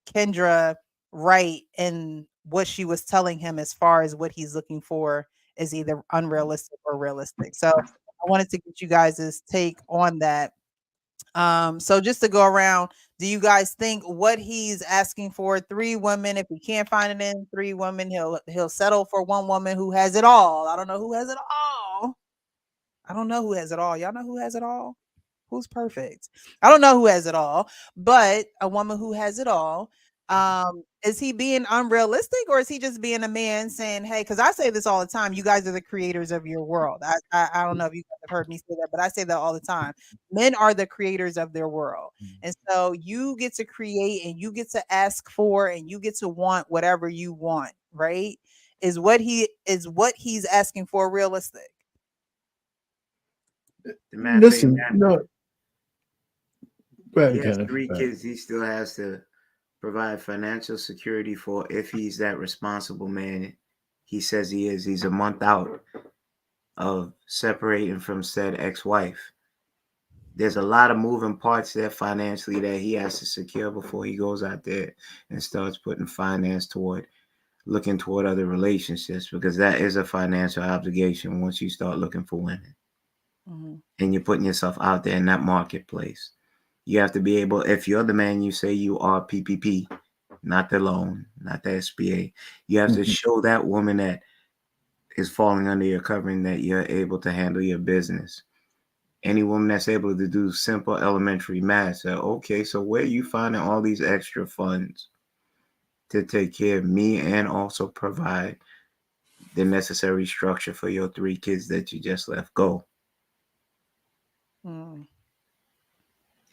Kendra right in what she was telling him as far as what he's looking for is either unrealistic or realistic? So I wanted to get you guys' take on that. So just to go around, do you guys think what he's asking for, 3 women, if he can't find it in 3 women, he'll settle for 1 woman who has it all? I don't know who has it all. I don't know who has it all. Y'all know who has it all? Who's perfect? I don't know who has it all, but a woman who has it all. Is he being unrealistic, or is he just being a man saying, hey, because I say this all the time, you guys are the creators of your world. I don't know if you guys have heard me say that, but I say that all the time. Men are the creators of their world. And so you get to create and you get to ask for and you get to want whatever you want, right? Is what he's asking for realistic? Listen, no. He has 3 kids. He still has to provide financial security for, if he's that responsible man he says he is. He's a month out of separating from said ex-wife. There's a lot of moving parts there financially that he has to secure before he goes out there and starts putting finance toward looking toward other relationships, because that is a financial obligation once you start looking for women. And you're putting yourself out there in that marketplace. You have to be able, if you're the man you say you are, PPP, not the loan, not the SBA, you have to show that woman that is falling under your covering that you're able to handle your business. Any woman that's able to do simple elementary math, say, okay, so where are you finding all these extra funds to take care of me and also provide the necessary structure for your 3 kids that you just let go?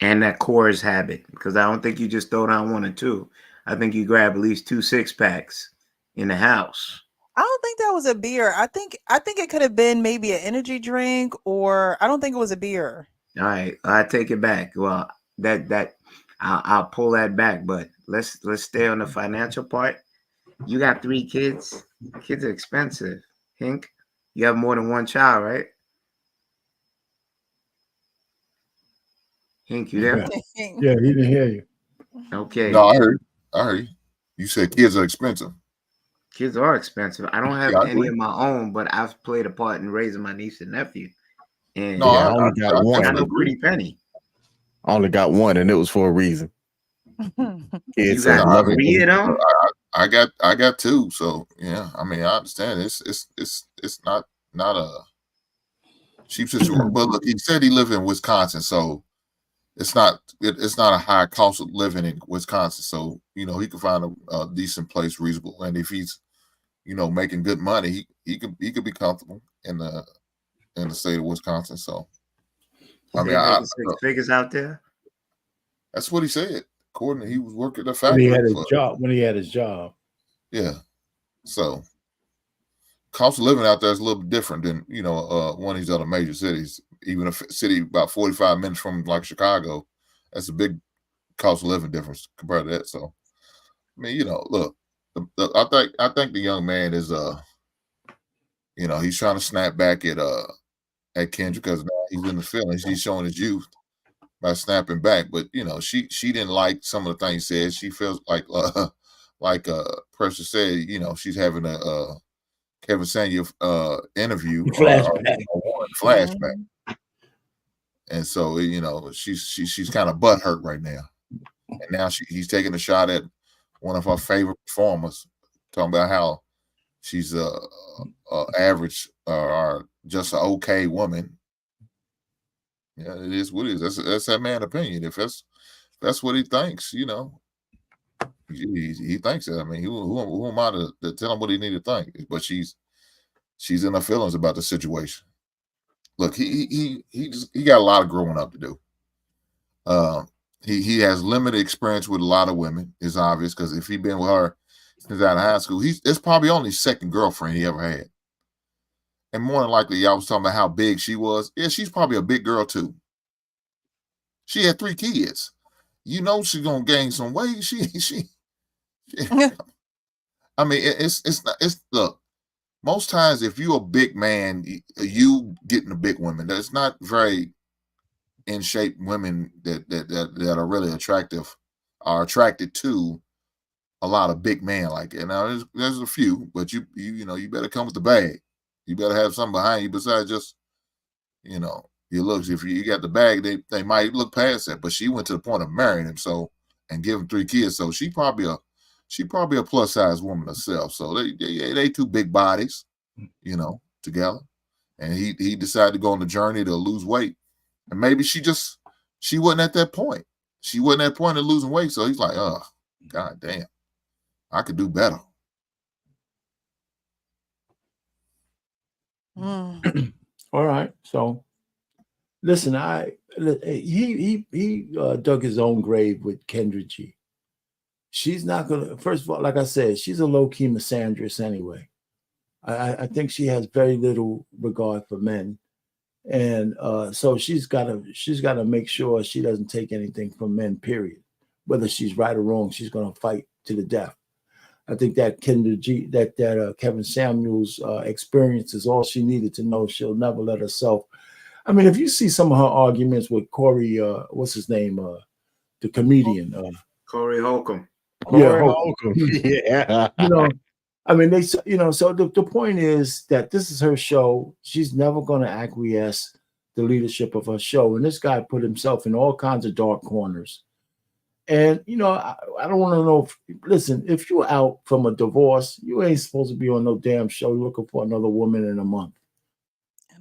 And that chorus habit, because I don't think you just throw down 1 or 2. I think you grab at least 2 6-packs in the house. I don't think that was a beer. I think it could have been maybe an energy drink, or I don't think it was a beer. All right, I take it back. Well, that I'll pull that back. But let's stay on the financial part. You got 3 kids. Kids are expensive. Hink, you have more than one child, right? Hink, you there? Yeah, he didn't hear you. Okay. No, I heard you. You said kids are expensive. Kids are expensive. I don't have Yeah, I any agree. of my own, but I've played a part in raising my niece and nephew. And No, Yeah, I only got one. I know agree. Pretty Penny. I only got one, and it was for a reason. You Kids got love 3 of them? I got 2. So yeah, I mean, I understand it's not a cheap situation. But look, he said he lived in Wisconsin, so it's not a high cost of living in Wisconsin. So he can find a decent place, reasonable, and if he's making good money, he could be comfortable in the state of Wisconsin. So I mean, Making 6 figures out there. That's what he said. According to he was working the When factory he had his job. Yeah. So cost of living out there is a little bit different than one of these other major cities. Even a city about 45 minutes from like Chicago, that's a big cost of living difference compared to that. So I mean, look, I think the young man is he's trying to snap back at Kendrick because now he's in the feelings. He's showing his youth by snapping back. But she didn't like some of the things he said. She feels like Precious said, she's having a Kevin Samuel interview flashback. And so she's kind of butthurt right now. And now he's taking a shot at one of her favorite performers, talking about how she's a average or just an okay woman. Yeah, it is what it is. That's that man's opinion. If that's what he thinks, he thinks that. I mean, who am I to tell him what he need to think? But she's in her feelings about the situation. Look, he got a lot of growing up to do. He has limited experience with a lot of women. It's obvious because if he'd been with her since out of high school, it's probably only second girlfriend he ever had. And more than likely, y'all was talking about how big she was. Yeah, she's probably a big girl too. She had 3 kids. She's gonna gain some weight. I mean, it's look. Most times, if you're a big man, you getting a big woman. There's not very in shape women that are really attractive, are attracted to a lot of big men like that. Now, there's a few, but you better come with the bag. You better have something behind you besides just your looks. If you got the bag, they might look past that. But she went to the point of marrying him, and give him 3 kids. So she probably a plus size woman herself. So they 2 big bodies, together. And he decided to go on the journey to lose weight. And maybe she wasn't at that point. She wasn't at that point of losing weight. So he's like, oh, God damn, I could do better. All right. So listen, he dug his own grave with Kendra G. She's not gonna, first of all, like I said, she's a low-key misandrist anyway. I think she has very little regard for men. And so she's gotta make sure she doesn't take anything from men, period. Whether she's right or wrong, she's gonna fight to the death. I think that Kendra G, that Kevin Samuels experience is all she needed to know. She'll never let herself. I mean, if you see some of her arguments with Corey, what's his name, the comedian, Corey Holcomb. Yeah, Holcomb. Yeah. I mean, so the point is that this is her show. She's never going to acquiesce the leadership of her show. And this guy put himself in all kinds of dark corners. And, I don't want to know listen, if you're out from a divorce, you ain't supposed to be on no damn show looking for another woman in a month.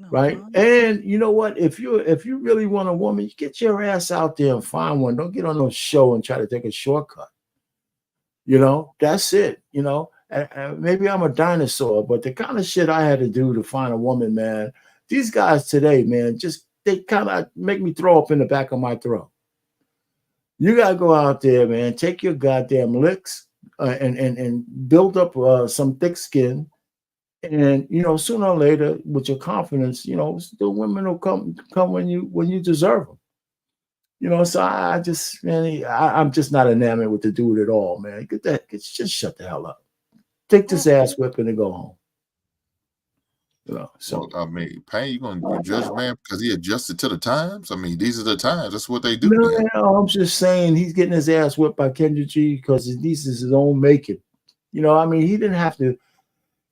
Right. And you know what? If you really want a woman, you get your ass out there and find one. Don't get on no show and try to take a shortcut. That's it. And maybe I'm a dinosaur, but the kind of shit I had to do to find a woman, man, these guys today, man, they kind of make me throw up in the back of my throat. You got to go out there, man, take your goddamn licks and build up some thick skin. And, sooner or later, with your confidence, the women will come when you deserve them. You know, so I just, man, I'm just not enamored with the dude at all, man. Just shut the hell up. Take this ass whipping and go home. You know, so well, I mean, Payne, you gonna judge man because he adjusted to the times? I mean, these are the times. That's what they do. No, I'm just saying he's getting his ass whipped by Kendrick G because this is his own making. You know, I mean, he didn't have to.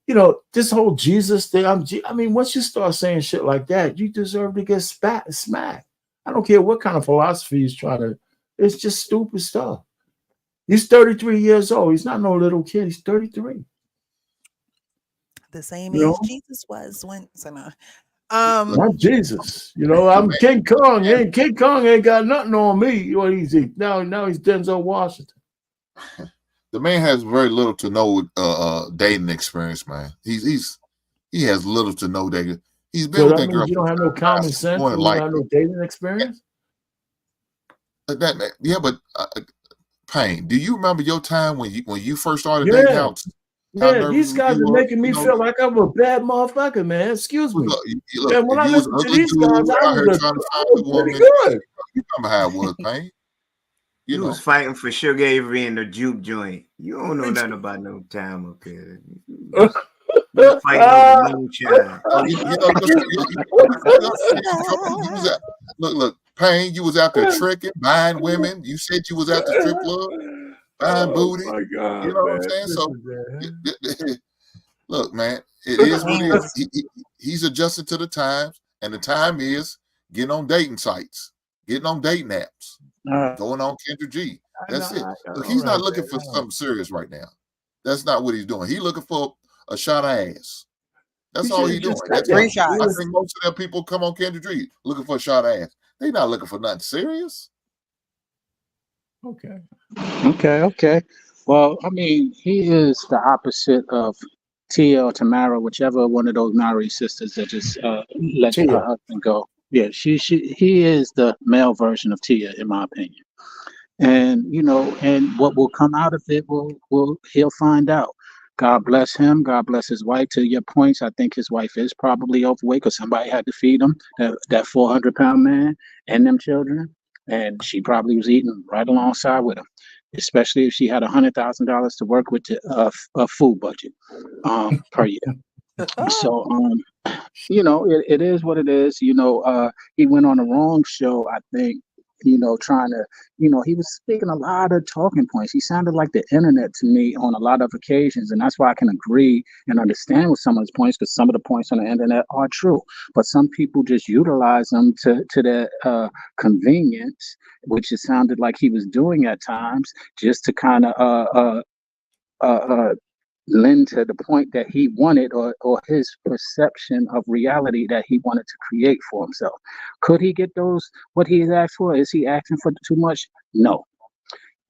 You know, this whole Jesus thing. I mean, once you start saying shit like that, you deserve to get smacked. I don't care what kind of philosophy he's trying to. It's just stupid stuff. He's 33 years old. He's not no little kid. He's 33. The same age Jesus was when. So no. Not Jesus. You know, I'm King Kong. And King Kong ain't got nothing on me. What is he? Now he's Denzel Washington. The man has very little to no dating experience, man. He has little to no dating. He's been with that girl. You don't have no common sense. You don't have no dating experience. Yeah, but Payne, do you remember your time when you first started dating out? Yeah, these guys are making me feel like I'm a bad motherfucker, man. Excuse me. Man, when I listen to these guys, I was pretty good. You remember how it was, Payne? You was fighting for Sugar Avery in the juke joint. You don't know nothing about no time up here. Fighting over moonshine. Look, Payne, you was out there tricking, buying women. You said you was at the strip club. Buying booty, my God, you know what I'm saying? So, look, man, it is what it is. He's adjusted to the times, and the time is getting on dating sites, getting on dating apps, going on Kendrick G. That's it. Look, he's not looking for something serious right now. That's not what he's doing. He's looking for a shot of ass. That's all he's doing. That's I think most of them people come on Kendrick G looking for a shot of ass. They're not looking for nothing serious. Okay. Well, I mean, he is the opposite of Tia or Tamara, whichever one of those married sisters that just let her husband go. Yeah, he is the male version of Tia, in my opinion. And you know, and what will come out of it he'll find out. God bless him. God bless his wife. To your points, I think his wife is probably overweight because somebody had to feed him, that 400-pound man and them children. And she probably was eating right alongside with him, especially if she had $100,000 to work with a food budget per year. So, you know, it is what it is. You know, he went on the wrong show, I think, you know, trying to, you know, he was speaking a lot of talking points. He sounded like the internet to me on a lot of occasions. And that's why I can agree and understand with some of his points, because some of the points on the internet are true. But some people just utilize them to their convenience, which it sounded like he was doing at times, just to kind of lend to the point that he wanted or his perception of reality that he wanted to create for himself. Could he get what he's asked for? Is he asking for too much? No.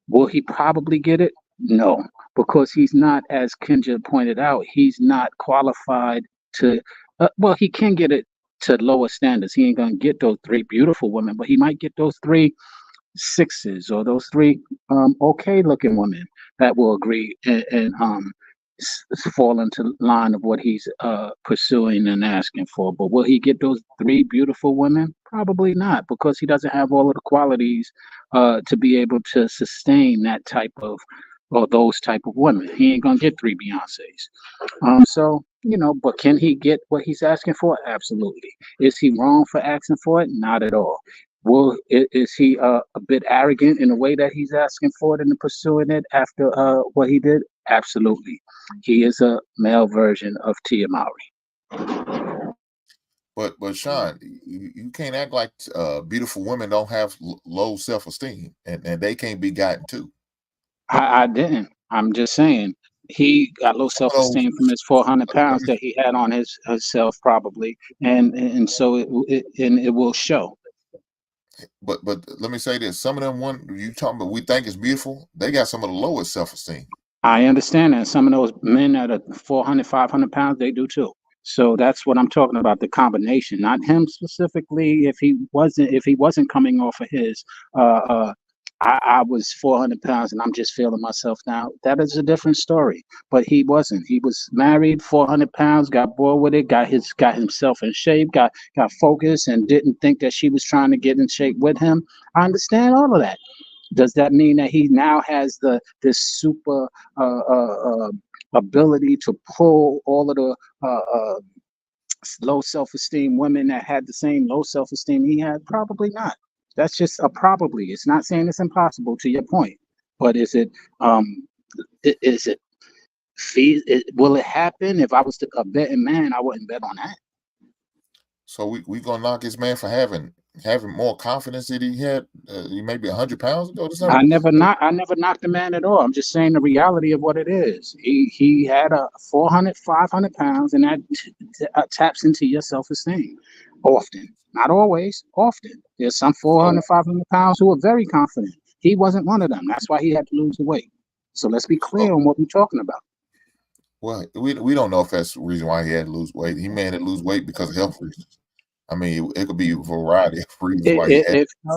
Will he probably get it? No, because he's not, as Kendra pointed out, he's not qualified to, well, he can get it to lower standards. He ain't going to get those 3 beautiful women, but he might get those 3 6s or those 3 okay looking women that will agree and fall into line of what he's pursuing and asking for. But will he get those 3 beautiful women? Probably not, because he doesn't have all of the qualities to be able to sustain that type of, or those type of women. He ain't gonna get 3 Beyoncés. So, you know, but can he get what he's asking for? Absolutely. Is he wrong for asking for it? Not at all. Is he a bit arrogant in the way that he's asking for it and pursuing it after what he did? Absolutely. He is a male version of Tia Mowry. But Sean, you can't act like beautiful women don't have low self-esteem and they can't be gotten too. I didn't. I'm just saying he got low self-esteem from his 400 pounds that he had on his self probably, and so it will show. But let me say this: some of them you talking about we think is beautiful, they got some of the lowest self-esteem. I understand that. Some of those men that are 400, 500 pounds, they do too. So that's what I'm talking about, the combination, not him specifically. If he wasn't coming off of his I was 400 pounds and I'm just feeling myself now. That is a different story. But he wasn't. He was married, 400 pounds, got bored with it, got himself in shape, got focused, and didn't think that she was trying to get in shape with him. I understand all of that. Does that mean that he now has this super ability to pull all of the low self-esteem women that had the same low self-esteem he had? Probably not. That's just a probably. It's not saying it's impossible, to your point, but is it will it happen? If I was a betting man, I wouldn't bet on that. So we gonna knock his man for having more confidence that he had maybe 100 pounds ago or something? I never knocked the man at all. I'm just saying the reality of what it is. He had a 400, 500 pounds, and that taps into your self-esteem often. Not always, often. There's some 400, 500 pounds who are very confident. He wasn't one of them. That's why he had to lose the weight. So let's be clear on what we're talking about. Well, we don't know if that's the reason why he had to lose weight. He may have to lose weight because of health reasons. I mean, it could be a variety of reasons why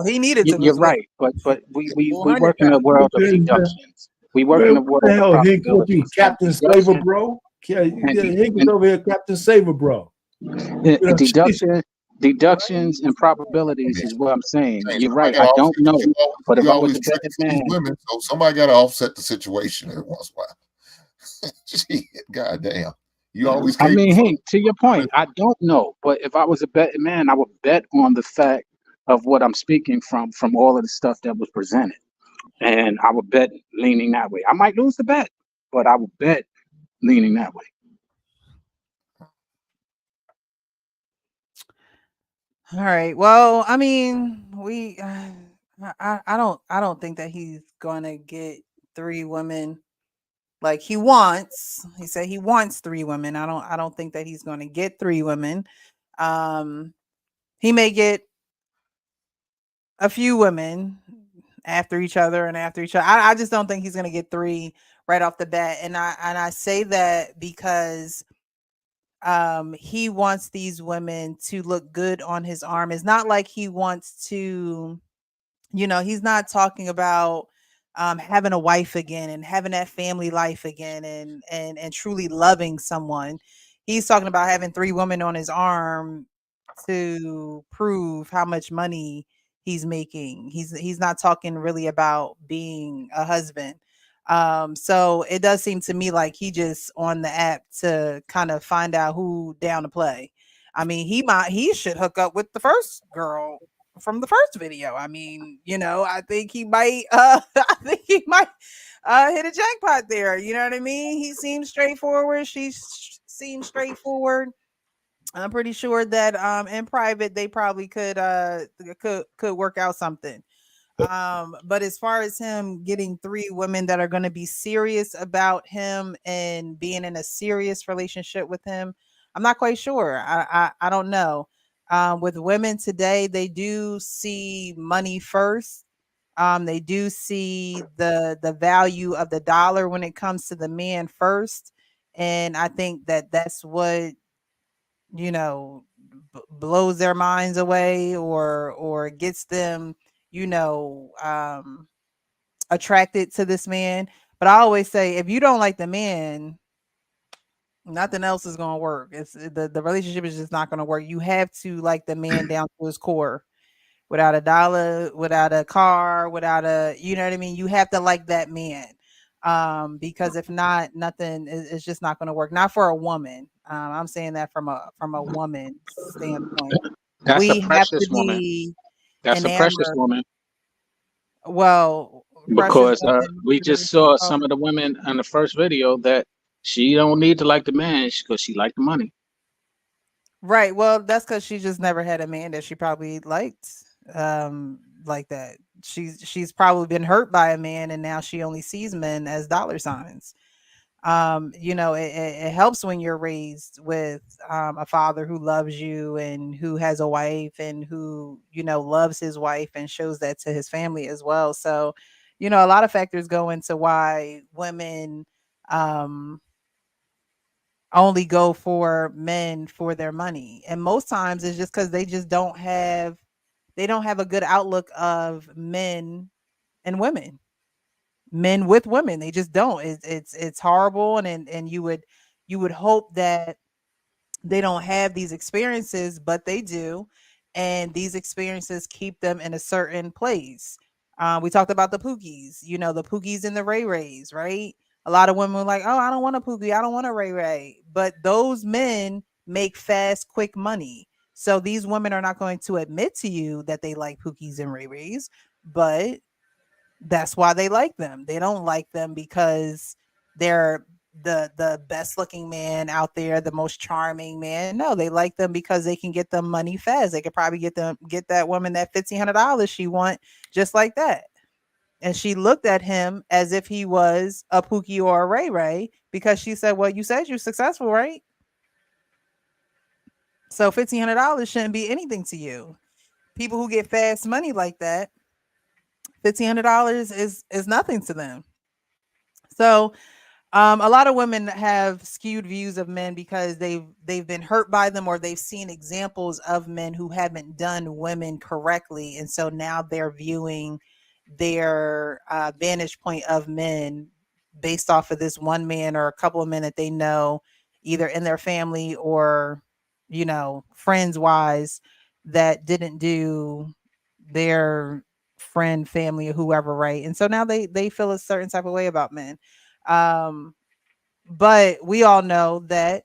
he needed to. You're right, but we work in a world of deductions. We work in a world of probabilities. Captain Saver, bro. Higgins over here, Captain Saver, bro. Deductions and probabilities is what I'm saying. You're right. I don't know, but if I was a betting man, women, so somebody got to offset the situation every once in a while. Shit, goddamn. You always. I mean, hey, to your point, I don't know, but if I was a betting man, I would bet on the fact of what I'm speaking from all of the stuff that was presented, and I would bet leaning that way. I might lose the bet, but I would bet leaning that way. All right. Well, I mean, I don't think that he's gonna get 3 women like he wants. He said he wants 3 women. I don't think that he's gonna get 3 women. He may get a few women after each other. I just don't think he's gonna get 3 right off the bat. And I say that because he wants these women to look good on his arm. It's not like he wants to, he's not talking about having a wife again and having that family life again and truly loving someone. He's talking about having 3 women on his arm to prove how much money he's making. He's not talking really about being a husband. So it does seem to me like he just on the app to kind of find out who down to play. I mean, he should hook up with the first girl from the first video. I mean, I think he might hit a jackpot there. You know what I mean? He seems straightforward. She seems straightforward. I'm pretty sure that in private they probably could work out something. But as far as him getting 3 women that are going to be serious about him and being in a serious relationship with him, I'm not quite sure. I don't know. With women today, they do see money first. They do see the value of the dollar when it comes to the man first. And I think that that's what, blows their minds away or gets them, attracted to this man. But I always say, if you don't like the man, nothing else is going to work. It's the relationship is just not going to work. You have to like the man down to his core. Without a dollar, without a car, without a, you know what I mean? You have to like that man. Because if not, nothing is just not going to work. Not for a woman. I'm saying that from a woman standpoint. That's a precious woman. That's a precious woman. Well, because we just saw some of the women in the first video that she don't need to like the man because she liked the money. Right. Well, that's because she just never had a man that she probably liked like that. She's probably been hurt by a man and now she only sees men as dollar signs. It helps when you're raised with a father who loves you and who has a wife and who, loves his wife and shows that to his family as well. So, a lot of factors go into why women only go for men for their money. And most times it's just because they just don't have a good outlook of men and women, men with women. They just don't. It's horrible, and you would hope that they don't have these experiences, but they do, and these experiences keep them in a certain place. We talked about the Pookies, the Pookies and the Ray Rays, right? A lot of women were like, oh, I don't want a Pookie, I don't want a Ray Ray, but those men make fast, quick money. So these women are not going to admit to you that they like Pookies and Ray Rays, but that's why they like them. They don't like them because they're the best looking man out there, the most charming man. No, they like them because they can get them money fast. They could probably get that woman that $1,500 she want just like that. And she looked at him as if he was a Pookie or a Ray Ray because she said, well, you said you're successful, right? So $1,500 shouldn't be anything to you. People who get fast money like that, $1,500 is nothing to them. So a lot of women have skewed views of men because they've been hurt by them, or they've seen examples of men who haven't done women correctly, and so now they're viewing their vantage point of men based off of this one man or a couple of men that they know, either in their family or friends wise, that didn't do their friend, family, or whoever right. And so now they feel a certain type of way about men. But we all know that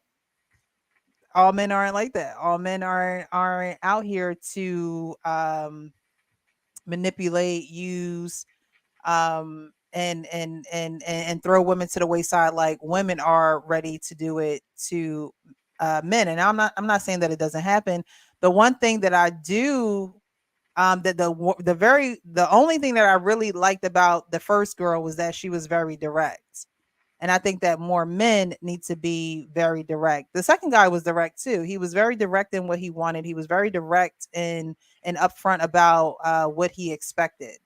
all men aren't like that. All men aren't out here to manipulate, use, and throw women to the wayside like women are ready to do it to men. And I'm not saying that it doesn't happen. The one thing that I do, that the only thing that I really liked about the first girl was that she was very direct. And I think that more men need to be very direct. The second guy was direct too. He was very direct in what he wanted. He was very direct and upfront about what he expected.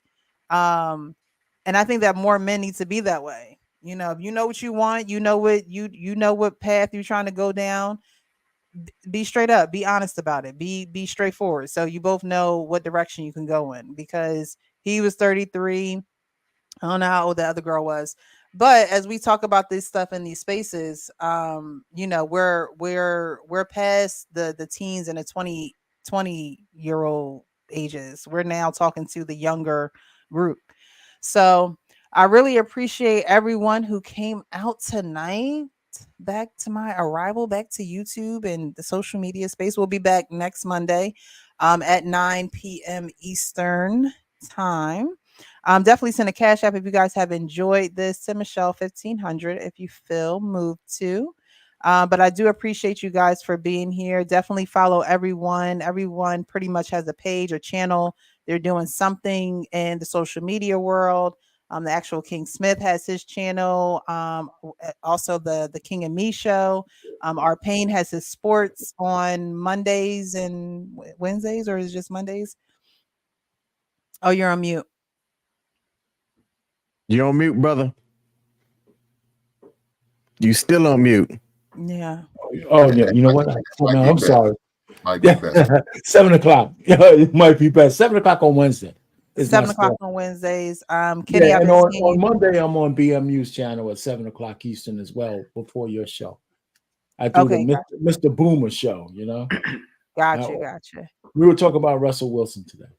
And I think that more men need to be that way. If you know what you want, you know what path you're trying to go down. Be straight up, be honest about it, be straightforward, so you both know what direction you can go in. Because he was 33, I don't know how old the other girl was, but as we talk about this stuff in these spaces, we're past the teens and the 20-year-old ages. We're now talking to the younger group. So I really appreciate everyone who came out tonight. Back to my arrival, back to YouTube and the social media space. We'll be back next Monday at 9 p.m. Eastern time. Definitely send a cash app if you guys have enjoyed this to Michelle 1500 if you feel moved to. But I do appreciate you guys for being here. Definitely follow everyone. Everyone pretty much has a page or channel. They're doing something in the social media world. The actual King Smith has his channel. Also the King and Me show. Our Payne has his sports on Mondays and Wednesdays, or is it just Mondays? Oh, you're on mute. You're on mute, brother. You still on mute. Yeah. Oh yeah. You know what? No, I'm sorry. Might be best. 7 o'clock. It might be best. 7 o'clock on Wednesday. 7 o'clock on Wednesdays. Kenny, yeah, and on Monday, I'm on BMU's channel at 7 o'clock Eastern as well before your show. I do the Mr. Boomer show, Gotcha. We were talking about Russell Wilson today.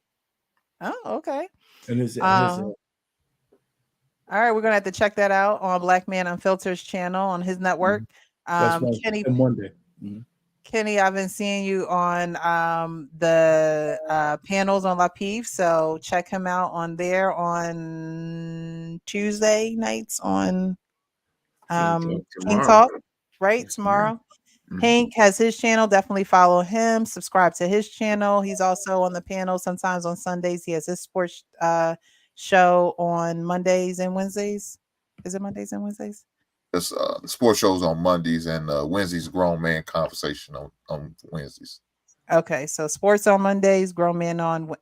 Oh, okay. And all right, we're gonna have to check that out on Black Man Unfiltered's channel on his network. Kenny, Monday. Kenny, I've been seeing you on the panels on La Pive, so check him out on there on Tuesday nights on King Talk, right? Tomorrow. Hank has his channel. Definitely follow him. Subscribe to his channel. He's also on the panel sometimes on Sundays. He has his sports show on Mondays and Wednesdays. Is it Mondays and Wednesdays? It's the sports shows on Mondays, and Wednesdays grown man conversation on Wednesdays. Okay, so sports on Mondays, grown man on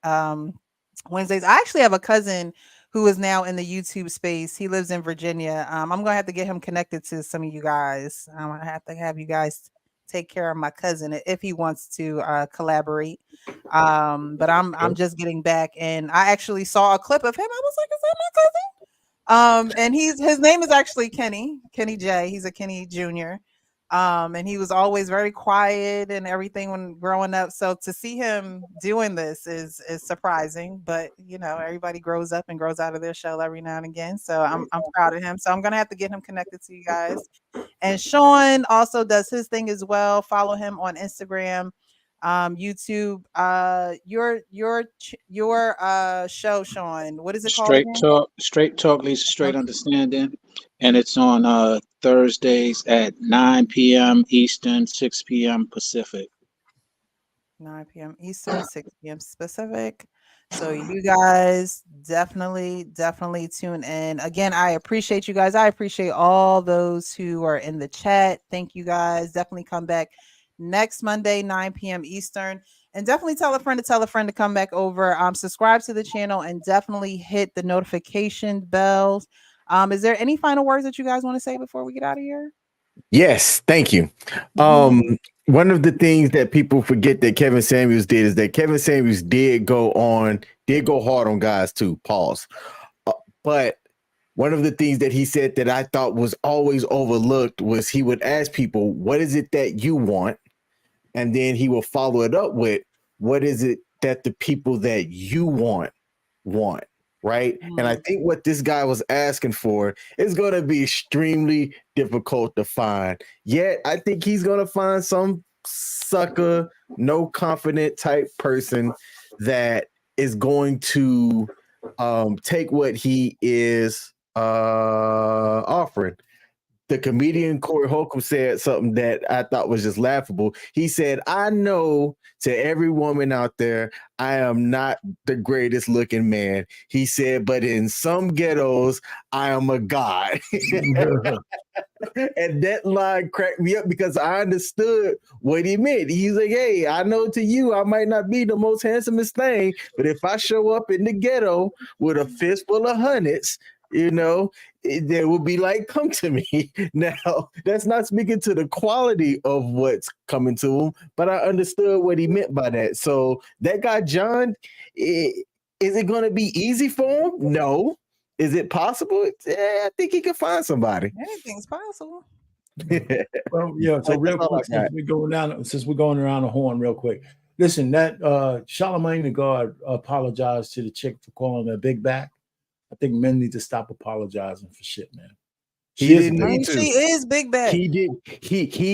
Wednesdays. I actually have a cousin who is now in the YouTube space. He lives in Virginia. I'm gonna have to get him connected to some of you guys. I'm gonna have to have you guys take care of my cousin if he wants to collaborate. But I'm just getting back, and I actually saw a clip of him. I was like, is that my cousin? And his name is actually Kenny J. He's a Kenny Jr. And he was always very quiet and everything when growing up. So to see him doing this is surprising, but you know, everybody grows up and grows out of their shell every now and again. So I'm proud of him. So I'm gonna have to get him connected to you guys. And Sean also does his thing as well. Follow him on Instagram, YouTube. Your show, Sean. What is it called? Straight Talk leads to straight understanding, and it's on Thursdays at 9 p.m. Eastern, 6 p.m. Pacific. 9 p.m. Eastern, 6 p.m. Pacific. So you guys definitely tune in. Again, I appreciate you guys. I appreciate all those who are in the chat. Thank you guys. Definitely come back next Monday, 9 p.m. Eastern. And definitely tell a friend to come back over. Subscribe to the channel and definitely hit the notification bells. Is there any final words that you guys want to say before we get out of here? Yes, thank you. One of the things that people forget that Kevin Samuels did is that Kevin Samuels did go hard on guys too. Pause. But one of the things that he said that I thought was always overlooked was he would ask people, what is it that you want? And then he will follow it up with, what is it that the people that you want? Right. And I think what this guy was asking for is going to be extremely difficult to find. Yet I think he's going to find some sucker, no confident type person that is going to take what he is offering. The comedian Corey Holcomb said something that I thought was just laughable. He said, I know to every woman out there, I am not the greatest looking man. He said, but in some ghettos, I am a god. And that line cracked me up because I understood what he meant. He's like, hey, I know to you, I might not be the most handsomest thing, but if I show up in the ghetto with a fistful of hundreds, you know, they will be like, come to me. Now, that's not speaking to the quality of what's coming to him, but I understood what he meant by that. So that guy, John, is it going to be easy for him? No. Is it possible? Yeah, I think he could find somebody. Anything's possible. Well, yeah. So real quick, since we're going around the horn real quick. Listen, that Charlamagne the God apologized to the chick for calling her big back. I think men need to stop apologizing for shit, man. He didn't need to. She is big back. He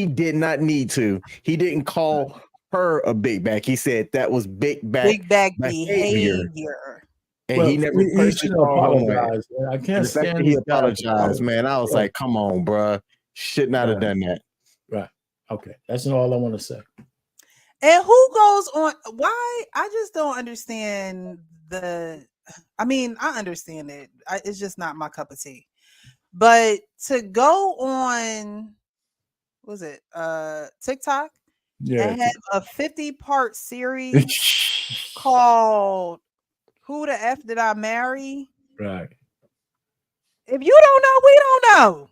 did not need to. He didn't call her a big back. He said that was big back behavior. And he never apologized. I can't stand he apologized, man. I was like, come on, bro. Should not have done that. Right. Okay. That's all I want to say. And who goes on? Why? I just don't understand I mean, I understand it. It's just not my cup of tea. But to go on, what was it? TikTok and have a 50-part series called "Who the F Did I Marry?" Right. If you don't know, we don't know.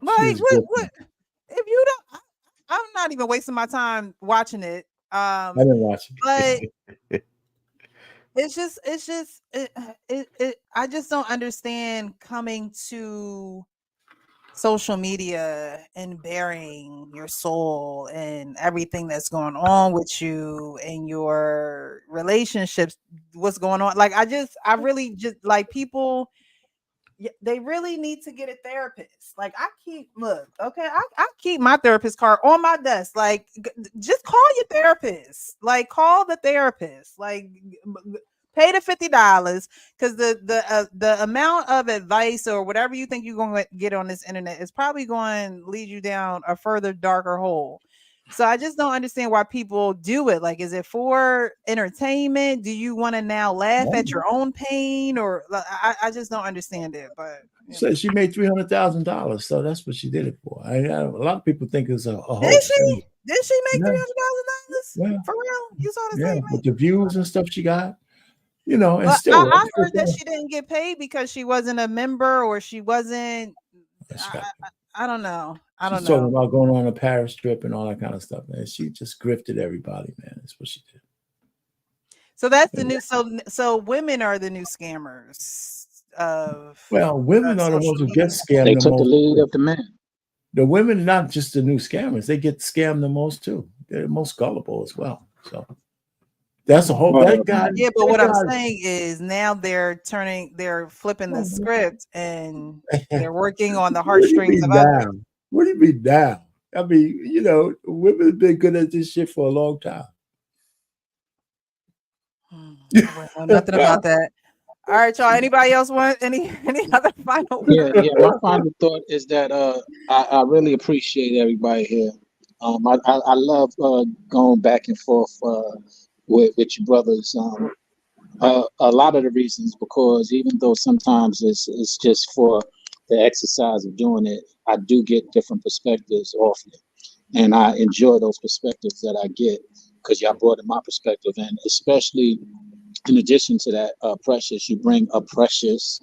Like, what? If you don't, I'm not even wasting my time watching it. I didn't watch it, but. It's just I just don't understand coming to social media and bearing your soul and everything that's going on with you and your relationships, what's going on. Like, I really just like people, they really need to get a therapist. Like, I keep my therapist card on my desk. Like, just call your therapist. Like, call the therapist. Like, pay the $50 because the amount of advice or whatever you think you're going to get on this internet is probably going to lead you down a further darker hole. So I just don't understand why people do it. Like, is it for entertainment? Do you want to now laugh at your own pain? Or I just don't understand it. But so she made $300,000, so that's what she did it for. A lot of people think it's a whole. Did she make $300,000? Yeah. For real? You saw the thing with the views and stuff she got. You know, and still, I heard that she didn't get paid because she wasn't a member or she wasn't. I don't know. I don't She's talking know. about going on a Paris trip and all that kind of stuff, man. She just grifted everybody, man. That's what she did. So that's the new. So women are the new scammers of. Well, women are the ones who get scammed They the took the most. lead of the men. The women, not just the new scammers, they get scammed the most too. They're the most gullible as well. So that's a whole that guy. Yeah, but that what I'm guy- saying is now they're flipping the script and they're working on the What do you heartstrings mean of others. now? What do you mean now? I mean, you know, women have been good at this shit for a long time. I know nothing about that. All right, y'all. Anybody else want any other final words? Yeah. My final thought is that I really appreciate everybody here. I love going back and forth with your brothers. A lot of the reasons, because even though sometimes it's just for the exercise of doing it, I do get different perspectives off it, and I enjoy those perspectives that I get because y'all brought in my perspective, and especially. In addition to that, Precious, you bring a precious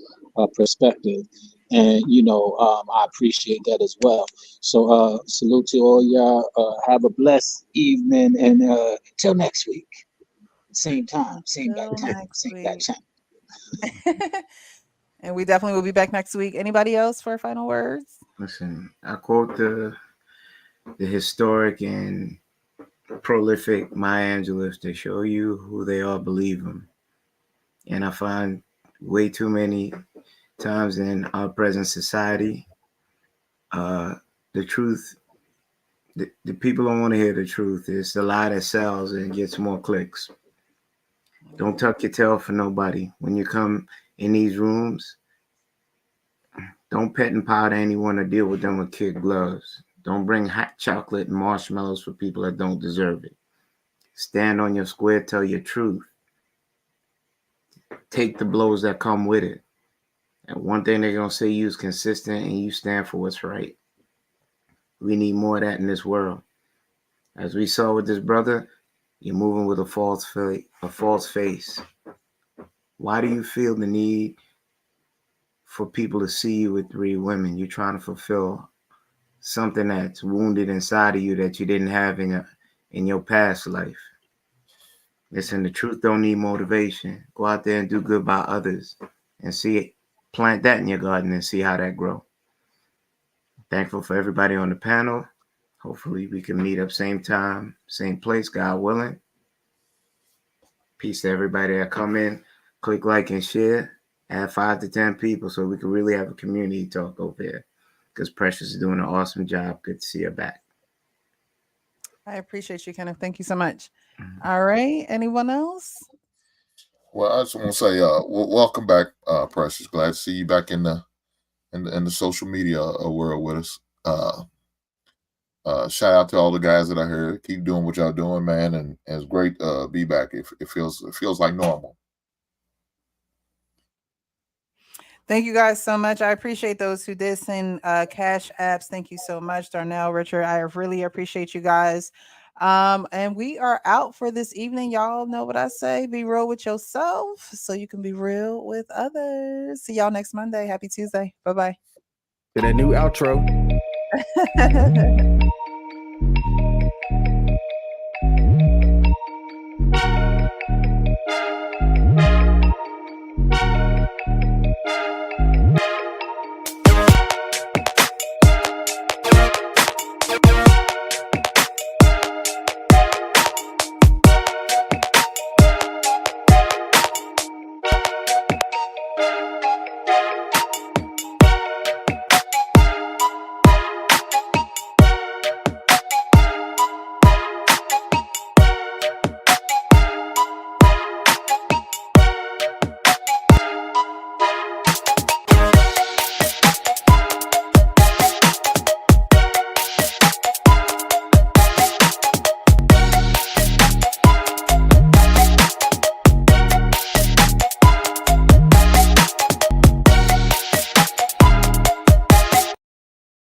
perspective, and I appreciate that as well. So, salute to all y'all. Have a blessed evening, and till next week, same time, same back time, same back channel. And we definitely will be back next week. Anybody else for final words? Listen, I quote the historic and prolific Maya Angelou: if they show you who they are, believe them. And I find way too many times in our present society, the truth, the people don't want to hear the truth. It's the lie that sells and gets more clicks. Don't tuck your tail for nobody. When you come in these rooms, don't pet and powder anyone or deal with them with kid gloves. Don't bring hot chocolate and marshmallows for people that don't deserve it. Stand on your square, tell your truth. Take the blows that come with it. And one thing they're going to say, you is consistent and you stand for what's right. We need more of that in this world. As we saw with this brother, you're moving with a false face. Why do you feel the need for people to see you with 3 women? You're trying to fulfill something that's wounded inside of you that you didn't have in your past life. Listen, the truth don't need motivation. Go out there and do good by others and see it. Plant that in your garden and see how that grow. Thankful for everybody on the panel. Hopefully we can meet up same time, same place, God willing. Peace to everybody that come in. Click like and share. Add 5 to 10 people so we can really have a community talk over here. Because Precious is doing an awesome job. Good to see her back. I appreciate you, Kenneth. Thank you so much. All right. Anyone else? Well, I just want to say, welcome back, Precious. Glad to see you back in the social media world with us. Shout out to all the guys that I heard. Keep doing what y'all doing, man, and it's great to be back. It feels like normal. Thank you guys so much. I appreciate those who did send cash apps. Thank you so much, Darnell, Richard. I really appreciate you guys. And we are out for this evening. Y'all know what I say. Be real with yourself so you can be real with others. See y'all next Monday. Happy Tuesday. Bye-bye. To that new outro.